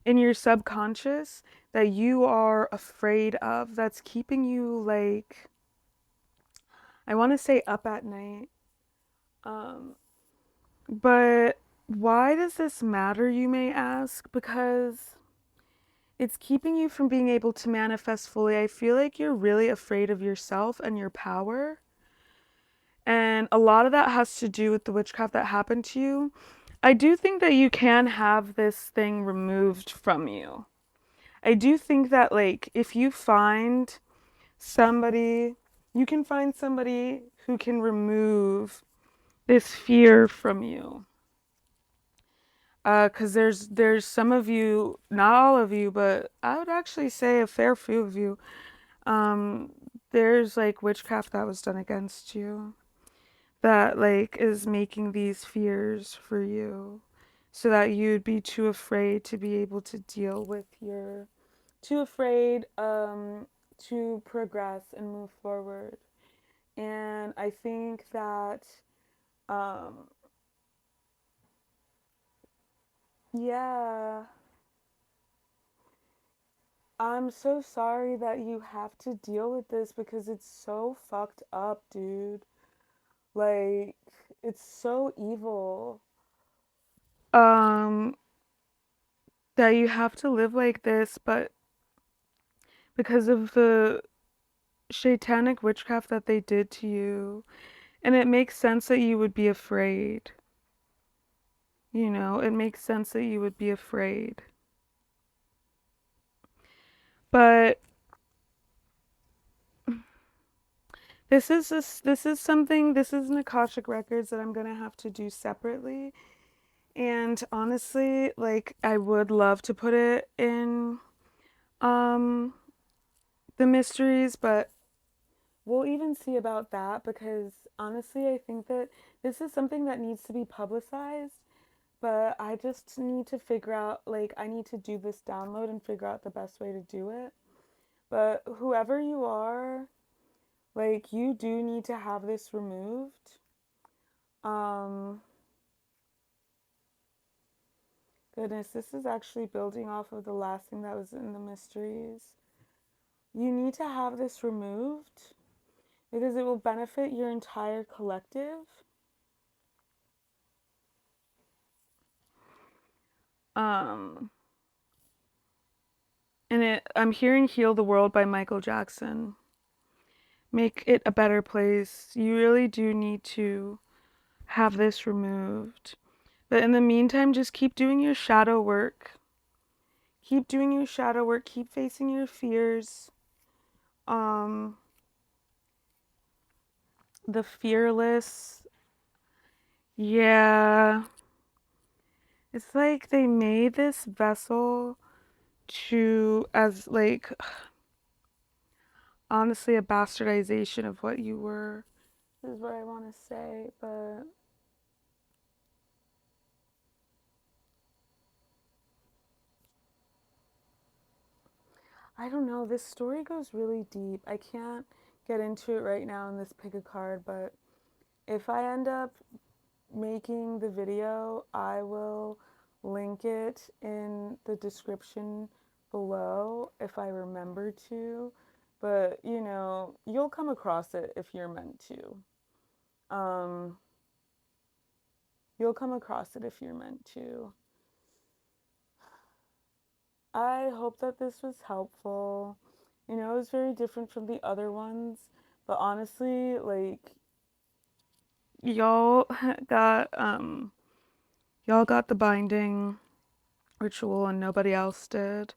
in your subconscious that you are afraid of, that's keeping you, like, I want to say up at night. But why does this matter, you may ask? Because it's keeping you from being able to manifest fully. I feel like you're really afraid of yourself and your power. And a lot of that has to do with the witchcraft that happened to you. I do think that you can have this thing removed from you. I do think that, like, if you find somebody, you can find somebody who can remove this fear from you. Because there's some of you, not all of you, but I would actually say a fair few of you, um, there's, like, witchcraft that was done against you that, like, is making these fears for you so that you'd be too afraid to be able to deal with too afraid to progress and move forward. And I think that, um, yeah, I'm so sorry that you have to deal with this because it's so fucked up, dude. Like, it's so evil. Um, that you have to live like this, but because of the satanic witchcraft that they did to you. And it makes sense that you would be afraid. It makes sense that you would be afraid. But this is something, this is an Akashic Records that I'm gonna have to do separately. And honestly, like, I would love to put it in um the mysteries, but we'll even see about that because honestly, I think that this is something that needs to be publicized, but I just need to figure out, like, I need to do this download and figure out the best way to do it. But whoever you are, like, you do need to have this removed. Um, Goodness, this is actually building off of the last thing that was in the mysteries. You need to have this removed because it will benefit your entire collective. Um, I'm hearing Heal the World by Michael Jackson. Make it a better place. You really do need to have this removed. But in the meantime, just keep doing your shadow work. Keep doing your shadow work. Keep facing your fears. Um, the fearless. Yeah. It's like they made this vessel as, like, honestly, a bastardization of what you were, is what I want to say. But I don't know. This story goes really deep. I can't get into it right now in this pick a card, but if I end up making the video, I will link it in the description below if I remember to. But, you'll come across it if you're meant to. Um, You'll come across it if you're meant to. I hope that this was helpful. You know, it was very different from the other ones, but honestly, like, y'all got the binding ritual and nobody else did.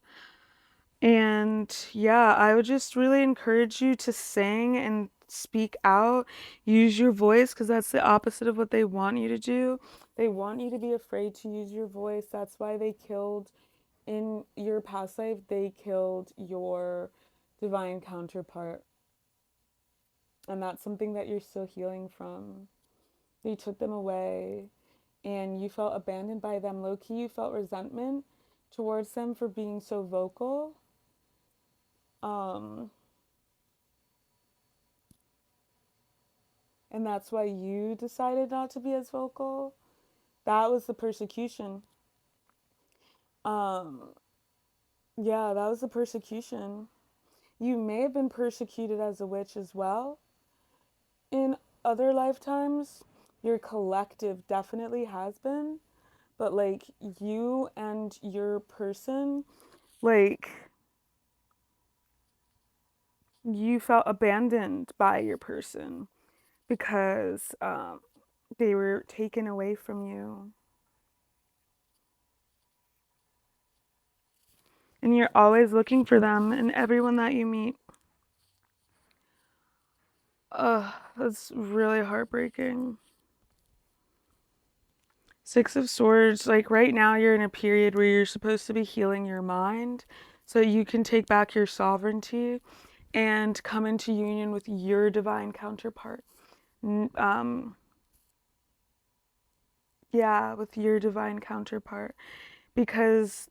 And yeah, I would just really encourage you to sing and speak out, use your voice, because that's the opposite of what they want you to do. They want you to be afraid to use your voice. That's why they killed, in your past life, they killed your divine counterpart. And that's something that you're still healing from. They took them away and you felt abandoned by them. Low-key, you felt resentment towards them for being so vocal. And that's why you decided not to be as vocal. That was the persecution. Yeah, that was the persecution. You may have been persecuted as a witch as well in other lifetimes. Your collective definitely has been. But, like, you and your person, like, you felt abandoned by your person because they were taken away from you. And you're always looking for them in everyone that you meet. That's really heartbreaking. Six of Swords, like right now you're in a period where you're supposed to be healing your mind so you can take back your sovereignty and come into union with your divine counterpart. Yeah, with your divine counterpart. Because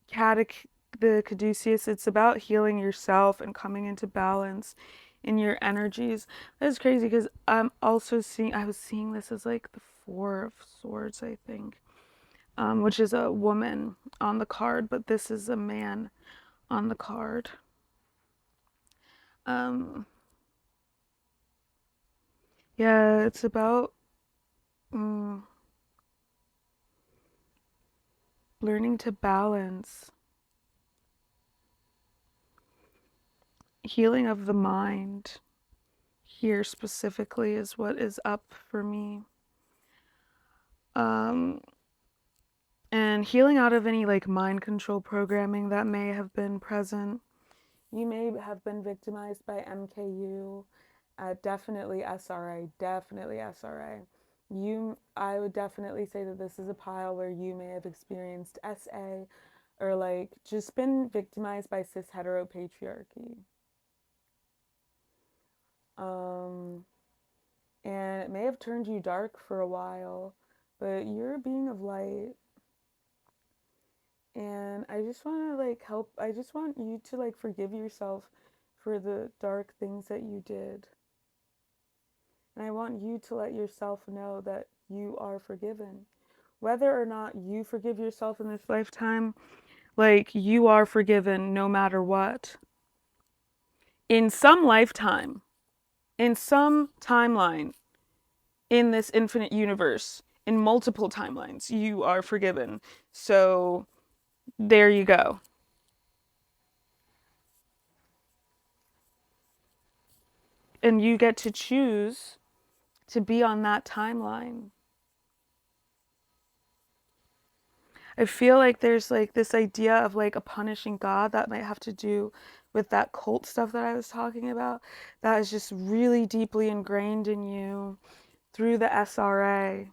the caduceus, it's about healing yourself and coming into balance in your energies. That's crazy because I was seeing this as like the Four of Swords, I think, which is a woman on the card, but this is a man on the card. Yeah, it's about learning to balance. Healing of the mind here specifically is what is up for me. And healing out of any like mind control programming that may have been present. You may have been victimized by MKU, definitely SRA, definitely SRA. I would definitely say that this is a pile where you may have experienced SA or like just been victimized by cis heteropatriarchy. And it may have turned you dark for a while, but you're a being of light. And I just want to like help. I just want you to like forgive yourself for the dark things that you did. And I want you to let yourself know that you are forgiven. Whether or not you forgive yourself in this lifetime, like you are forgiven no matter what. In some lifetime, in some timeline, in this infinite universe, in multiple timelines, you are forgiven. So there you go. And you get to choose to be on that timeline. I feel like there's like this idea of like a punishing God that might have to do with that cult stuff that I was talking about. That is just really deeply ingrained in you through the SRA.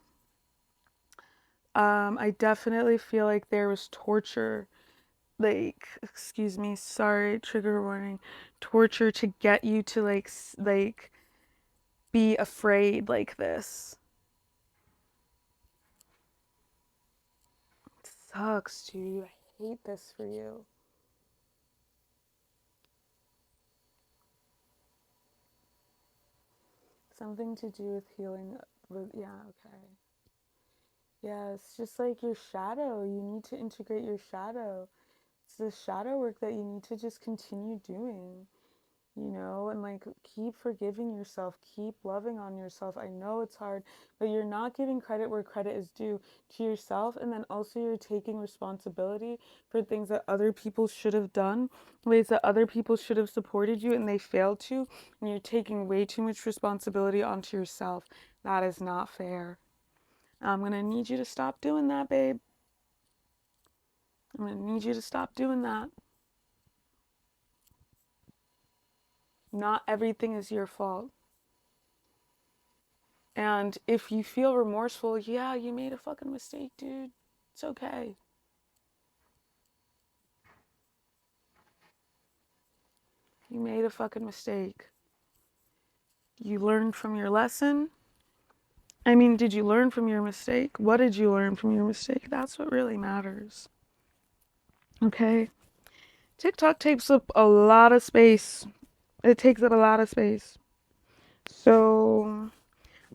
I definitely feel like there was torture, like, excuse me, sorry, trigger warning, torture to get you to like be afraid like this. It sucks, dude. I hate this for you. Something to do with healing. Yeah, okay. Yeah, it's just like your shadow. You need to integrate your shadow. It's the shadow work that you need to just continue doing. you know, and like keep forgiving yourself, keep loving on yourself. I know it's hard, but you're not giving credit where credit is due to yourself, and then also you're taking responsibility for things that other people should have done, ways that other people should have supported you and they failed to, and you're taking way too much responsibility onto yourself. That is not fair. I'm going to need you to stop doing that, babe. I'm going to need you to stop doing that. Not everything is your fault. And if you feel remorseful, yeah, you made a fucking mistake, dude. It's okay. You made a fucking mistake. You learned from your lesson. I mean, did you learn from your mistake? What did you learn from your mistake? That's what really matters. Okay? TikTok takes up a lot of space. It takes up a lot of space. So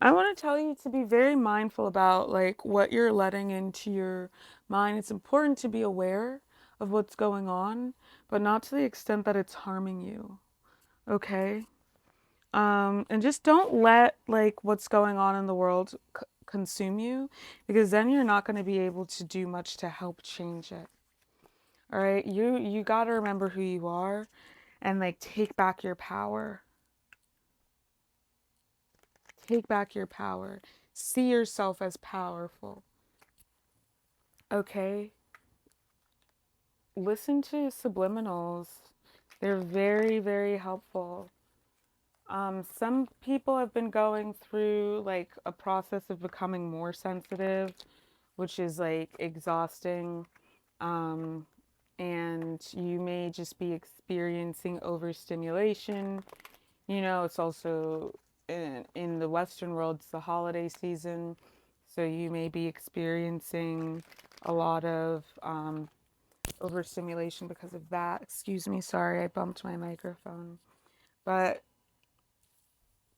I want to tell you to be very mindful about like what you're letting into your mind. It's important to be aware of what's going on, but not to the extent that it's harming you. Okay? And just don't let like what's going on in the world consume you, because then you're not going to be able to do much to help change it. All right? You got to remember who you are and like take back your power. Take back your power. See yourself as powerful. Okay? Listen to subliminals. They're very, very helpful. Some people have been going through like a process of becoming more sensitive, which is like exhausting. And you may just be experiencing overstimulation. You know, it's also in the Western world, it's the holiday season. So you may be experiencing a lot of overstimulation because of that. Excuse me, sorry, I bumped my microphone. But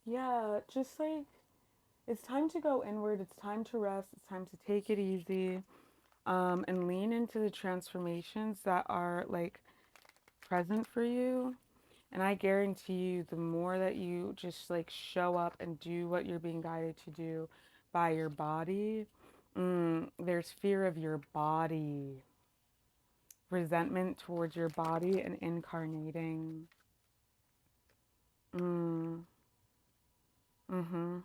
yeah, just like it's time to go inward, it's time to rest, it's time to take it easy, and lean into the transformations that are like present for you. And I guarantee you, the more that you just like show up and do what you're being guided to do by your body, there's fear of your body, resentment towards your body and incarnating. Mm, mm-hmm.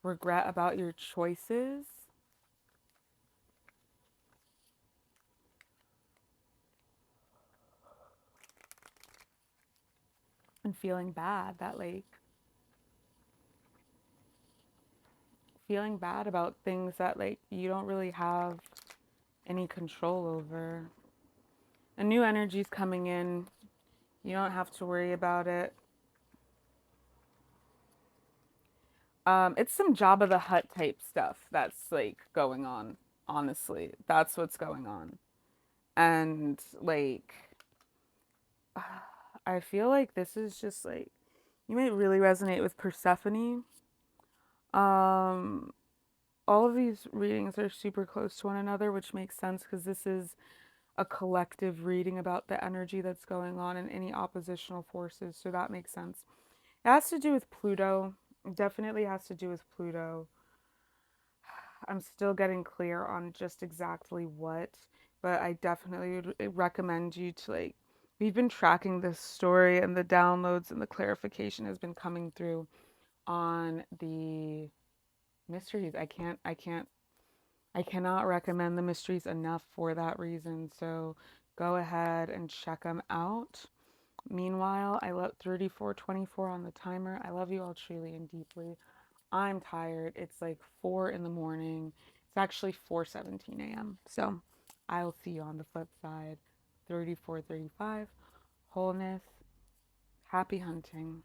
Regret about your choices. And feeling bad that like feeling bad about things that like you don't really have any control over. A new energy's coming in. You don't have to worry about it. It's some 𝗂𝗵𝗱𝗁 type stuff that's like going on. Honestly, that's what's going on. And like, I feel like this is just like you might really resonate with Persephone. Um, all of these readings are super close to one another, which makes sense because this is a collective reading about the energy that's going on and any oppositional forces. So that makes sense. It has to do with Pluto. It definitely has to do with Pluto. I'm still getting clear on just exactly what, but I definitely would recommend you to like, we've been tracking this story and the downloads and the clarification has been coming through on the mysteries. I cannot recommend the mysteries enough for that reason. So go ahead and check them out. Meanwhile, I let 3424 on the timer. I love you all truly and deeply. I'm tired. It's like 4 in the morning. It's actually 4:17 a.m. So I'll see you on the flip side. 3435. Wholeness. Happy hunting.